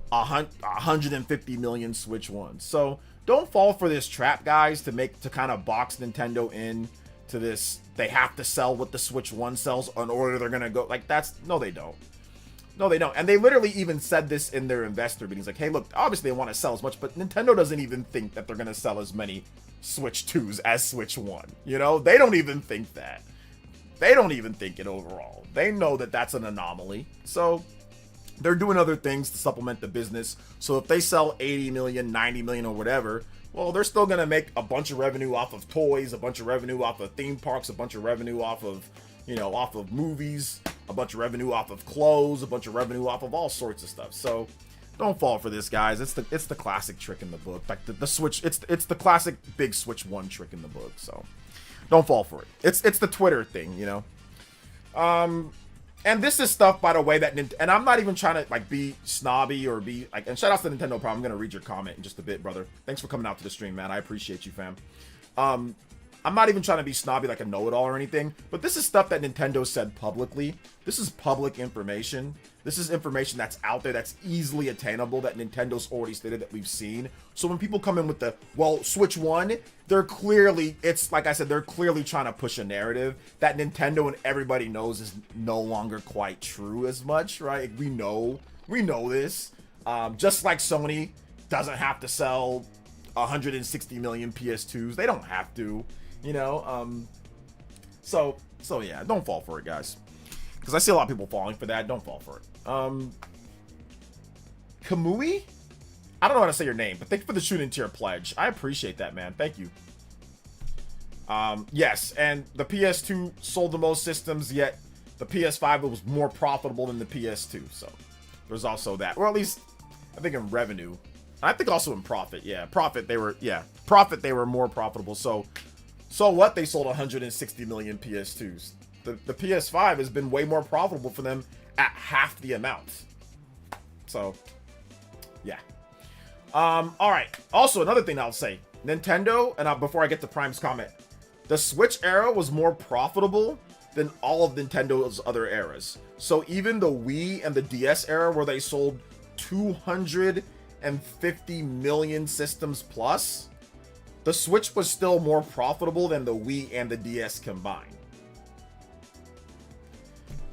150 million Switch 1s. So don't fall for this trap, guys, to kind of box Nintendo in to this. They have to sell what the Switch 1 sells in order they're gonna go like that's no, they don't. No, they don't. And they literally even said this in their investor meetings. Like, hey, look, obviously they want to sell as much, but Nintendo doesn't even think that they're gonna sell as many Switch 2s as Switch 1. You know, they don't even think that. They don't even think it overall. They know that that's an anomaly. So they're doing other things to supplement the business. So if they sell 80 million, 90 million or whatever, well, they're still going to make a bunch of revenue off of toys, a bunch of revenue off of theme parks, a bunch of revenue off of, you know, off of movies, a bunch of revenue off of clothes, a bunch of revenue off of all sorts of stuff. So don't fall for this, guys. It's the classic trick in the book. Like the Switch, it's the classic big Switch 1 trick in the book. So don't fall for it. It's the Twitter thing, you know. And this is stuff, by the way, that and I'm not even trying to like be snobby or be like. And shout out to Nintendo Pro. I'm gonna read your comment in just a bit, brother. Thanks for coming out to the stream, man. I appreciate you, fam. I'm not even trying to be snobby like a know-it-all or anything, but this is stuff that Nintendo said publicly. This is public information. This is information that's out there, that's easily attainable, that Nintendo's already stated that we've seen. So when people come in with the, well, Switch 1, they're clearly, it's like I said, they're clearly trying to push a narrative that Nintendo and everybody knows is no longer quite true as much, right? We know this. Just like Sony doesn't have to sell 160 million PS2s. They don't have to. You know, so yeah, don't fall for it, guys, because I see a lot of people falling for that. Don't fall for it. Kamui? I don't know how to say your name, but thank you for the shooting tier pledge. I appreciate that, man. Thank you. Yes, and the PS2 sold the most systems, yet the PS5 was more profitable than the PS2. So there's also that. Or at least, I think in revenue. I think also in profit. Yeah, profit, they were more profitable. So what? They sold 160 million PS2s. The PS5 has been way more profitable for them at half the amount. So, yeah. All right. Also, another thing I'll say, Nintendo, and before I get to Prime's comment, the Switch era was more profitable than all of Nintendo's other eras. So even the Wii and the DS era, where they sold 250 million systems plus, the Switch was still more profitable than the Wii and the DS combined.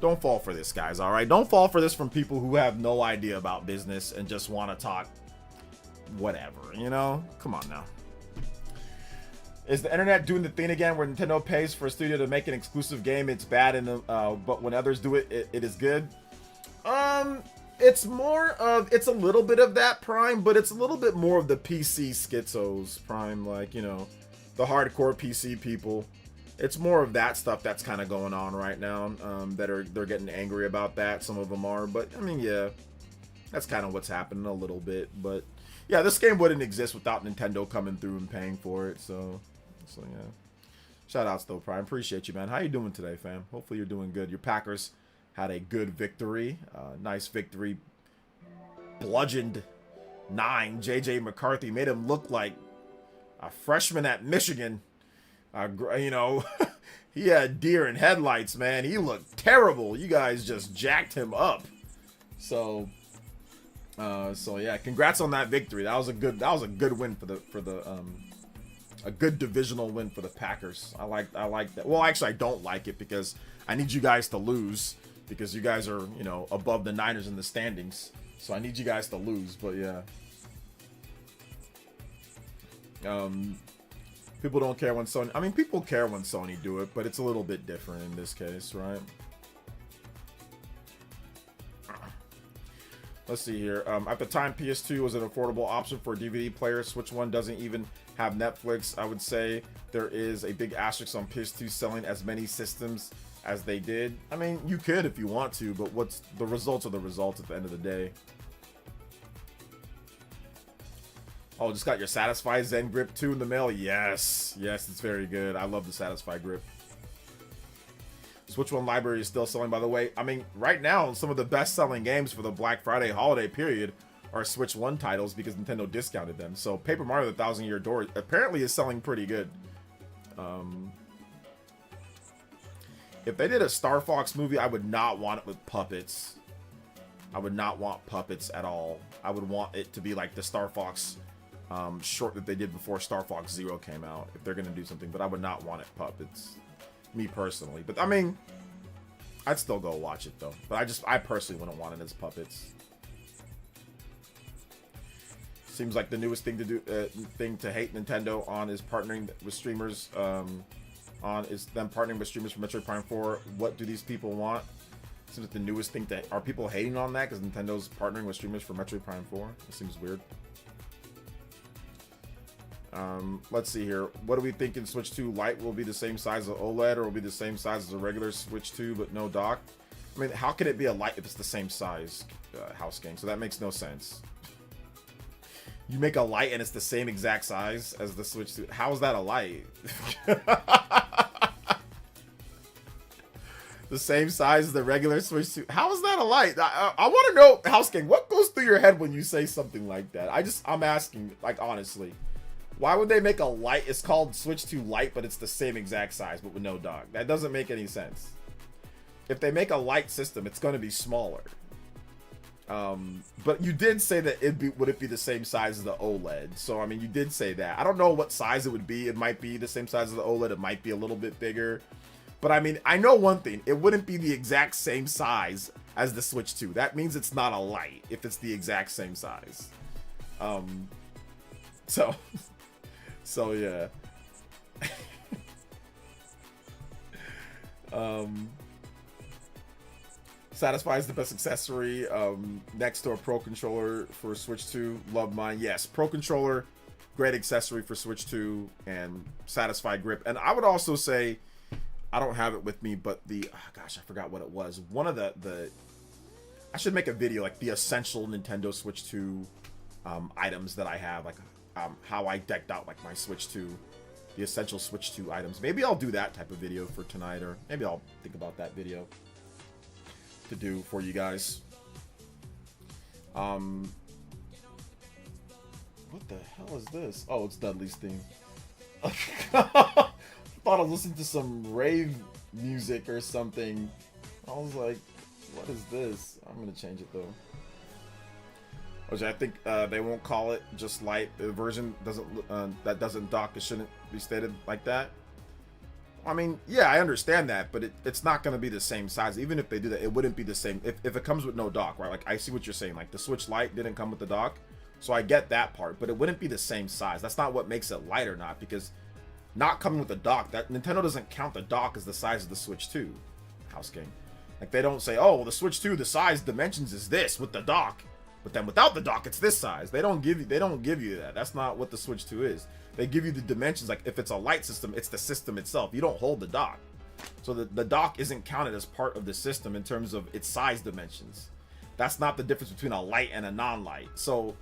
Don't fall for this, guys, all right? Don't fall for this from people who have no idea about business and just want to talk whatever, you know? Come on now. Is the internet doing the thing again where Nintendo pays for a studio to make an exclusive game? It's bad, but when others do it, it is good? It's more of, it's a little bit of that, Prime, but it's a little bit more of the PC schizos, Prime, like, you know, the hardcore PC people. It's more of that stuff that's kind of going on right now, they're getting angry about that. Some of them are, but I mean, yeah, that's kind of what's happening a little bit. But yeah, this game wouldn't exist without Nintendo coming through and paying for it. So yeah, shout outs though, Prime. Appreciate you, man. How you doing today, fam? Hopefully you're doing good. Your Packers had a good victory, nice victory. Bludgeoned 9. JJ McCarthy made him look like a freshman at Michigan. You know, he had deer in headlights, man. He looked terrible. You guys just jacked him up. So yeah, congrats on that victory. That was a good win for the a good divisional win for the Packers. I like that. Well, actually, I don't like it because I need you guys to lose because you guys are, you know, above the Niners in the standings. So I need you guys to lose. But yeah. People don't care when Sony... I mean, people care when Sony do it, but it's a little bit different in this case, right? Let's see here. At the time, PS2 was an affordable option for a DVD player. Switch 1 doesn't even have Netflix. I would say there is a big asterisk on PS2 selling as many systems as they did. I mean, you could if you want to, but what's the results are the results at the end of the day. Oh, just got your Satisfy Zen Grip 2 in the mail? Yes. Yes, it's very good. I love the Satisfy Grip. Switch 1 library is still selling, by the way. I mean, right now, some of the best-selling games for the Black Friday holiday period are Switch 1 titles because Nintendo discounted them. So, Paper Mario the Thousand Year Door apparently is selling pretty good. If they did a Star Fox movie, I would not want it with puppets. I would not want puppets at all. I would want it to be like the Star Fox... short that they did before Star Fox Zero came out, if they're gonna do something, but I would not want it puppets, me personally. But I mean, I'd still go watch it though. But I personally wouldn't want it as puppets. Seems like the newest thing to do, thing to hate Nintendo on is partnering with streamers. Is them partnering with streamers for Metroid Prime 4. What do these people want? Seems like the newest thing to. Are people hating on that because Nintendo's partnering with streamers for Metroid Prime 4? It seems weird. Let's see here. What do we think in Switch 2 Lite will be the same size as OLED or will be the same size as a regular Switch 2 but no dock? I mean, how can it be a Lite if it's the same size, House Gang? So that makes no sense. You make a Lite and it's the same exact size as the Switch 2. How is that a Lite? The same size as the regular Switch 2. How is that a Lite? I want to know, House Gang, what goes through your head when you say something like that? I'm asking, like, honestly. Why would they make a Lite? It's called Switch 2 Lite, but it's the same exact size, but with no dock. That doesn't make any sense. If they make a Lite system, it's going to be smaller. But you did say that would it be the same size as the OLED? So, I mean, you did say that. I don't know what size it would be. It might be the same size as the OLED. It might be a little bit bigger. But, I mean, I know one thing. It wouldn't be the exact same size as the Switch 2. That means it's not a Lite if it's the exact same size. So yeah. Satisfy is the best accessory. Next to a Pro Controller for Switch 2. Love mine. Yes, Pro Controller, great accessory for Switch 2, and Satisfy grip. And I would also say, I don't have it with me, but the, oh gosh, I forgot what it was. One of the I should make a video, like the essential Nintendo Switch 2 items that I have, like how I decked out like my Switch 2, the essential Switch 2 items. Maybe I'll do that type of video for tonight, or maybe I'll think about that video to do for you guys. What the hell is this? Oh, it's Dudley's theme. Thought I was listening to some rave music or something. I was like, what is this? I'm gonna change it though. Which I think they won't call it just light. The version doesn't that doesn't dock. It shouldn't be stated like that. I mean, yeah, I understand that, but it's not going to be the same size. Even if they do that, it wouldn't be the same if it comes with no dock, right? Like, I see what you're saying. Like, the Switch Lite didn't come with the dock, so I get that part, but it wouldn't be the same size. That's not what makes it light or not, because not coming with the dock, that Nintendo doesn't count the dock as the size of the Switch 2, House King. Like, they don't say, oh, well, the Switch 2, the size dimensions is this with the dock, but then without the dock, it's this size. They don't give you that. That's not what the Switch 2 is. They give you the dimensions. Like, if it's a light system, it's the system itself. You don't hold the dock. So the dock isn't counted as part of the system in terms of its size dimensions. That's not the difference between a light and a non-light. So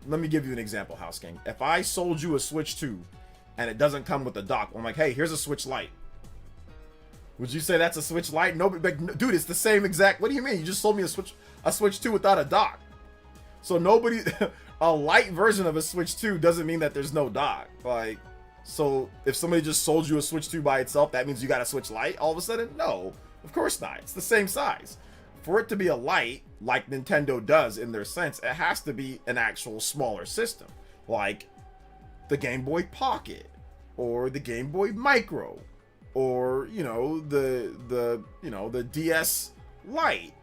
let me give you an example, House King. If I sold you a Switch 2 and it doesn't come with a dock, I'm like, hey, here's a Switch Lite. Would you say that's a Switch Lite? No, like, dude, it's the same exact. What do you mean? You just sold me a Switch 2 without a dock. So nobody, a light version of a Switch 2 doesn't mean that there's no dock. Like, so if somebody just sold you a Switch 2 by itself, that means you got a Switch Lite all of a sudden? No, of course not. It's the same size. For it to be a light, like Nintendo does in their sense, it has to be an actual smaller system, like the Game Boy Pocket or the Game Boy Micro, or the DS Lite,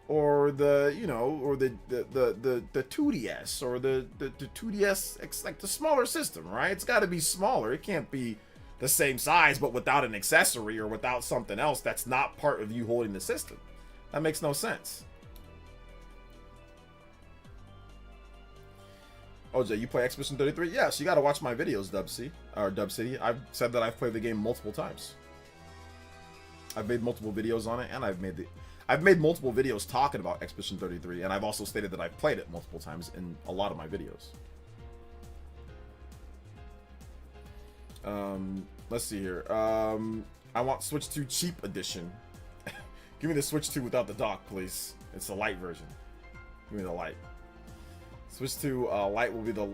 or the 2DS, or the 2DS, like the smaller system, right? It's got to be smaller. It can't be the same size but without an accessory or without something else that's not part of you holding the system. That makes no sense. OJ, you play Expedition 33? Yes, you gotta watch my videos, Dub City. I've said that I've played the game multiple times. I've made multiple videos on it, and I've made multiple videos talking about Expedition 33, and I've also stated that I've played it multiple times in a lot of my videos. Let's see here. I want Switch 2 cheap edition. Give me the Switch 2 without the dock, please. It's the light version. Give me the light. Switch 2 light will be the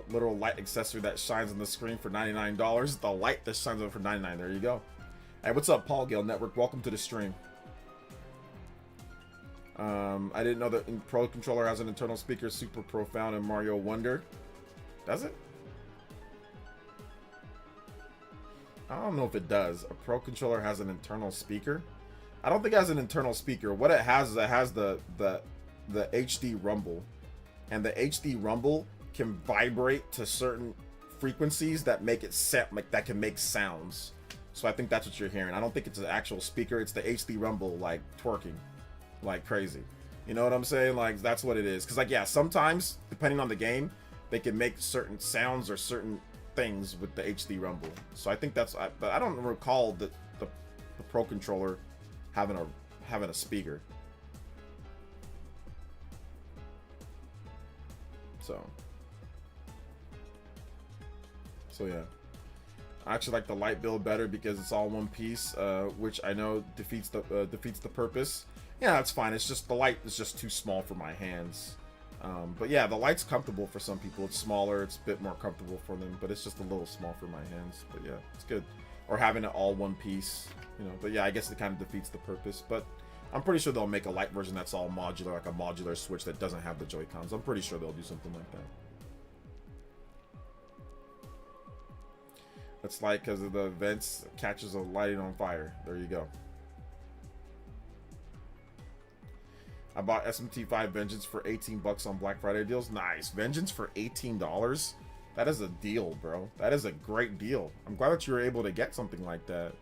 literal light accessory that shines on the screen for $99. The light that shines on for $99. There you go. Hey, what's up, Paul Gale Network? Welcome to the stream. I didn't know that Pro Controller has an internal speaker super profound in Mario Wonder. Does it? I don't know if it does. A Pro Controller has an internal speaker. I don't think it has an internal speaker. What it has is it has the HD rumble, and the HD rumble can vibrate to certain frequencies that make it that can make sounds. So I think that's what you're hearing. I don't think it's an actual speaker. It's the HD rumble, like, twerking like crazy. You know what I'm saying? Like, that's what it is. Because, like, yeah, sometimes depending on the game, they can make certain sounds or certain things with the HD rumble. So I think that's, but I don't recall the Pro Controller having a speaker. So yeah, I actually like the light build better because it's all one piece, which I know defeats the purpose. Yeah, that's fine. It's just the light is just too small for my hands. But yeah, the light's comfortable for some people. It's smaller, it's a bit more comfortable for them, but it's just a little small for my hands. But yeah, it's good. Or having it all one piece, you know. But yeah, I guess it kind of defeats the purpose. But I'm pretty sure they'll make a light version that's all modular, like a modular Switch that doesn't have the Joy-Cons. I'm pretty sure they'll do something like that. It's like because of the vents catches a lighting on fire. There you go. I bought SMT5 Vengeance for 18 bucks on Black Friday deals. Nice. Vengeance for $18? That is a deal, bro. That is a great deal. I'm glad that you were able to get something like that.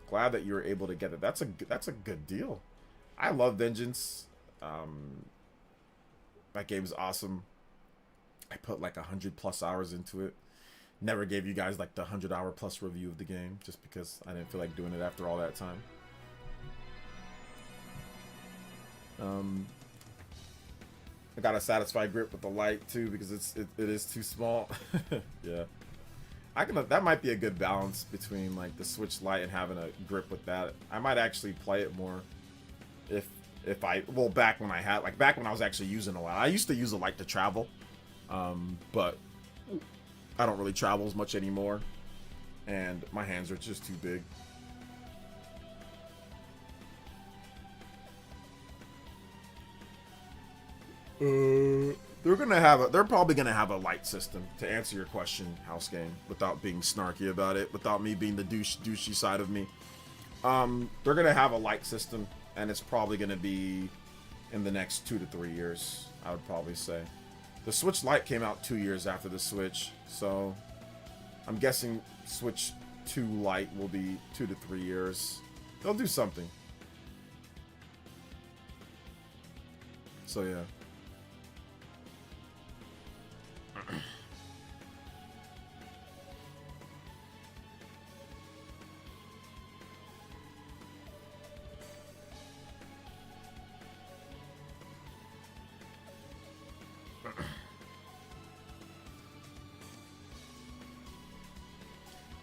Glad that you were able to get it. That's a good deal. I love Vengeance. That game's awesome. I put like 100+ hours into it. Never gave you guys like the 100-hour+ review of the game just because I didn't feel like doing it after all that time. I got a satisfied grip with the light too because it is too small. Yeah, that might be a good balance between like the Switch Lite and having a grip with that. I might actually play it more if I back when I was actually using a lot. I used to use a Lite to travel, but I don't really travel as much anymore, and my hands are just too big. They're probably gonna have a light system to answer your question, House Game, without being snarky about it, without me being the douchey side of me. They're gonna have a light system, and it's probably gonna be in the next 2 to 3 years, I would probably say. The Switch Lite came out 2 years after the Switch, so I'm guessing Switch 2 Lite will be 2 to 3 years. They'll do something. So yeah.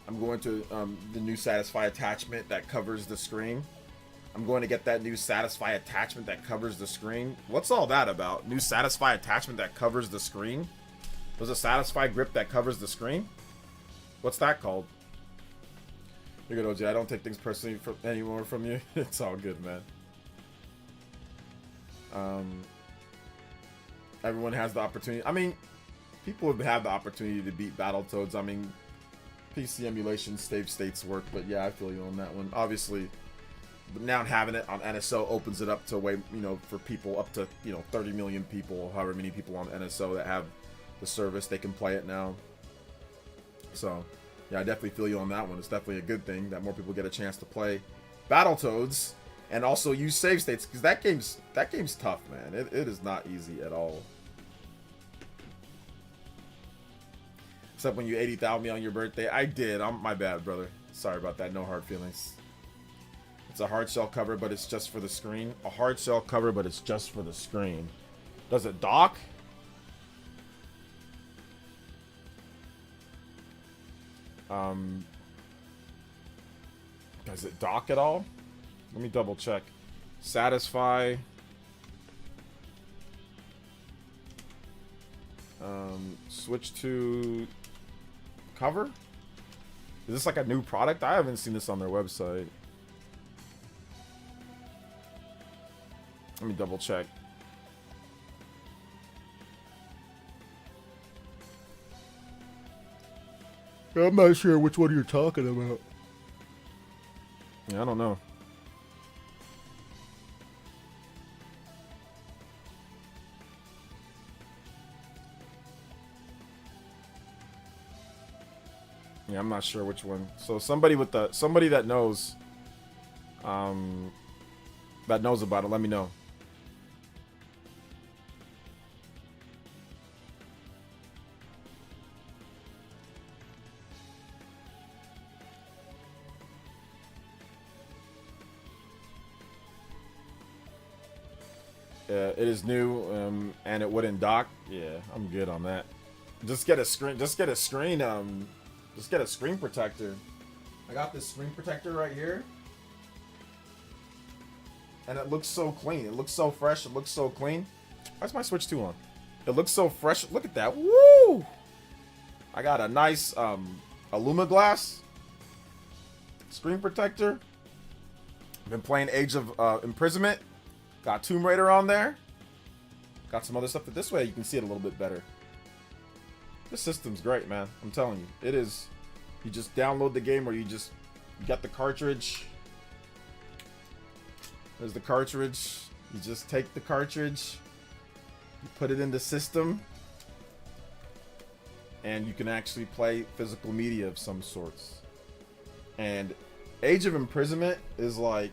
I'm going to the new Satisfy attachment that covers the screen. I'm going to get that new Satisfy attachment that covers the screen. What's all that about? New Satisfy attachment that covers the screen? There's a Satisfy grip that covers the screen? What's that called? You're good, OJ. I don't take things personally anymore from you. It's all good, man. Everyone has the opportunity. I mean, people have had the opportunity to beat Battletoads. I mean, PC emulation save states work, but yeah, I feel you on that one. Obviously, but now having it on NSO opens it up to way, for people up to 30 million people, however many people on NSO that have the service, they can play it now. So yeah, I definitely feel you on that one. It's definitely a good thing that more people get a chance to play Battletoads and also use save states, because that game's tough, man. It is not easy at all. Except when you 80,000 me on your birthday. I did. My bad, brother. Sorry about that. No hard feelings. It's a hard shell cover, but it's just for the screen. A hard shell cover, but it's just for the screen. Does it dock? Does it dock at all? Let me double check. Satisfy. Switch to cover? Is this like a new product? I haven't seen this on their website. Let me double check. I'm not sure which one you're talking about. Yeah, I don't know. Yeah, I'm not sure which one. So somebody that knows about it, let me know. It is new, and it wouldn't dock. Yeah, I'm good on that. Just get a screen protector. I got this screen protector right here, and it looks so clean. It looks so fresh. It looks so clean. Why's my Switch 2 on? It looks so fresh. Look at that. Woo! I got a nice Illumiglass screen protector. Been playing Age of Imprisonment. Got Tomb Raider on there. Got some other stuff, but this way you can see it a little bit better. This system's great, man. I'm telling you. It is. You just download the game, or you get the cartridge. There's the cartridge. You just take the cartridge. You put it in the system. And you can actually play physical media of some sorts. And Age of Imprisonment is like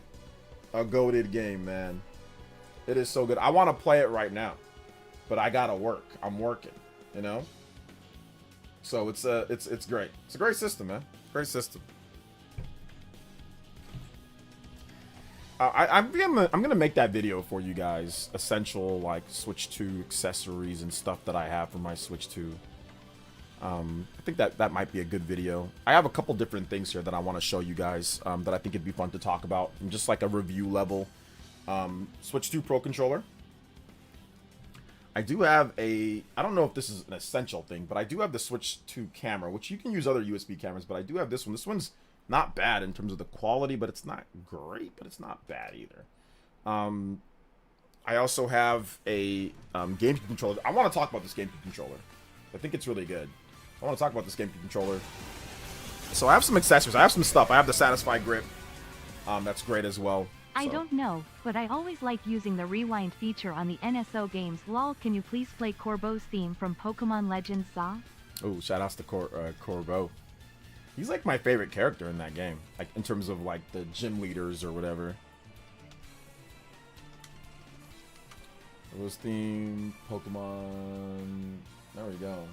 a goated game, man. It is so good. I want to play it right now, but I gotta work. I'm working, you know. So it's great. It's a great system, man. Great system. I'm gonna make that video for you guys. Essential like Switch 2 accessories and stuff that I have for my Switch 2. I think that might be a good video. I have a couple different things here that I want to show you guys that I think it'd be fun to talk about, and just like a review level. Switch 2 Pro Controller. I do have I don't know if this is an essential thing, but I do have the Switch 2 camera, which you can use other USB cameras, but I do have this one. This one's not bad in terms of the quality, but it's not great, but it's not bad either. I also have a GameCube controller. I want to talk about this GameCube controller. I think it's really good. I want to talk about this GameCube controller. So I have some accessories. I have some stuff. I have the Satisfy grip. That's great as well. I don't know, but I always like using the rewind feature on the NSO games. Lol, can you please play Corbo's theme from Pokemon Legends Za? Oh, shout outs to Corbo. He's like my favorite character in that game, like in terms of like the gym leaders or whatever. Corbo's theme, Pokemon. There we go.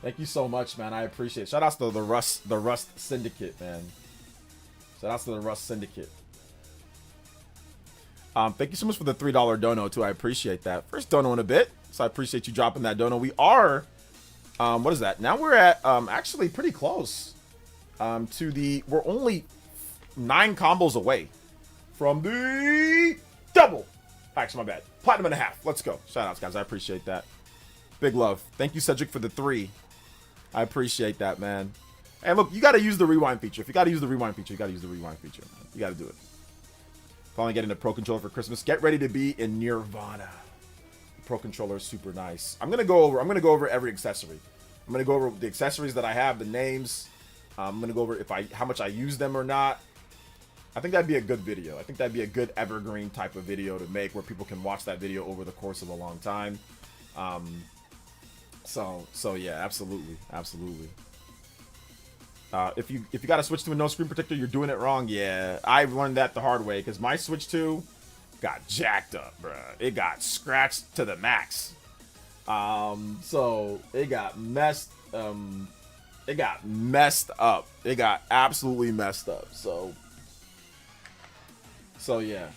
Thank you so much, man. I appreciate it. Shout outs to the Rust Syndicate, man. Shout outs to the Rust Syndicate. Thank you so much for the $3 dono too. I appreciate that. First dono in a bit, so I appreciate you dropping that dono. We are, what is that? Now we're at actually pretty close to the. We're only 9 combos away from the double. Actually, my bad. Platinum and a half. Let's go. Shout outs, guys. I appreciate that. Big love. Thank you, Cedric, for the 3. I appreciate that, man. And look, you got to use the rewind feature. If you got to use the rewind feature, you got to use the rewind feature, man. You got to do it. Finally getting a Pro Controller for Christmas. Get ready to be in Nirvana. Pro Controller is super nice. I'm gonna go over every accessory. I'm gonna go over the accessories that I have, the names. I'm gonna go over how much I use them or not. I think that'd be a good video. I think that'd be a good evergreen type of video to make where people can watch that video over the course of a long time. So yeah, absolutely. If you got to switch to a no screen protector, you're doing it wrong. Yeah, I learned that the hard way because my Switch 2 got jacked up, bruh. It got scratched to the max. So it got messed up. It got absolutely messed up. So yeah.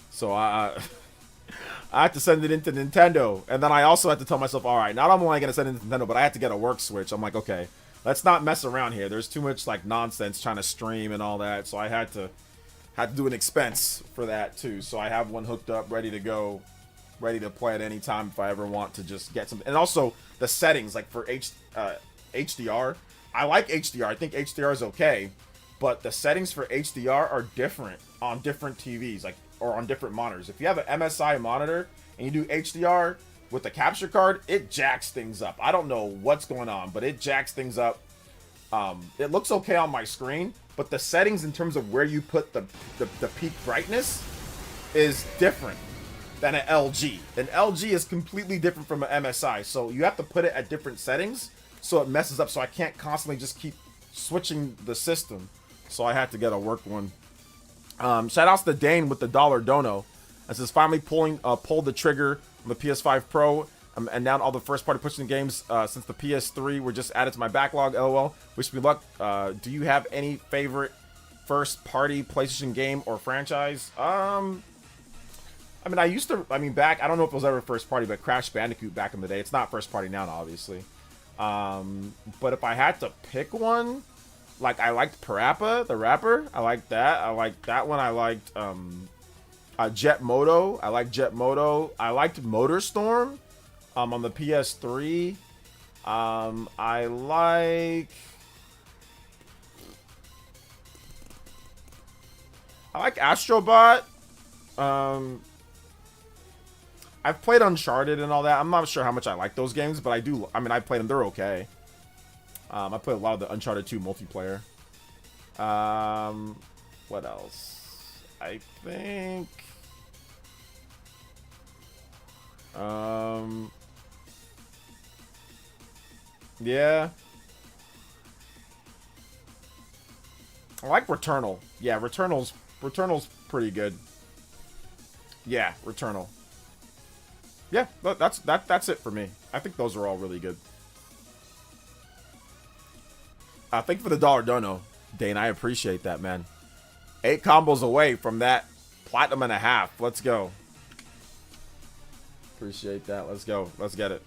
So I had to send it into Nintendo, and then I also had to tell myself, all right, not only am I gonna send it to Nintendo, but I had to get a work Switch. I'm like, okay. Let's not mess around here. There's too much like nonsense trying to stream and all that. So I had to do an expense for that too. So I have one hooked up, ready to go, ready to play at any time if I ever want to just get some. And also the settings, like for HDR. I like HDR. I think HDR is okay, but the settings for HDR are different on different TVs, like or on different monitors. If you have an MSI monitor and you do HDR with the capture card, it jacks things up. I don't know what's going on, but it jacks things up. It looks okay on my screen, but the settings in terms of where you put the peak brightness is different than an LG. An LG is completely different from an MSI, so you have to put it at different settings, so it messes up, so I can't constantly just keep switching the system. So I had to get a work one. Shout outs to Dane with the $1 dono. It says finally pulled the trigger on the PS5 Pro and down all the first-party pushing games since the PS3 were just added to my backlog. LOL. Wish me luck. Do you have any favorite first-party PlayStation game or franchise? I mean, I don't know if it was ever first-party, but Crash Bandicoot back in the day. It's not first-party now, obviously. But if I had to pick one, like I liked Parappa, the rapper. I liked that. I liked that one. I liked Jet Moto. I like Jet Moto. I liked Motorstorm on the PS3. I like Astrobot. I've played Uncharted and all that. I'm not sure how much I like those games, but I do. I mean, I played them. They're okay. I played a lot of the Uncharted 2 multiplayer. What else? I think. Yeah. I like Returnal. Yeah, Returnal's pretty good. Yeah, Returnal. Yeah, that's it for me. I think those are all really good. Thank you for the dollar dono, Dane. I appreciate that, man. 8 combos away from that platinum and a half. Let's go. Appreciate that. Let's go. Let's get it.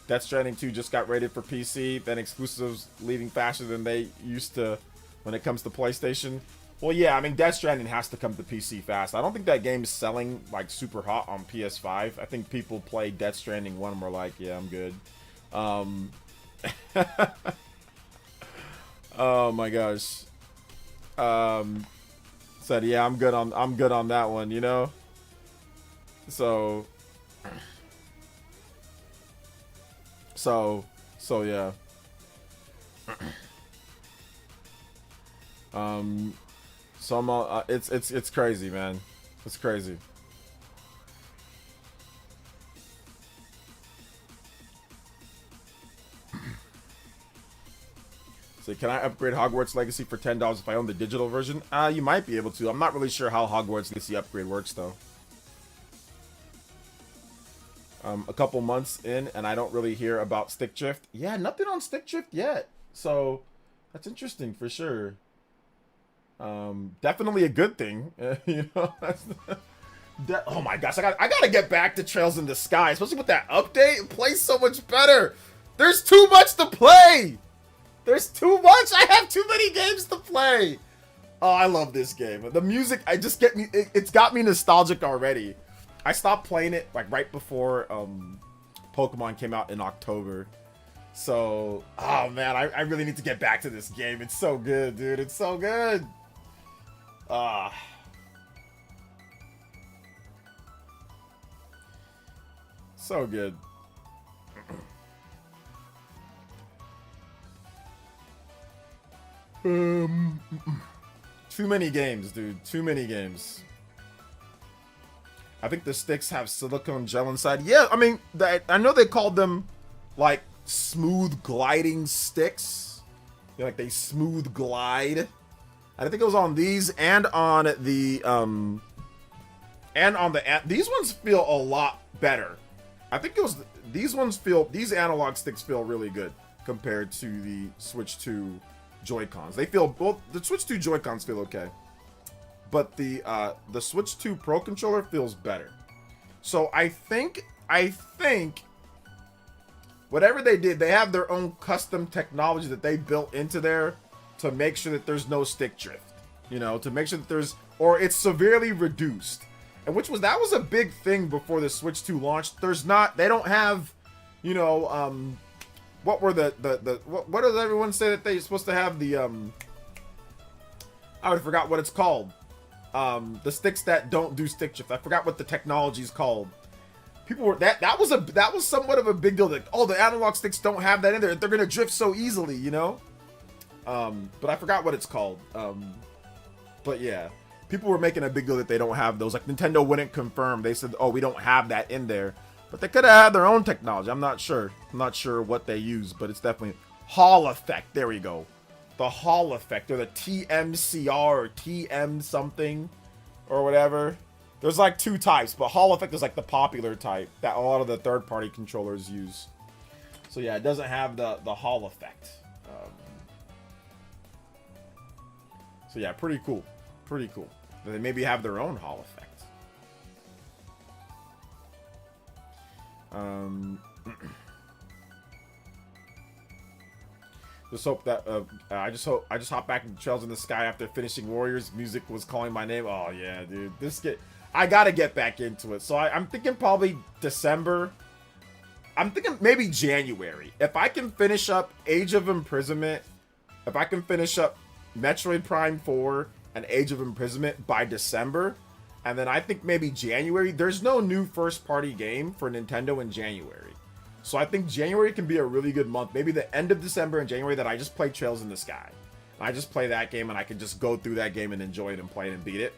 Death Stranding 2 just got rated for PC, then exclusives leaving faster than they used to when it comes to PlayStation. Well, yeah, I mean, Death Stranding has to come to PC fast. I don't think that game's selling, like, super hot on PS5. I think people play Death Stranding 1 and were like, yeah, I'm good. Oh my gosh. Said, yeah, I'm good on that one, you know? So yeah. It's crazy, man. It's crazy. So can I upgrade Hogwarts Legacy for $10 if I own the digital version? You might be able to. I'm not really sure how Hogwarts Legacy upgrade works though. A couple months in and I don't really hear about stick drift. Yeah, nothing on stick drift yet. So that's interesting for sure. Definitely a good thing. You know, oh my gosh, I gotta get back to Trails in the Sky, especially with that update. It plays so much better. There's too much to play. There's too much. I have too many games to play. Oh, I love this game. The music, it's got me nostalgic already. I stopped playing it like right before Pokemon came out in October. So, oh man, I really need to get back to this game. It's so good, dude. It's so good. So good. Too many games, dude. Too many games. I think the sticks have silicone gel inside. Yeah, I mean, I know they called them like smooth gliding sticks. You know, like they smooth glide. I think it was on these and on the these ones feel a lot better. I think it was these analog sticks feel really good compared to the Switch 2 Joy-Cons. They feel both the Switch 2 Joy-Cons feel okay. But the Switch 2 Pro controller feels better. So I think whatever they did, they have their own custom technology that they built into there to make sure that there's no stick drift. You know, to make sure that or it's severely reduced. And that was a big thing before the Switch 2 launched. They don't have, you know, what were what does everyone say that they're supposed to have I already forgot what it's called. The sticks that don't do stick drift. I forgot what the technology is called. People were that was somewhat of a big deal. That the analog sticks don't have that in there. They're gonna drift so easily, you know. But I forgot what it's called. But yeah, people were making a big deal that they don't have those. Like Nintendo wouldn't confirm. They said, "Oh, we don't have that in there." But they could have had their own technology. I'm not sure. I'm not sure what they use, but it's definitely Hall effect. There we go. The Hall effect, or the TMCR, or TM something, or whatever. There's like 2 types, but Hall effect is like the popular type that a lot of the third-party controllers use. So yeah, it doesn't have the Hall effect. So yeah, pretty cool. Pretty cool. They maybe have their own Hall effect. Just hope that I just hopped back into Trails in the Sky after finishing Warriors. Music was calling my name. Oh yeah, dude, I gotta get back into it. So I'm thinking probably December. I'm thinking maybe January. If I can finish up Age of Imprisonment, if I can finish up Metroid Prime 4 and Age of Imprisonment by December, and then I think maybe January. There's no new first-party game for Nintendo in January. So I think January can be a really good month. Maybe the end of December and January that I just play Trails in the Sky. I just play that game and I can just go through that game and enjoy it and play it and beat it.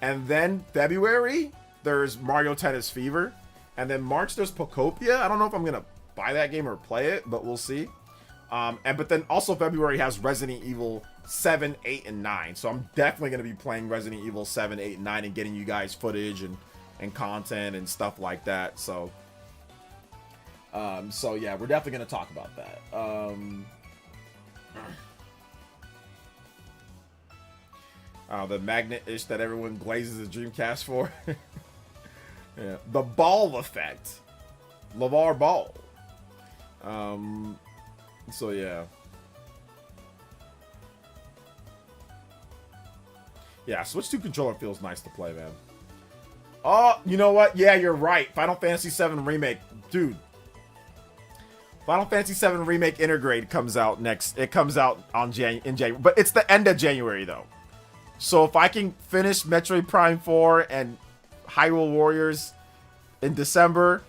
And then February, there's Mario Tennis Fever. And then March, there's Pocopia. I don't know if I'm going to buy that game or play it, but we'll see. But then also February has Resident Evil 7, 8, and 9. So I'm definitely going to be playing Resident Evil 7, 8, and 9 and getting you guys footage and content and stuff like that. So, so yeah, we're definitely going to talk about that. The magnet-ish that everyone glazes the Dreamcast for. Yeah. The ball effect. LeVar Ball. So yeah. Yeah, Switch 2 controller feels nice to play, man. Oh, you know what? Yeah, you're right. Final Fantasy VII Remake. Dude. Final Fantasy VII Remake Intergrade comes out next. It comes out in January. But it's the end of January, though. So if I can finish Metroid Prime 4 and Hyrule Warriors in December,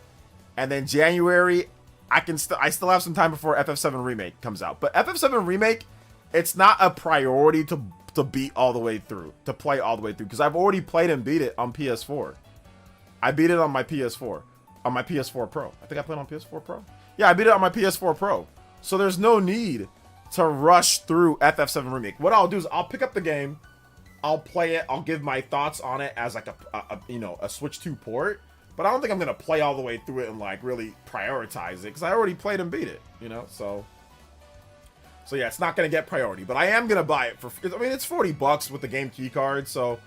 and then January, I still have some time before FF7 Remake comes out. But FF7 Remake, it's not a priority to beat all the way through, to play all the way through, because I've already played and beat it on PS4. I beat it on my PS4, on my PS4 Pro. I think I played on PS4 Pro. Yeah, I beat it on my PS4 Pro. So there's no need to rush through FF7 Remake. What I'll do is I'll pick up the game, I'll play it, I'll give my thoughts on it as like a Switch 2 port, but I don't think I'm gonna play all the way through it and like really prioritize it, because I already played and beat it, you know. So yeah, it's not gonna get priority, but I am gonna buy it for. I mean, it's $40 with the game key card, so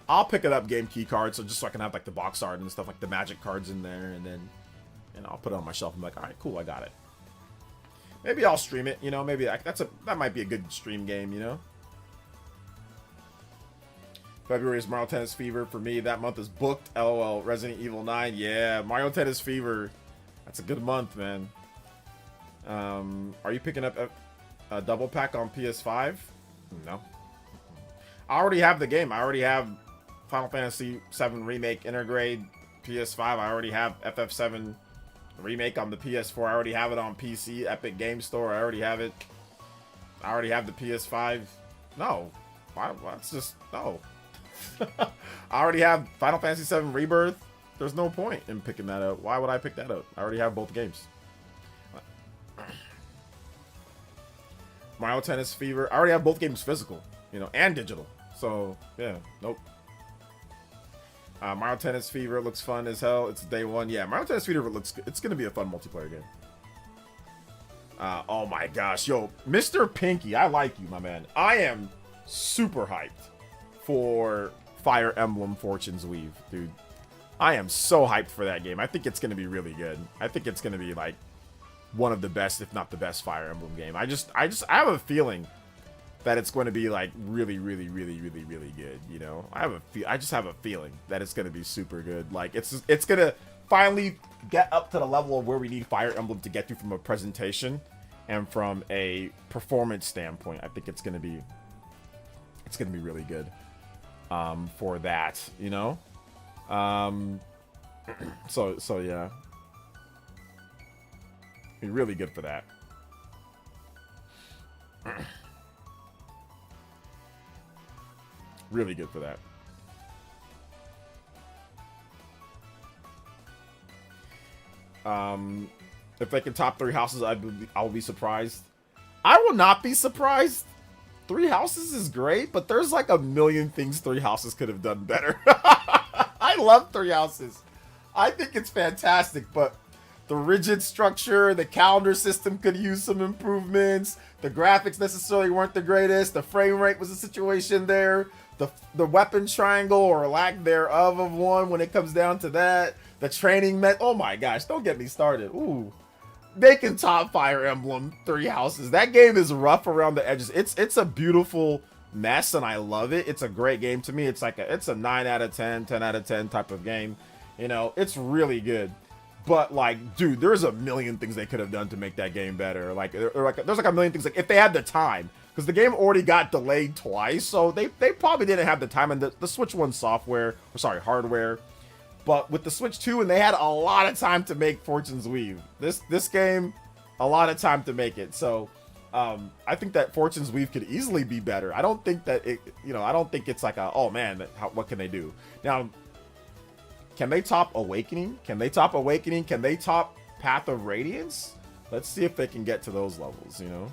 I'll pick it up game key card, so just so I can have like the box art and stuff, like the magic cards in there, and then I'll put it on my shelf and be like, all right, cool, I got it. Maybe I'll stream it, you know. Maybe that might be a good stream game, you know. February is Mario Tennis Fever for me. That month is booked. LOL. Resident Evil 9. Yeah, Mario Tennis Fever. That's a good month, man. Are you picking up a double pack on PS5? No. I already have the game. I already have Final Fantasy VII Remake Intergrade PS5. I already have FF7 Remake on the PS4. I already have it on PC, Epic Game Store. I already have it. I already have the PS5. No. That's just... No. I already have Final Fantasy VII Rebirth. There's no point in picking that up. Why would I pick that up? I already have both games. Mario Tennis Fever. I already have both games physical, you know, and digital. So, yeah. Nope. Mario Tennis Fever looks fun as hell. It's day one. Yeah, Mario Tennis Fever looks good. It's going to be a fun multiplayer game. Oh my gosh. Yo, Mr. Pinky, I like you, my man. I am super hyped for Fire Emblem Fortune's Weave, dude. I am so hyped for that game. I think it's going to be really good. I think it's going to be like one of the best, if not the best, Fire Emblem game. I have a feeling that it's going to be like really, really, really, really, really good. You know, I just have a feeling that it's going to be super good. Like it's going to finally get up to the level of where we need Fire Emblem to get to from a presentation and from a performance standpoint. I think it's going to be really good for that, you know. So yeah, be really good for that. Really good for that. If they can top 3 houses, I'll be surprised. I will not be surprised. 3 houses is great, but there's like a million things 3 houses could have done better. I love 3 houses. I think it's fantastic, but the rigid structure, the calendar system could use some improvements. The graphics necessarily weren't the greatest. The frame rate was a situation there. The weapon triangle or lack thereof of one when it comes down to that. The training oh my gosh, don't get me started. Ooh. They can top Fire Emblem 3 houses. That game is rough around the edges. It's a beautiful mess and I love it. It's a great game to me. It's a 9 out of 10, 10 out of 10 type of game. You know, it's really good. But like, dude, there's a million things they could have done to make that game better. There's like a million things, like if they had the time, because the game already got delayed twice, so they probably didn't have the time. And the Switch 1 hardware. But with the Switch 2, and they had a lot of time to make Fortune's Weave. This game, a lot of time to make it. So I think that Fortune's Weave could easily be better. I don't think that I don't think it's like oh man, what can they do? Now, can they top Awakening? Can they top Awakening? Can they top Path of Radiance? Let's see if they can get to those levels, you know?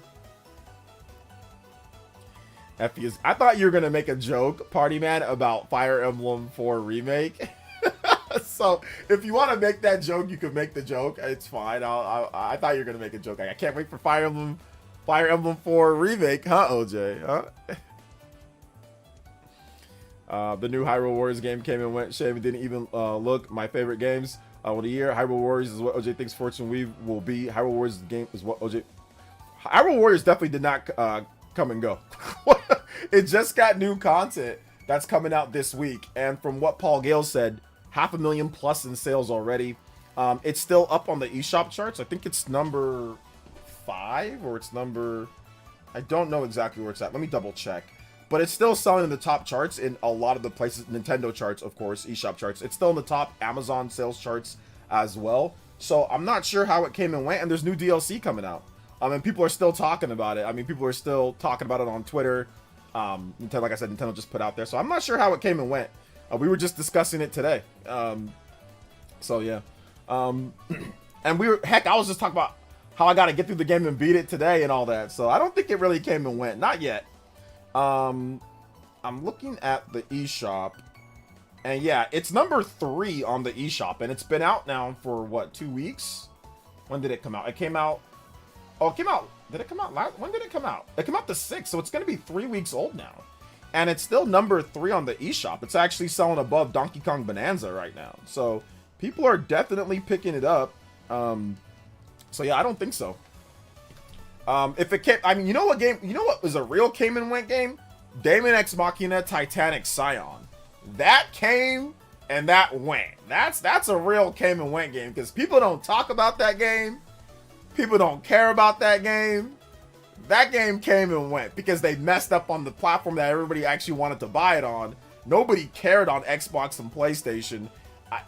Effie is. I thought you were gonna make a joke, Party Man, about Fire Emblem 4 remake. So if you want to make that joke, you can make the joke. It's fine. I thought you were gonna make a joke. I can't wait for Fire Emblem 4 remake, huh, OJ? Huh? The new Hyrule Warriors game came and went. Shame it didn't even look. My favorite games of the year. Hyrule Warriors is what OJ thinks Fortune Weave will be. Hyrule Warriors game is what OJ. Hyrule Warriors definitely did not come and go. It just got new content that's coming out this week, and from what Paul Gale said, 500,000 plus in sales already. It's still up on the eShop charts. I think it's number 5 or it's number. I don't know exactly where it's at. Let me double check. But it's still selling in the top charts in a lot of the places. Nintendo charts, of course, eShop charts. It's still in the top Amazon sales charts as well. So I'm not sure how it came and went. And there's new DLC coming out. And people are still talking about it. I mean, people are still talking about it on Twitter. Nintendo, like I said, Nintendo just put out there. So I'm not sure how it came and went. We were just discussing it today. So yeah. And I was just talking about how I got to get through the game and beat it today and all that. So I don't think it really came and went. Not yet. I'm looking at the eShop, and yeah, it's number 3 on the eShop, and it's been out now for what, 2 weeks? When did it come out? It came out. Oh, it came out. Did it come out last? When did it come out? It came out the 6th, so it's going to be 3 weeks old now, and it's still number 3 on the eShop. It's actually selling above Donkey Kong Bonanza right now, so people are definitely picking it up. So yeah, I don't think so. If it came, I mean, you know what was a real came and went game? Daemon X Machina Titanic Scion. That came and that went. That's a real came and went game, because people don't talk about that game. People don't care about that game. That game came and went because they messed up on the platform that everybody actually wanted to buy it on. Nobody cared on Xbox and PlayStation.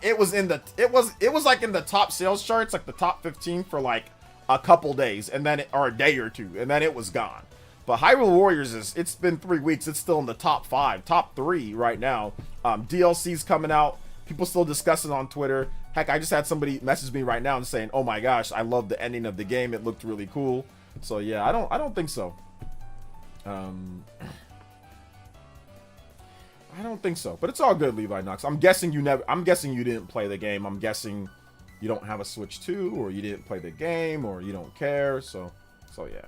It was like in the top sales charts, like the top 15 for like a couple days, and then or a day or two, and then it was gone. But Hyrule Warriors it's been 3 weeks. It's still in the top 5, top 3 right now. DLC's coming out. People still discussing on Twitter. Heck, I just had somebody message me right now and saying, "Oh my gosh, I love the ending of the game. It looked really cool." So yeah, I don't think so. I don't think so. But it's all good, Levi Knox. I'm guessing you didn't play the game. I'm guessing you don't have a Switch 2, or you didn't play the game, or you don't care. So yeah.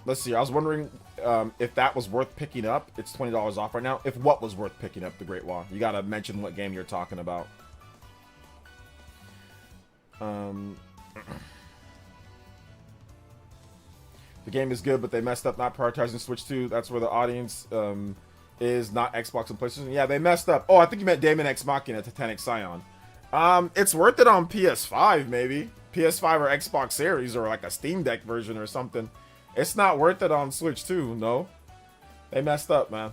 Let's see. I was wondering if that was worth picking up. It's $20 off right now. If what was worth picking up, the Great Wall. You gotta mention what game you're talking about. The game is good, but they messed up not prioritizing Switch 2. That's where the audience is, not Xbox and PlayStation. Yeah, they messed up. Oh, I think you meant Daemon X Machina Titanic Scion. It's worth it on PS5, maybe. PS5 or Xbox Series, or like a Steam Deck version or something. It's not worth it on Switch 2, no. They messed up, man.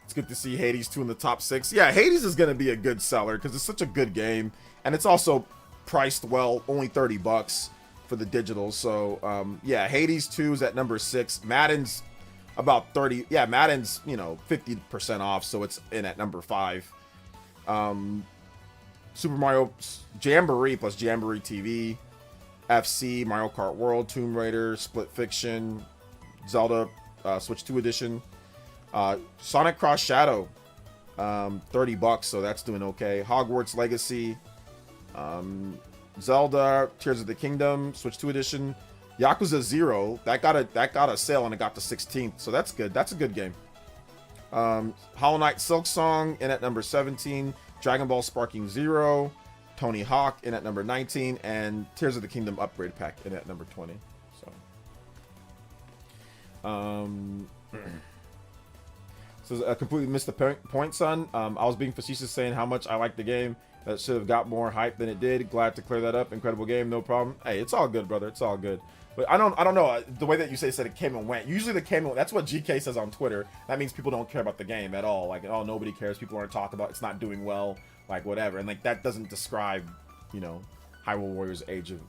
It's good to see Hades 2 in the top 6. Yeah, Hades is going to be a good seller because it's such a good game. And it's also priced well, only $30 for the digital. So, yeah, Hades 2 is at number 6. Madden's about 30. Yeah, Madden's, 50% off, so it's in at number 5. Super Mario Jamboree plus Jamboree TV, FC, Mario Kart World, Tomb Raider, Split Fiction, Zelda, Switch 2 edition, Sonic Cross Shadow, $30, so that's doing okay. Hogwarts Legacy, Zelda, Tears of the Kingdom, Switch 2 edition, Yakuza 0, that got a sale and it got to 16th, so that's good. That's a good game. Hollow Knight Silk Song in at number 17, Dragon Ball Sparking Zero, Tony Hawk in at number 19, and Tears of the Kingdom Upgrade Pack in at number 20. So I completely missed the point, son. I was being facetious saying how much I like the game. That should have got more hype than it did. Glad to clear that up. Incredible game, no problem. Hey, it's all good, brother. It's all good. But I don't know the way that you said it came and went. Usually the came and went, that's what GK says on Twitter. That means people don't care about the game at all. Like, oh, nobody cares. People aren't talking about it. It's not doing well. Like, whatever. And like that doesn't describe, Hyrule Warriors Age of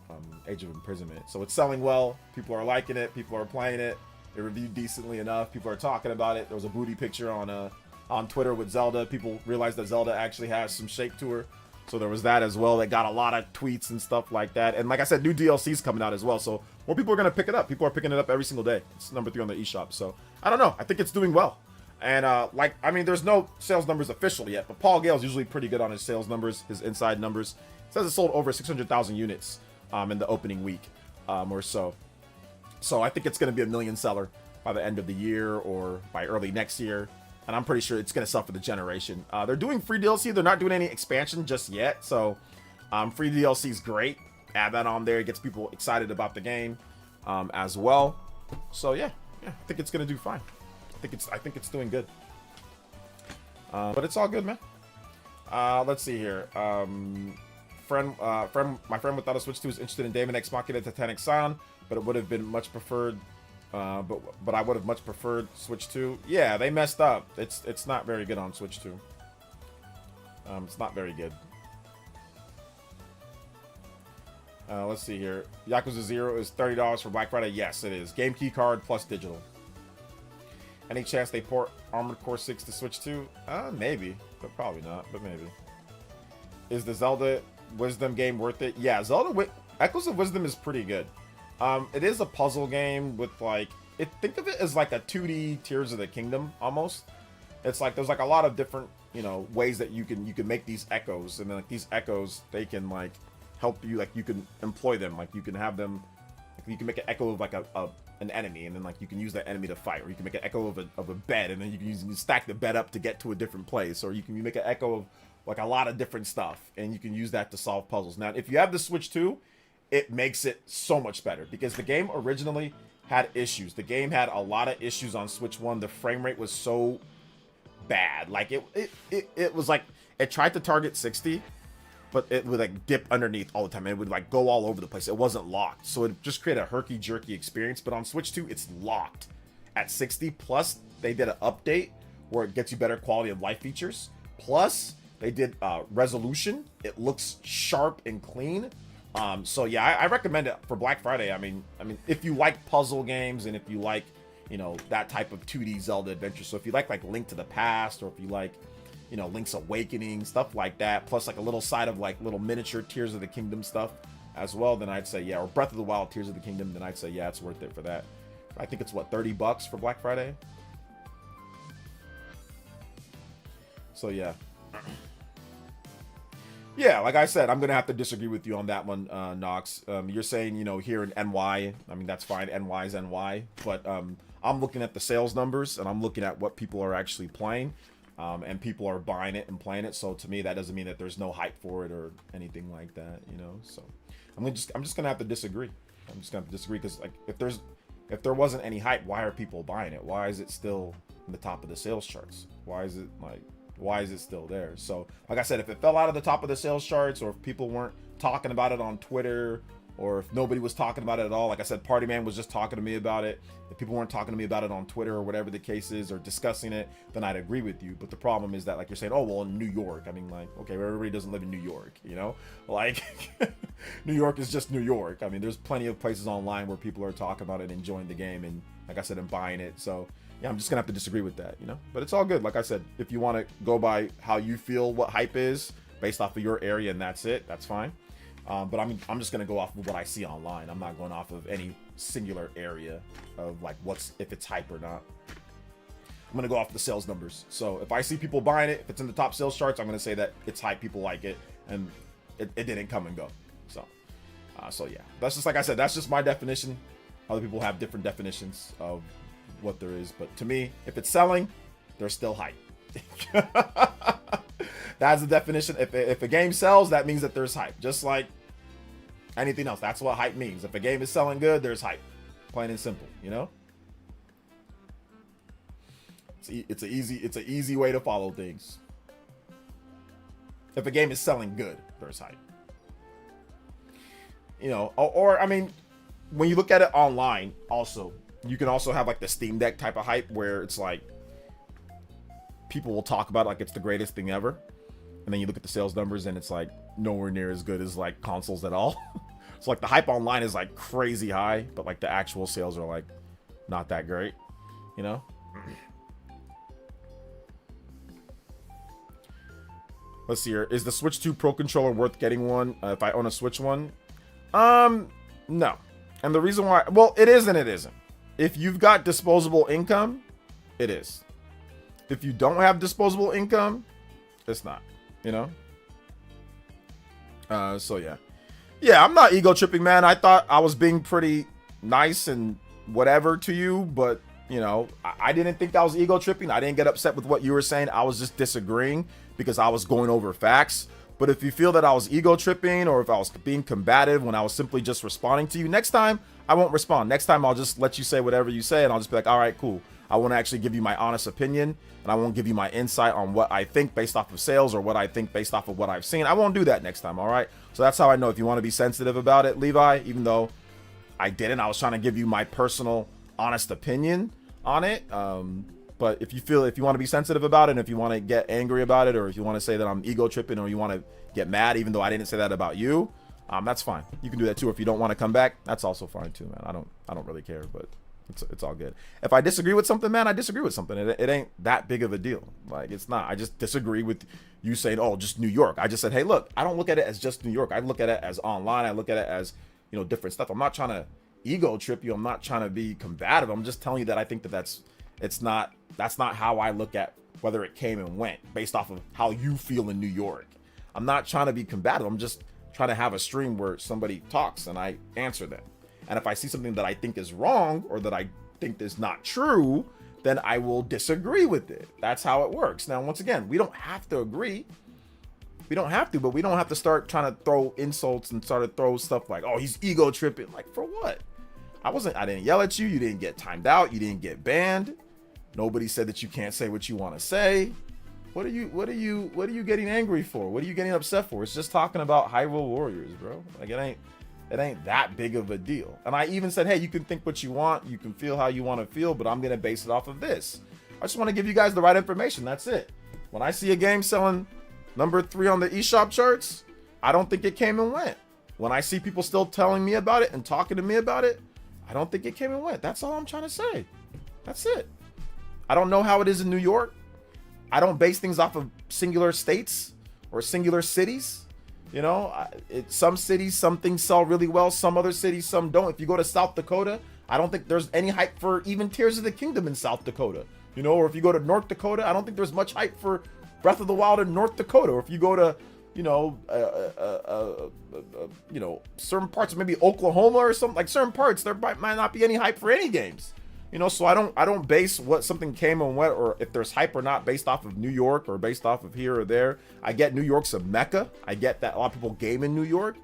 Imprisonment. So it's selling well. People are liking it. People are playing it. It reviewed decently enough. People are talking about it. There was a booty picture on on Twitter with Zelda. People realized that Zelda actually has some shape to her. So there was that as well. That got a lot of tweets and stuff like that. And like I said, new DLC's coming out as well. So more people are going to pick it up. People are picking it up every single day. It's number 3 on the eShop. So I don't know. I think it's doing well. And I mean, there's no sales numbers official yet, but Paul Gale's usually pretty good on his sales numbers, his inside numbers. It says it sold over 600,000 units in the opening week or so. So I think it's going to be a million seller by the end of the year or by early next year. And I'm pretty sure it's going to sell for the generation. They're doing free DLC. They're not doing any expansion just yet. So free DLC is great. Add that on there. It gets people excited about the game as well. So yeah, I think it's going to do fine. I think it's doing good. But it's all good, man. Let's see here. My friend without a Switch 2 is interested in Daemon X Machina Titanic Sound, but it would have been much preferred. But I would have much preferred Switch 2. Yeah, they messed up. It's not very good on Switch 2. It's not very good. Let's see here. Yakuza 0 is $30 for Black Friday. Yes, it is. Game key card plus digital. Any chance they port Armored Core 6 to Switch 2? Maybe, but probably not. But maybe. Is the Zelda Wisdom game worth it? Yeah, Zelda Echoes of Wisdom is pretty good. It is a puzzle game with think of it as like a 2D Tears of the Kingdom almost. It's like there's like a lot of different ways that you can make these echoes, and then like these echoes they can like help you, like you can employ them, like you can have them, like you can make an echo of like an enemy, and then like you can use that enemy to fight, or you can make an echo of a bed, and then you can stack the bed up to get to a different place, or you can make an echo of like a lot of different stuff, and you can use that to solve puzzles. Now, if you have the Switch 2, it makes it so much better because the game originally had issues. The game had a lot of issues on Switch 1. The frame rate was so bad. Like it was like it tried to target 60, but it would like dip underneath all the time. It would like go all over the place. It wasn't locked. So it just created a herky-jerky experience. But on Switch 2, it's locked at 60. Plus, they did an update where it gets you better quality of life features. Plus, they did resolution. It looks sharp and clean. So yeah, I recommend it for Black Friday. I mean, if you like puzzle games and if you like, that type of 2D Zelda adventure. So if you like Link to the Past, or if you like, Link's Awakening, stuff like that, plus like a little side of like little miniature Tears of the Kingdom stuff as well, then I'd say yeah. Or Breath of the Wild Tears of the Kingdom, then I'd say yeah, it's worth it for that. I think it's what, $30 for Black Friday. So yeah. Yeah, like I said, I'm going to have to disagree with you on that one, Nox. You're saying, here in NY, I mean, that's fine, NY's NY, but I'm looking at the sales numbers, and I'm looking at what people are actually playing, and people are buying it and playing it, so to me, that doesn't mean that there's no hype for it or anything like that, so I'm just going to have to disagree. I'm just going to have to disagree, because like, if there wasn't any hype, why are people buying it? Why is it still in the top of the sales charts? Why is it still there? So like I said, if it fell out of the top of the sales charts, or if people weren't talking about it on Twitter, or if nobody was talking about it at all, like I said, Party Man was just talking to me about it. If people weren't talking to me about it on Twitter or whatever the case is, or discussing it, then I'd agree with you. But the problem is that, like you're saying, oh, well, in New York, I mean, like, okay, everybody doesn't live in New York, like New York is just New York. I mean, there's plenty of places online where people are talking about it, enjoying the game, and like I said, and buying it. So yeah, I'm just gonna have to disagree with that, but it's all good. Like I said, if you want to go by how you feel what hype is based off of your area, and that's it, that's fine. But I'm just gonna go off of what I see online. I'm not going off of any singular area of like if it's hype or not. I'm gonna go off the sales numbers. So if I see people buying it, if it's in the top sales charts, I'm gonna say that it's hype, people like it, and it didn't come and go. So yeah, that's just, like I said, that's just my definition. Other people have different definitions of what there is, but to me, if it's selling, there's still hype. That's the definition. If a game sells, that means that there's hype, just like anything else. That's what hype means. If a game is selling good, there's hype, plain and simple. It's an easy way to follow things. If a game is selling good, there's hype. Or I mean, when you look at it online, also, you can also have like the Steam Deck type of hype, where it's like people will talk about it like it's the greatest thing ever, and then you look at the sales numbers and it's like nowhere near as good as like consoles at all. So like the hype online is like crazy high, but like the actual sales are like not that great, Let's see here. Is the Switch 2 Pro Controller worth getting one if I own a Switch 1? No. And the reason why, well, it is and it isn't. If you've got disposable income, it is. If you don't have disposable income, it's not, you know? So yeah. Yeah, I'm not ego tripping, man. I thought I was being pretty nice and whatever to you, but you know, I didn't think I was ego tripping. I didn't get upset with what you were saying. I was just disagreeing because I was going over facts. But if you feel that I was ego tripping or if I was being combative when I was simply just responding to you, next time I won't respond. Next time I'll just let you say whatever you say and I'll just be like, all right, cool. I won't actually give you my honest opinion and I won't give you my insight on what I think based off of sales or what I think based off of what I've seen. I won't do that next time, all right? So that's how I know if you want to be sensitive about it, Levi, even though I didn't. I was trying to give you my personal honest opinion on it. But if you want to be sensitive about it and if you want to get angry about it or if you want to say that I'm ego tripping or you want to get mad even though I didn't say that about you, that's fine. You can do that too. If you don't want to come back, that's also fine too, man. I don't really care, but it's all good. If I disagree with something, man, I disagree with something. It ain't that big of a deal. Like, it's not. I just disagree with you saying, oh, just New York. I just said, hey, look, I don't look at it as just New York. I look at it as online. I look at it as, you know, different stuff. I'm not trying to ego trip you. I'm not trying to be combative. I'm just telling you that I think that that's not how I look at whether it came and went based off of how you feel in New York. I'm not trying to be combative. I'm just trying to have a stream where somebody talks and I answer them. And if I see something that I think is wrong or that I think is not true, then I will disagree with it. That's how it works. Now, once again, we don't have to agree. We don't have to, but we don't have to start trying to throw insults and start to throw stuff like, oh, he's ego tripping. Like, for what? I didn't yell at you. You didn't get timed out. You didn't get banned. Nobody said that you can't say what you want to say. What are you getting angry for? What are you getting upset for? It's just talking about Hyrule Warriors, bro. Like, it ain't that big of a deal. And I even said, hey, you can think what you want. You can feel how you want to feel, but I'm going to base it off of this. I just want to give you guys the right information. That's it. When I see a game selling number 3 on the eShop charts, I don't think it came and went. When I see people still telling me about it and talking to me about it, I don't think it came and went. That's all I'm trying to say. That's it. I don't know how it is in New York. I don't base things off of singular states or singular cities. You know, some cities, some things sell really well. Some other cities, some don't. If you go to South Dakota, I don't think there's any hype for even Tears of the Kingdom in South Dakota. You know, or if you go to North Dakota, I don't think there's much hype for Breath of the Wild in North Dakota. Or if you go to, you know, certain parts of maybe Oklahoma or something, like certain parts, there might not be any hype for any games. You know, so I don't base what something came and went or if there's hype or not based off of New York or based off of here or there. I get New York's a mecca. I get that a lot of people game in New York,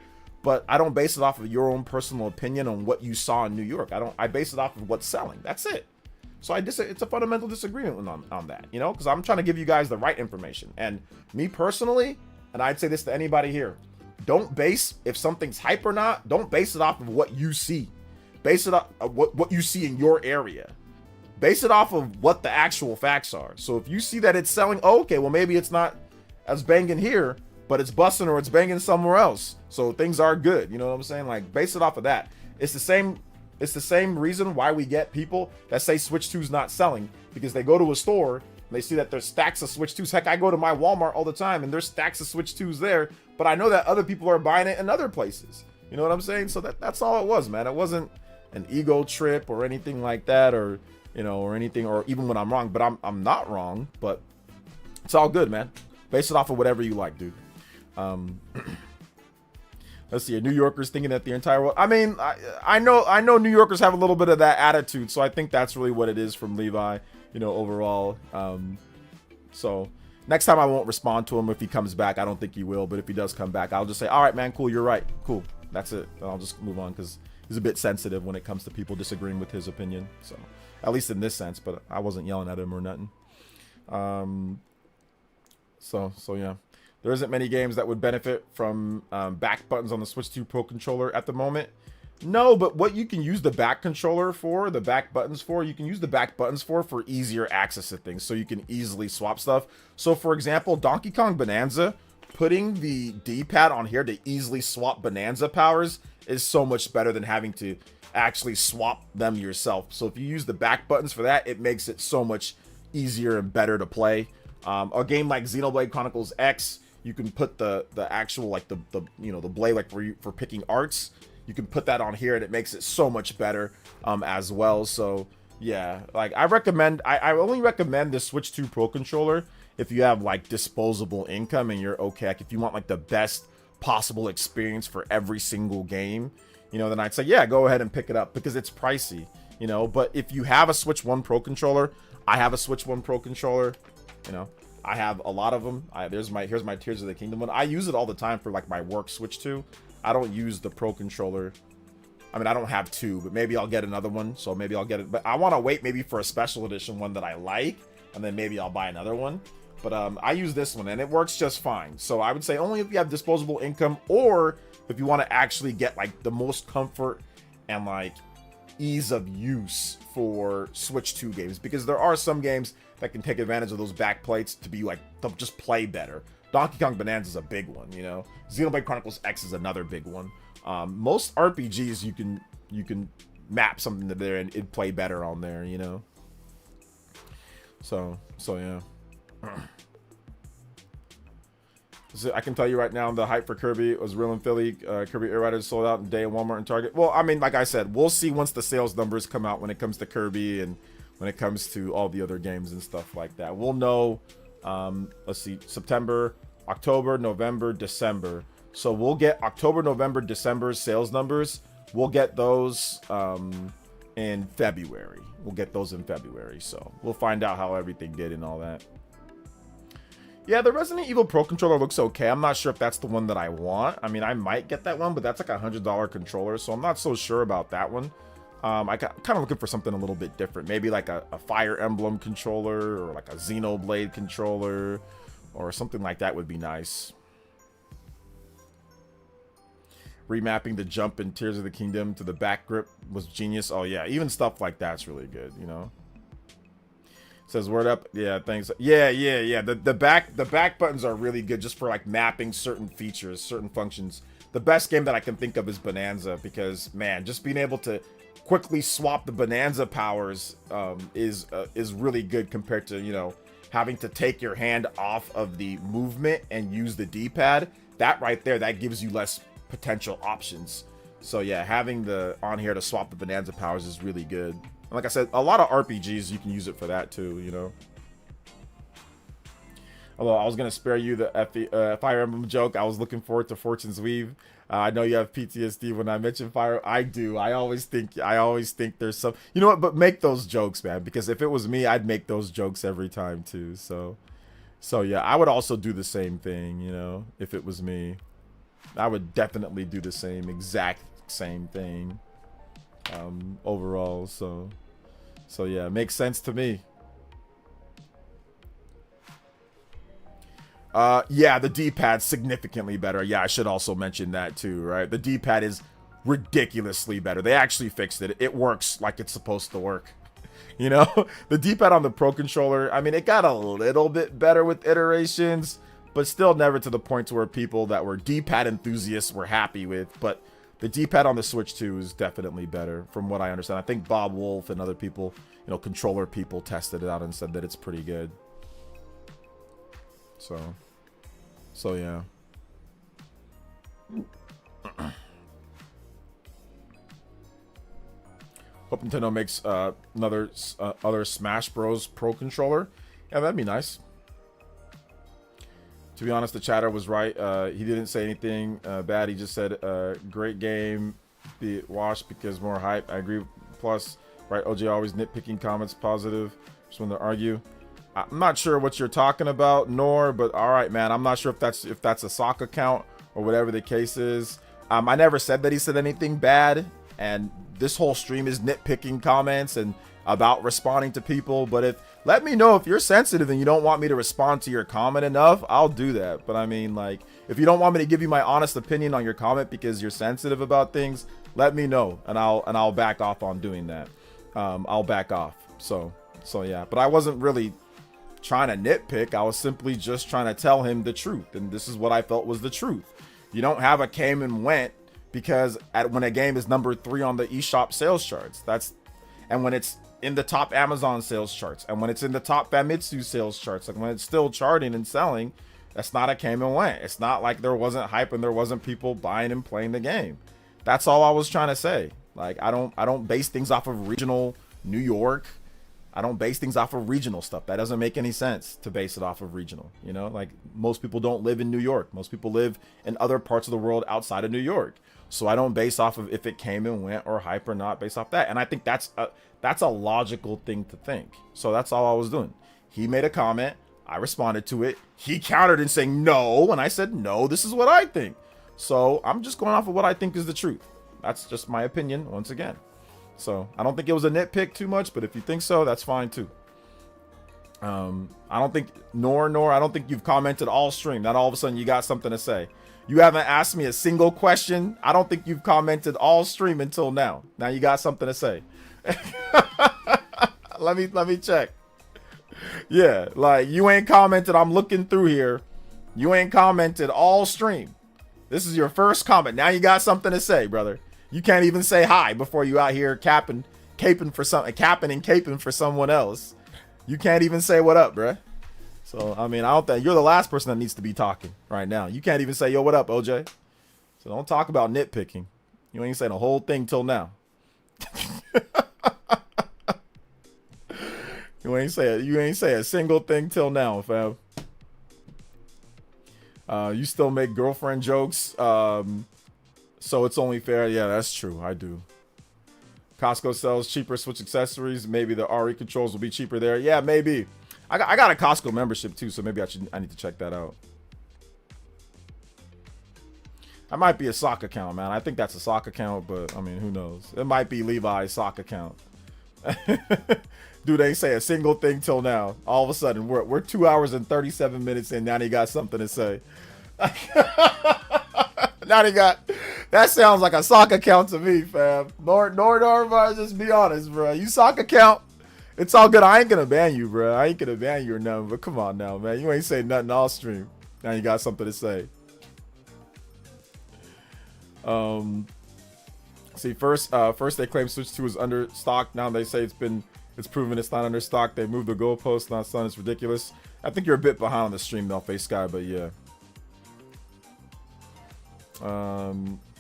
but I don't base it off of your own personal opinion on what you saw in New York. I base it off of what's selling. That's it. So it's a fundamental disagreement on that, you know, because I'm trying to give you guys the right information. And me personally, and I'd say this to anybody here, don't base if something's hype or not. Don't base it off of what you see. Base it off of what you see in your area. Base it off of what the actual facts are. So if you see that it's selling, oh, okay, well, maybe it's not as banging here, but it's busting or it's banging somewhere else. So things are good. You know what I'm saying? Like, base it off of that. It's the same reason why we get people that say Switch 2's not selling, because they go to a store and they see that there's stacks of Switch 2s. Heck, I go to my Walmart all the time and there's stacks of Switch 2s there, but I know that other people are buying it in other places. You know what I'm saying? So that's all it was, man. It wasn't an ego trip or anything like that, or you know, or anything, or even when I'm wrong, but I'm not wrong, but it's all good, man. Base it off of whatever you like, dude. Let's see, New Yorkers thinking that the entire world. I mean, I know New Yorkers have a little bit of that attitude, so I think that's really what it is from Levi, you know, overall. So next time I won't respond to him if he comes back. I don't think he will, but if he does come back, I'll just say, all right, man, cool, you're right, cool, that's it. And I'll just move on, because he's a bit sensitive when it comes to people disagreeing with his opinion. So at least in this sense, but I wasn't yelling at him or nothing. So yeah, there isn't many games that would benefit from back buttons on the Switch 2 Pro controller at the moment. No, but what you can use the back controller for, the back buttons for, you can use the back buttons for easier access to things, so you can easily swap stuff. So for example, Donkey Kong Bonanza, putting the D-pad on here to easily swap Bonanza powers is so much better than having to actually swap them yourself. So if you use the back buttons for that, it makes it so much easier and better to play. A game like Xenoblade Chronicles X, You can put the actual like the you know, the blade like for picking arts. You can put that on here and it makes it so much better as well. So yeah, like I only recommend the Switch 2 Pro controller if you have like disposable income and you're okay. Like if you want like the best possible experience for every single game, you know, then I'd say, yeah, go ahead and pick it up because it's pricey, you know. But if you have a Switch 1 Pro controller, I have a Switch 1 Pro controller, you know, I have a lot of them. Here's my Tears of the Kingdom one. I use it all the time for like my work Switch 2. I don't use the Pro controller. I mean, I don't have two, but maybe I'll get another one. So maybe I'll get it. But I want to wait maybe for a special edition one that I like, and then maybe I'll buy another one. But I use this one, and it works just fine. So I would say only if you have disposable income, or if you want to actually get like the most comfort and like ease of use for Switch 2 games, because there are some games that can take advantage of those back plates to be like, to just play better. Donkey Kong Bonanza is a big one, you know. Xenoblade Chronicles X is another big one. Most RPGs you can map something to there and it'd play better on there, you know. So yeah. So I can tell you right now, the hype for Kirby was real in Philly. Kirby Air Riders sold out in day at Walmart and Target. Well, I mean, like I said, we'll see once the sales numbers come out when it comes to Kirby and when it comes to all the other games and stuff like that. We'll know, let's see, September, October, November, December. So we'll get October, November, December sales numbers. We'll get those in February. We'll get those in February. So we'll find out how everything did and all that. Yeah, the Resident Evil Pro controller looks okay. I'm not sure if that's the one that I want. I mean, I might get that one, but that's like $100 controller, so I'm not so sure about that one. I kind of looking for something a little bit different. Maybe like a Fire Emblem controller or like a Xenoblade controller or something like that would be nice. Remapping the jump in Tears of the Kingdom to the back grip was genius. Oh yeah, even stuff like that's really good, you know. Says word up. Yeah, thanks. Yeah. The back buttons are really good just for like mapping certain features, certain functions. The best game that I can think of is Bonanza, because man, just being able to quickly swap the Bonanza powers is really good compared to, you know, having to take your hand off of the movement and use the D-pad. That right there, that gives you less potential options. So yeah, having the on here to swap the Bonanza powers is really good. And like I said, a lot of RPGs you can use it for that too, you know. Although I was gonna spare you the Fire Emblem joke, I was looking forward to Fortune's Weave. I know you have PTSD when I mention Fire. I do. I always think there's some. You know what? But make those jokes, man. Because if it was me, I'd make those jokes every time too. So yeah, I would also do the same thing. You know, if it was me, I would definitely do the exact same thing. Overall, so yeah, makes sense to me. Yeah, the D-pad's significantly better. Yeah, I should also mention that too, right? The D-pad is ridiculously better. They actually fixed it. It works like it's supposed to work. You know, the D-pad on the Pro controller, I mean, it got a little bit better with iterations, but still never to the point to where people that were D-pad enthusiasts were happy with. But the D-pad on the Switch 2 is definitely better, from what I understand. I think Bob Wolf and other people, you know, controller people, tested it out and said that it's pretty good. So yeah. Hope Nintendo makes other Smash Bros. Pro controller. Yeah, that'd be nice. To be honest, the chatter was right. He didn't say anything bad. He just said, great game, be washed because more hype. I agree. Plus, right, OJ always nitpicking comments, positive. Just when they argue. I'm not sure what you're talking about, nor, but all right, man. I'm not sure if that's a sock account or whatever the case is. I never said that he said anything bad, and this whole stream is nitpicking comments and about responding to people. But let me know if you're sensitive and you don't want me to respond to your comment enough, I'll do that. But I mean, like, if you don't want me to give you my honest opinion on your comment because you're sensitive about things, let me know, and I'll back off on doing that. I'll back off. So yeah, but I wasn't really trying to nitpick. I was simply just trying to tell him the truth, and this is what I felt was the truth. You don't have a came and went because when a game is number 3 on the eShop sales charts, and when it's in the top Amazon sales charts, and when it's in the top Famitsu sales charts, like when it's still charting and selling, That's not a came and went. It's not like there wasn't hype and there wasn't people buying and playing the game. That's all I was trying to say. Like, I don't base things off of regional New York. I don't base things off of regional stuff. That doesn't make any sense to base it off of regional. You know, like most people don't live in New York. Most people live in other parts of the world outside of New York. So I don't base off of if it came and went or hype or not based off that. And I think that's a logical thing to think. So that's all I was doing. He made a comment. I responded to it. He countered in saying no. And I said, no, this is what I think. So I'm just going off of what I think is the truth. That's just my opinion once again. So I don't think it was a nitpick too much, but if you think so, that's fine too. I don't think, I don't think you've commented all stream. Not all of a sudden you got something to say. You haven't asked me a single question. I don't think you've commented all stream until now. Now you got something to say. Let me check. Yeah, like you ain't commented. I'm looking through here. You ain't commented all stream. This is your first comment. Now you got something to say, brother. You can't even say hi before you out here capping for someone else. You can't even say what up, bruh. So, I mean, I don't think you're the last person that needs to be talking right now. You can't even say, yo, what up, OJ? So don't talk about nitpicking. You ain't saying the whole thing till now. You ain't say a single thing till now, fam. You still make girlfriend jokes. So it's only fair. Yeah, that's true. I do. Costco sells cheaper Switch accessories. Maybe the RE controls will be cheaper there. Yeah, maybe. I got a Costco membership too, so maybe I need to check that out. That might be a sock account, man. I think that's a sock account, but I mean, who knows? It might be Levi's sock account. Dude, they say a single thing till now. All of a sudden, we're 2 hours and 37 minutes in. Now he got something to say. Now he got. That sounds like a sock account to me, fam. Nor, just be honest, bro. You sock account. It's all good. I ain't gonna ban you, bro. I ain't gonna ban you or nothing. But come on now, man. You ain't saying nothing all stream. Now you got something to say. See, first they claim Switch 2 is under stock. Now they say it's proven it's not under stock. They moved the goalpost. Not son. It's ridiculous. I think you're a bit behind on the stream though, Face Sky. But yeah.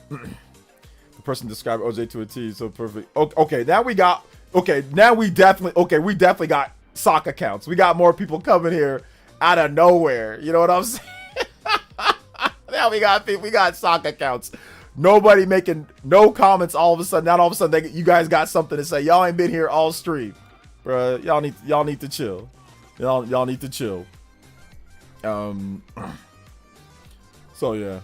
The person described OJ to a T, so perfect. Okay, now we got. Okay, now we definitely got sock accounts. We got more people coming here out of nowhere. You know what I'm saying? Now we got sock accounts. Nobody making no comments. All of a sudden, not all of a sudden, you guys got something to say. Y'all ain't been here all stream, bro. Y'all need to chill. Y'all need to chill. So yeah.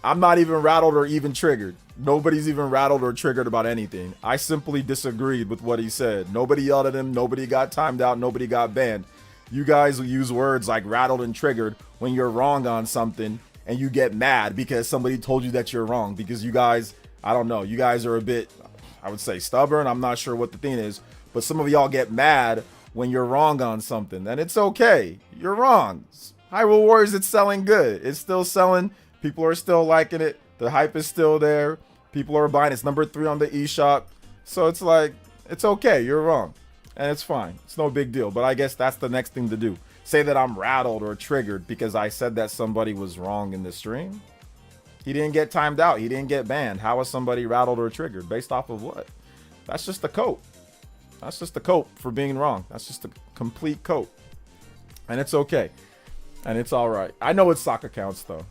I'm not even rattled or even triggered. Nobody's even rattled or triggered about anything. I simply disagreed with what he said. Nobody yelled at him. Nobody got timed out. Nobody got banned. You guys use words like rattled and triggered when you're wrong on something and you get mad because somebody told you that you're wrong. Because you guys, I don't know, you guys are a bit, I would say stubborn. I'm not sure what the thing is. But some of y'all get mad when you're wrong on something. And it's okay. You're wrong. Hyrule Warriors, it's selling good. It's still selling. People are still liking it. The hype is still there. People are buying. It's number 3 on the eShop. So it's like, it's okay. You're wrong. And it's fine. It's no big deal. But I guess that's the next thing to do. Say that I'm rattled or triggered because I said that somebody was wrong in the stream. He didn't get timed out. He didn't get banned. How is somebody rattled or triggered? Based off of what? That's just the coat. That's just the coat for being wrong. That's just a complete coat. And it's okay. And it's all right. I know it's sock accounts though.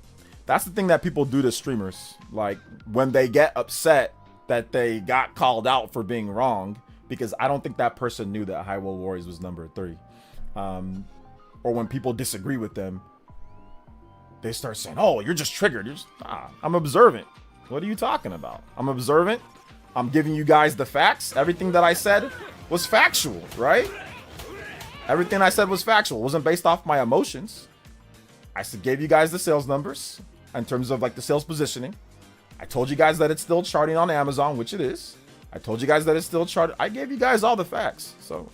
That's the thing that people do to streamers. Like when they get upset that they got called out for being wrong, because I don't think that person knew that Hyrule Warriors was number 3. Or when people disagree with them, they start saying, oh, you're just triggered. You're just, I'm observant. What are you talking about? I'm observant. I'm giving you guys the facts. Everything that I said was factual, right? Everything I said was factual. It wasn't based off my emotions. I gave you guys the sales numbers in terms of like the sales positioning. I told you guys that it's still charting on Amazon, which it is. I told you guys that it's still charted. I gave you guys all the facts. So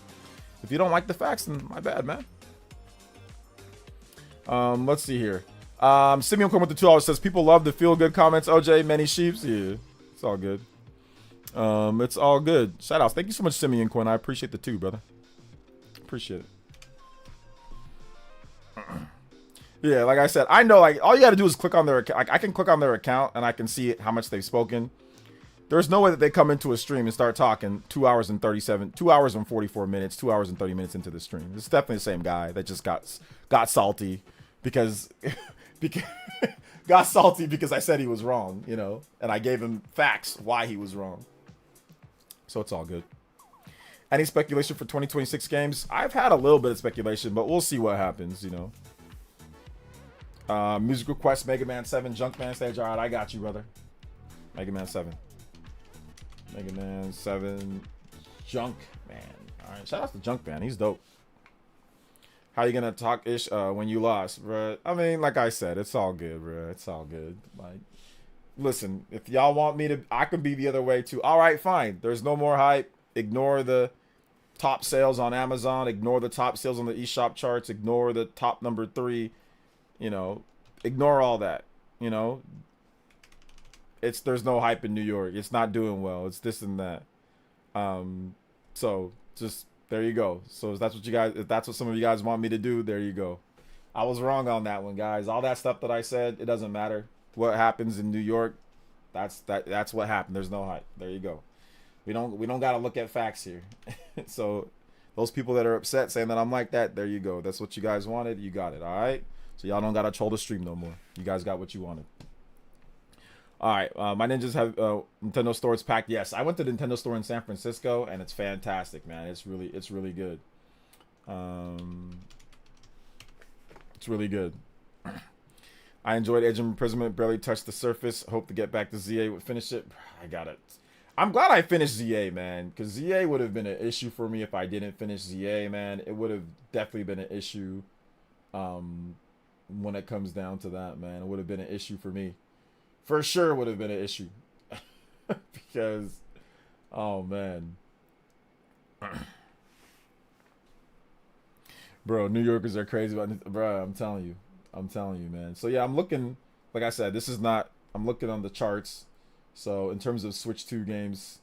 if you don't like the facts, then my bad, man. Let's see here. Simeon Corn with the $2 says people love the feel good comments. OJ, many sheeps. Yeah, it's all good. It's all good. Shout outs. Thank you so much, Simeon Corn. I appreciate the 2, brother. Appreciate it. Yeah, like I said, I know, like, all you gotta do is click on their account. Like, I can click on their account and I can see how much they've spoken. There's no way that they come into a stream and start talking 2 hours and 44 minutes, 2 hours and 30 minutes into the stream. It's definitely the same guy that just got salty because, because got salty because I said he was wrong, you know, and I gave him facts why he was wrong. So it's all good. Any speculation for 2026 games? I've had a little bit of speculation, but we'll see what happens, you know. Music request, Mega Man 7, Junkman stage. All right, I got you, brother. Mega Man 7. Mega Man 7, Junkman. All right, shout out to Junkman. He's dope. How you gonna talk ish when you lost, bro? I mean, like I said, it's all good, bro. It's all good. Like, listen, if y'all want me to, I can be the other way too. All right, fine. There's no more hype. Ignore the top sales on Amazon. Ignore the top sales on the eShop charts. Ignore the top number 3. You know, ignore all that. You know, there's no hype in New York. It's not doing well. It's this and that. So just there you go. So if that's what some of you guys want me to do, there you go. I was wrong on that one, guys. All that stuff that I said, it doesn't matter. What happens in New York, that's what happened. There's no hype. There you go. We don't gotta look at facts here. So those people that are upset saying that I'm like that, there you go. That's what you guys wanted. You got it. All right. So y'all don't gotta troll the stream no more. You guys got what you wanted. All right, my ninjas have Nintendo stores packed. Yes, I went to the Nintendo store in San Francisco, and it's fantastic, man. It's really good. It's really good. I enjoyed Age of Imprisonment. Barely touched the surface. Hope to get back to ZA. Would finish it. I got it. I'm glad I finished ZA, man, because ZA would have been an issue for me if I didn't finish ZA, man. It would have definitely been an issue. When it comes down to that, man, it would have been an issue for me. For sure would have been an issue. Because, oh, man. Bro, New Yorkers are crazy about it. Bro, I'm telling you. I'm telling you, man. So, yeah, I'm looking, like I said, I'm looking on the charts. So, in terms of Switch 2 games,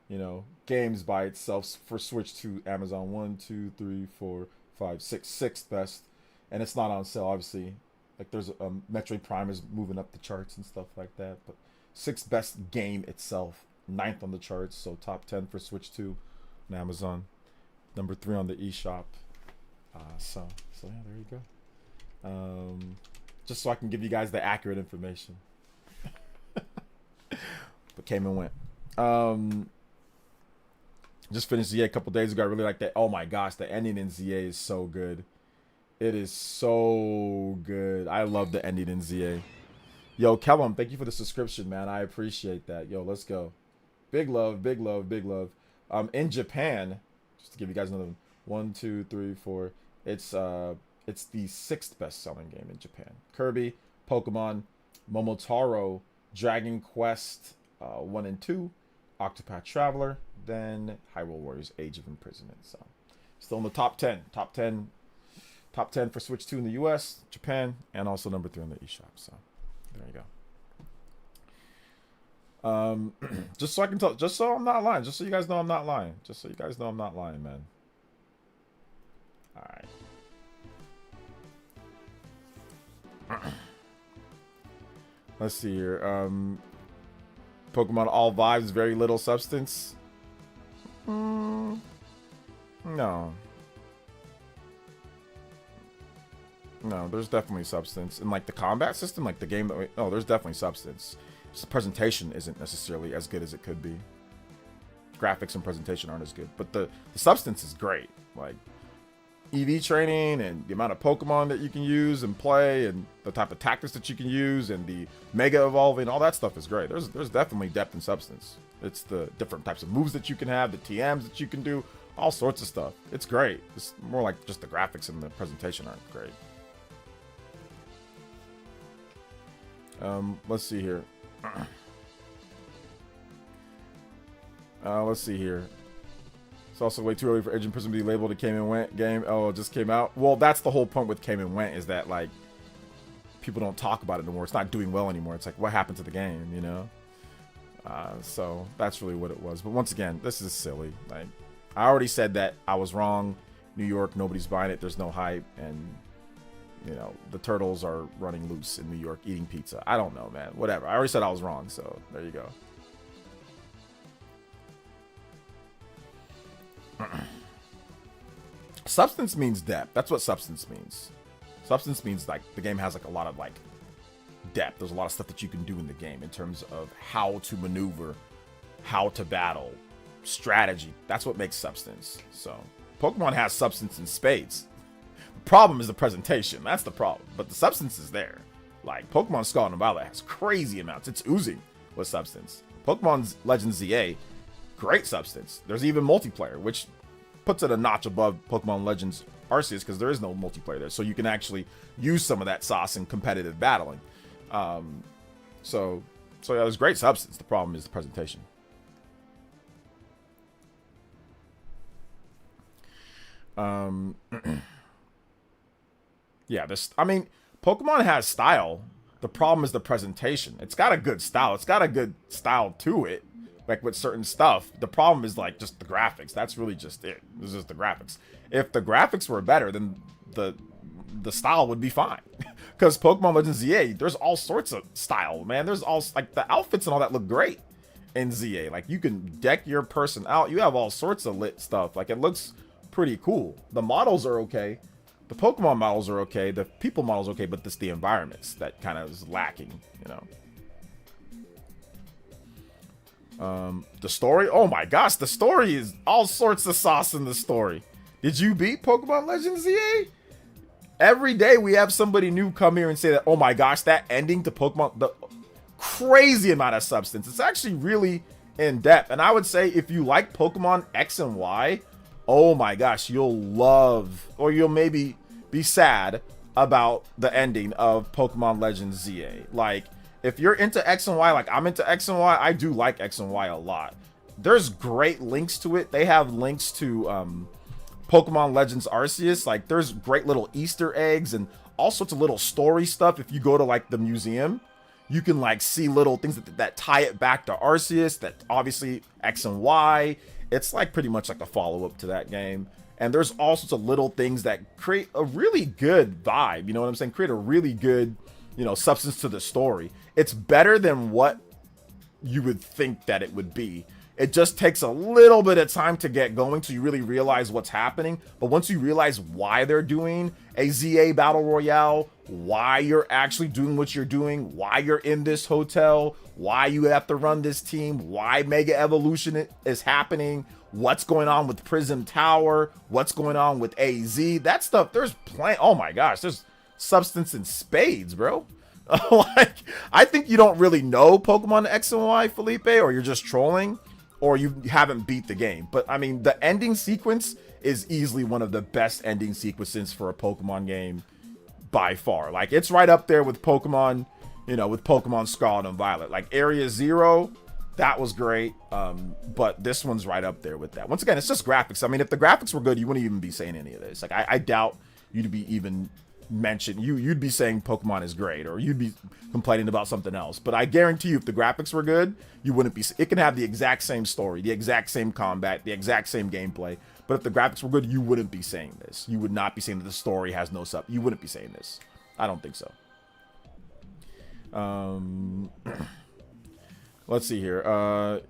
you know, games by itself for Switch 2, Amazon 1, 2, 3, 4, 5, 6, sixth best. And it's not on sale, obviously. Like, there's Metroid Prime is moving up the charts and stuff like that. But 6th best game itself, 9th on the charts. So top 10 for Switch 2 on Amazon. Number 3 on the eShop. So yeah, there you go. Just so I can give you guys the accurate information. But came and went. Just finished ZA a couple days ago. I really like that. Oh my gosh, the ending in ZA is so good. It is so good. I love the ending in ZA. Yo, Kellum, thank you for the subscription, man. I appreciate that. Yo, let's go. Big love, big love, big love. In Japan, just to give you guys another 1, 2, 3, 4. It's the 6th best-selling game in Japan. Kirby, Pokemon, Momotaro, Dragon Quest 1 and 2, Octopath Traveler, then Hyrule Warriors: Age of Imprisonment. So, still in the top 10. Top 10 for Switch 2 in the US, Japan, and also number 3 on the eShop. So, there you go. Just so I can tell, just so I'm not lying, just so you guys know I'm not lying. Just so you guys know I'm not lying, man. All right. Let's see here. Pokemon All Vibes, very little substance. No. No, there's definitely substance. And like the combat system, like the game that we... Oh, there's definitely substance. Just the presentation isn't necessarily as good as it could be. Graphics and presentation aren't as good. But the substance is great. Like EV training and the amount of Pokemon that you can use and play and the type of tactics that you can use and the Mega Evolving, all that stuff is great. There's definitely depth and substance. It's the different types of moves that you can have, the TMs that you can do, all sorts of stuff. It's great. It's more like just the graphics and the presentation aren't great. Let's see here. Let's see here. It's also way too early for Age of Imprisonment to be labeled a came and went game. Oh, it just came out. Well, that's the whole point with came and went, is that like people don't talk about it anymore. It's not doing well anymore. It's like, what happened to the game, you know? So that's really what it was. But once again, this is silly. Like, I already said that I was wrong. New York, nobody's buying it. There's no hype, and you know, the turtles are running loose in New York eating pizza. I don't know, man. Whatever. I already said I was wrong, so there you go. Substance means depth. That's what substance means. Substance means like the game has like a lot of like depth. There's a lot of stuff that you can do in the game in terms of how to maneuver, how to battle, strategy. That's what makes substance. So Pokemon has substance in spades. The problem is the presentation. That's the problem. But the substance is there. Like Pokemon Scarlet and Violet has crazy amounts. It's oozing with substance. Pokemon's Legends ZA, great substance. There's even multiplayer, which puts it a notch above Pokemon Legends Arceus because there is no multiplayer there. So you can actually use some of that sauce in competitive battling. So yeah, there's great substance. The problem is the presentation. Yeah, I mean, Pokemon has style. The problem is the presentation. It's got a good style. It's got a good style to it. Like with certain stuff, the problem is like just the graphics. That's really just it. This is the graphics. If the graphics were better, then the style would be fine. Because Pokemon Legends ZA, there's all sorts of style, man. There's all like the outfits and all that look great in ZA. Like you can deck your person out. You have all sorts of lit stuff. Like it looks pretty cool. The models are okay. The Pokemon models are okay. The people models are okay, but it's the environments that kind of is lacking, you know. The story, oh my gosh, the story is all sorts of sauce in the story. Did you beat Pokemon Legends ZA? Every day we have somebody new come here and say that, oh my gosh, that ending to Pokemon, the crazy amount of substance. It's actually really in depth. And I would say if you like Pokemon X and Y, oh my gosh, you'll love, or you'll maybe be sad about the ending of Pokemon Legends ZA. Like, if you're into X and Y, like I'm into X and Y, I do like X and Y a lot. There's great links to it. They have links to Pokemon Legends Arceus. Like, there's great little Easter eggs and all sorts of little story stuff. If you go to like the museum, you can like see little things that tie it back to Arceus. That obviously X and Y. It's like pretty much like a follow-up to that game. And there's all sorts of little things that create a really good vibe. You know what I'm saying? Create a really good, you know, substance to the story. It's better than what you would think that it would be. It just takes a little bit of time to get going so you really realize what's happening. But once you realize why they're doing a ZA Battle Royale, why you're actually doing what you're doing, why you're in this hotel, why you have to run this team, why Mega Evolution is happening, what's going on with Prism Tower, what's going on with AZ, that stuff, there's plenty. Oh my gosh, there's substance in spades, bro. Like, I think you don't really know Pokemon X and Y, Felipe, or you're just trolling, or you haven't beat the game. But I mean, the ending sequence is easily one of the best ending sequences for a Pokemon game by far. Like, it's right up there with Pokemon, you know, with Pokemon Scarlet and Violet. Like Area Zero, that was great. But this one's right up there with that. Once again, it's just graphics. I mean, if the graphics were good, you wouldn't even be saying any of this. Like, I doubt you'd be even mention you'd be saying Pokemon is great, or you'd be complaining about something else. But I guarantee you, if the graphics were good, you wouldn't be. It can have the exact same story, the exact same combat, the exact same gameplay, but if the graphics were good, you wouldn't be saying this. You would not be saying that the story has no sub. You wouldn't be saying this. I don't think so. Let's see here.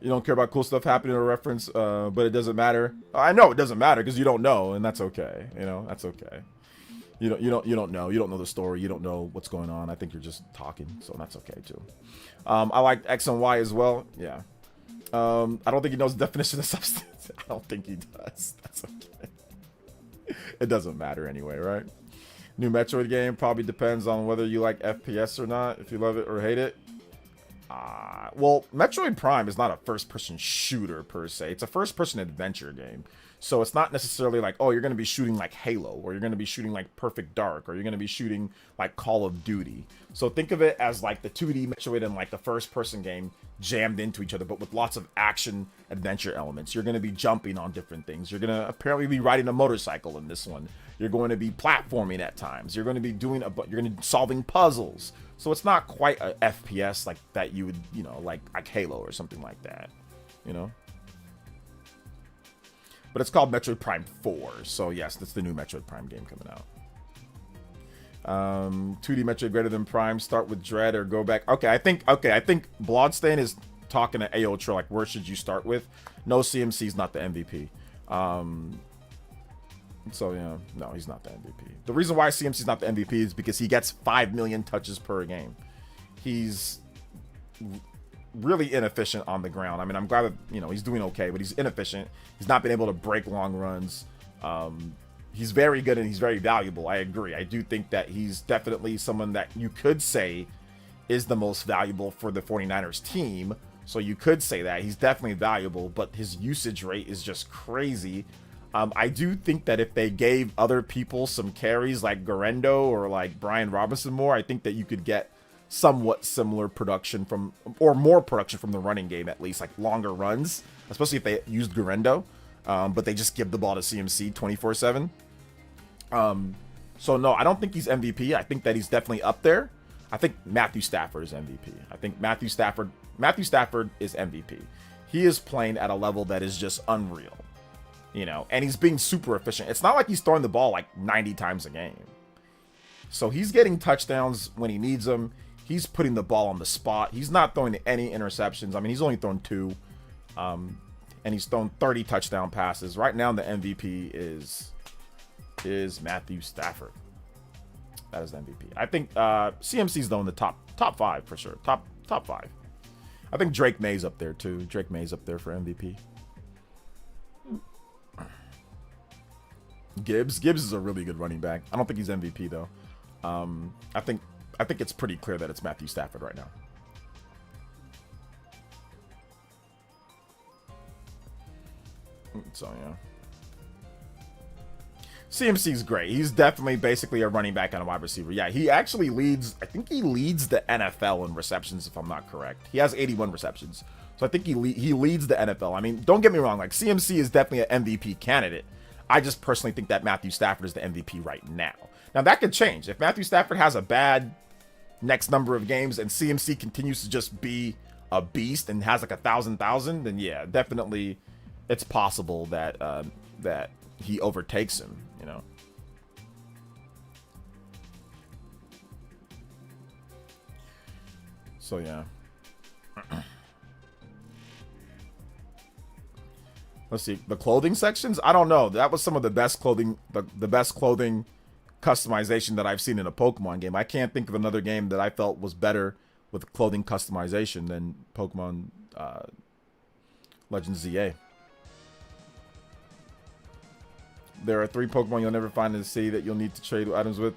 You don't care about cool stuff happening or reference, but it doesn't matter. I know it doesn't matter because you don't know, and that's okay. You know, that's okay. You don't know the story. You don't know what's going on. I think you're just talking, so that's okay too. I like X and Y as well. Yeah. I don't think he knows the definition of substance. I don't think he does. That's okay. It doesn't matter anyway, right? New Metroid game probably depends on whether you like FPS or not. If you love it or hate it. Well, Metroid Prime is not a first-person shooter per se. It's a first-person adventure game. So it's not necessarily like, oh, you're going to be shooting like Halo, or you're going to be shooting like Perfect Dark, or you're going to be shooting like Call of Duty. So think of it as like the 2D Metroid and like the first-person game jammed into each other, but with lots of action adventure elements. You're going to be jumping on different things. You're going to apparently be riding a motorcycle in this one. You're going to be platforming at times. You're going to be doing you're going to be solving puzzles. So it's not quite a FPS like that you would, you know, like Halo or something like that, you know. But it's called Metroid Prime 4. So yes, that's the new Metroid Prime game coming out. 2D Metroid greater than Prime. Start with Dread or go back. Okay, I think Bloodstain is talking to Aotra, like, where should you start with? No, CMC is not the MVP. So yeah, no, he's not the MVP. The reason why CMC is not the MVP is because he gets 5 million touches per game. He's really inefficient on the ground. I mean, I'm glad that, you know, he's doing okay, but he's inefficient. He's not been able to break long runs. He's very good and he's very valuable. I agree. I do think that he's definitely someone that you could say is the most valuable for the 49ers team. So you could say that he's definitely valuable, but his usage rate is just crazy. I do think that if they gave other people some carries like Garendo or like Brian Robinson more, I think that you could get somewhat similar production from, or more production from the running game, at least, like longer runs, especially if they used Garendo, but they just give the ball to CMC 24/7. So no, I don't think he's MVP. I think that he's definitely up there. I think Matthew Stafford is MVP. I think Matthew Stafford is MVP. He is playing at a level that is just unreal, you know, and he's being super efficient. It's not like he's throwing the ball like 90 times a game. So he's getting touchdowns when he needs them. He's putting the ball on the spot. He's not throwing any interceptions. I mean, he's only thrown 2, and he's thrown 30 touchdown passes. Right now, the MVP is Matthew Stafford. That is the MVP. I think CMC's though in the top 5 for sure. Top 5. I think Drake May's up there too. Drake May's up there for MVP. Gibbs is a really good running back. I don't think he's MVP though. I think it's pretty clear that it's Matthew Stafford right now. So yeah. CMC's great. He's definitely basically a running back and a wide receiver. Yeah, he actually leads, I think he leads the NFL in receptions, if I'm not correct. He has 81 receptions. So I think he leads the NFL. I mean, don't get me wrong, like CMC is definitely an MVP candidate. I just personally think that Matthew Stafford is the MVP right now. Now that could change. If Matthew Stafford has a bad next number of games and CMC continues to just be a beast and has like 1,000, then yeah, definitely it's possible that that he overtakes him, you know. So yeah. Let's see, the clothing sections. I don't know. That was some of the best clothing, the best clothing customization that I've seen in a Pokemon game. I can't think of another game that I felt was better with clothing customization than Pokemon Legends ZA. There are 3 Pokemon you'll never find in the city that you'll need to trade items with.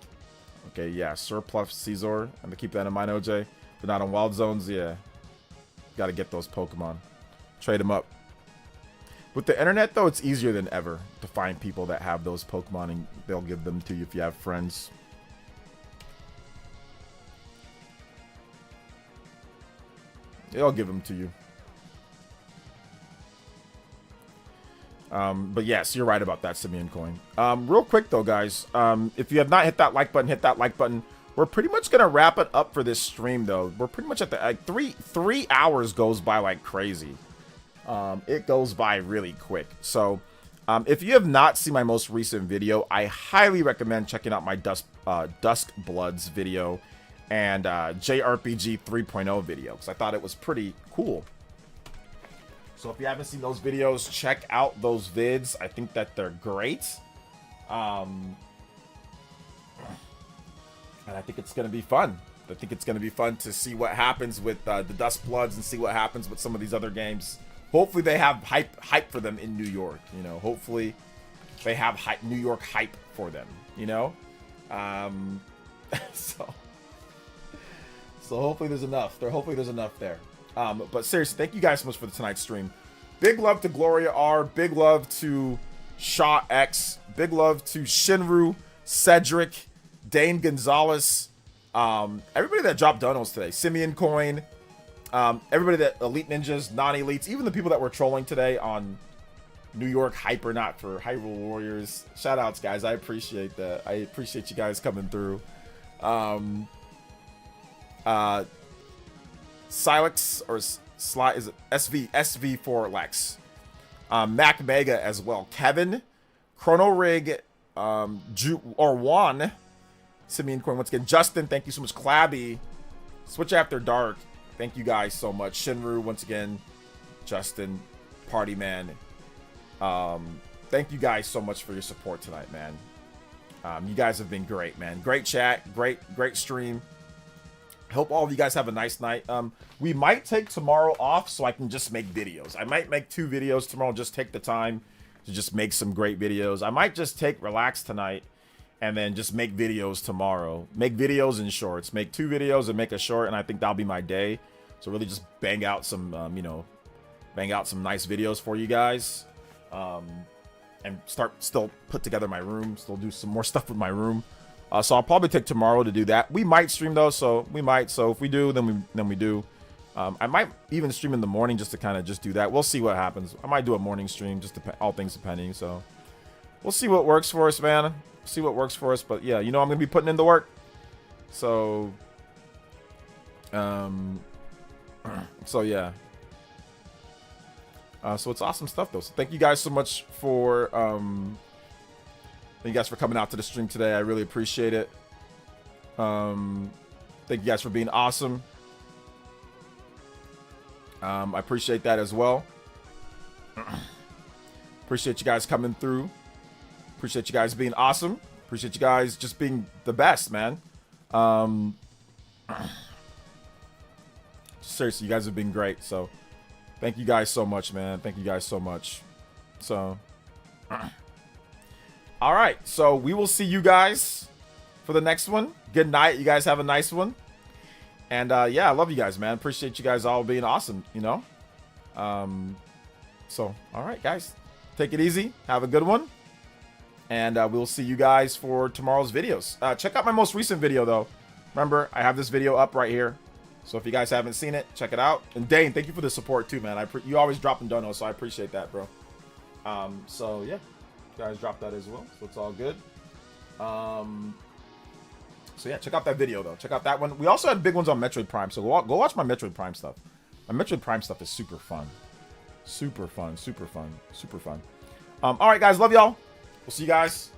Okay, yeah, Surplus, Caesar. I'm gonna keep that in mind, OJ. They're not on Wild Zones, yeah. Gotta get those Pokemon. Trade them up. With the internet, though, it's easier than ever to find people that have those Pokemon, and they'll give them to you if you have friends. They'll give them to you. But yes, you're right about that, Simeon Coin. Real quick, though, guys, if you have not hit that like button, hit that like button. We're pretty much going to wrap it up for this stream, though. We're pretty much at the... Like, three hours goes by like crazy. It goes by really quick. So, if you have not seen my most recent video, I highly recommend checking out my Duskbloods video and JRPG 3.0 video, because I thought it was pretty cool. So if you haven't seen those videos, check out those vids. I think that they're great. And I think it's going to be fun. I think it's going to be fun to see what happens with the Duskbloods and see what happens with some of these other games. Hopefully they have hype for them in New York, you know. Hopefully they have New York hype for them, you know. So hopefully there's enough. Hopefully there's enough there. But seriously, thank you guys so much for tonight's stream. Big love to Gloria R. Big love to Shaw X. Big love to Shinru, Cedric, Dane Gonzalez. Everybody that dropped donos today. Simeon Coin. Everybody that Elite Ninjas, non-elites, even the people that were trolling today on New York hype or not for Hyrule Warriors. Shout outs, guys. I appreciate that. I appreciate you guys coming through. Silex or Sly, is it SV for Lex. Mac Mega as well. Kevin, Chrono Rig, Juan, Simeon Coin once again. Justin, thank you so much. Clabby, Switch After Dark, thank you guys so much. Shinru once again. Justin, Party Man. Thank you guys so much for your support tonight, man. You guys have been great, man. Great chat, great stream. Hope all of you guys have a nice night. We might take tomorrow off so I can just make videos. I might make 2 videos tomorrow. Just take the time to just make some great videos. I might just relax tonight and then just make videos tomorrow. Make videos and shorts. Make 2 videos and make a short, and I think that'll be my day. So really just bang out some, bang out some nice videos for you guys. And still put together my room. Still do some more stuff with my room. So I'll probably take tomorrow to do that. We might stream though, so we might. So if we do, then we do. I might even stream in the morning just to kind of just do that. We'll see what happens. I might do a morning stream, just all things depending. So we'll see what works for us, man. See what works for us. But yeah, I'm gonna be putting in the work. So, so yeah. So it's awesome stuff though. So thank you guys so much for thank you guys for coming out to the stream today. I really appreciate it. Thank you guys for being awesome. I appreciate that as well. Appreciate you guys coming through. Appreciate you guys being awesome. Appreciate you guys just being the best, man. Seriously, you guys have been great. So thank you guys so much, man. Thank you guys so much. So all right, so we will see you guys for the next one. Good night. You guys have a nice one. And yeah, I love you guys, man. Appreciate you guys all being awesome, So, all right, guys. Take it easy. Have a good one. And we'll see you guys for tomorrow's videos. Check out my most recent video, though. Remember, I have this video up right here. So if you guys haven't seen it, check it out. And Dane, thank you for the support, too, man. You always drop them donos, so I appreciate that, bro. So, yeah. You guys dropped that as well, so it's all good. So yeah, check out that video though. Check out that one. We also had big ones on Metroid Prime, so go watch my Metroid Prime stuff. My Metroid Prime stuff is super fun. Super fun, super fun, super fun. All right, guys, love y'all. We'll see you guys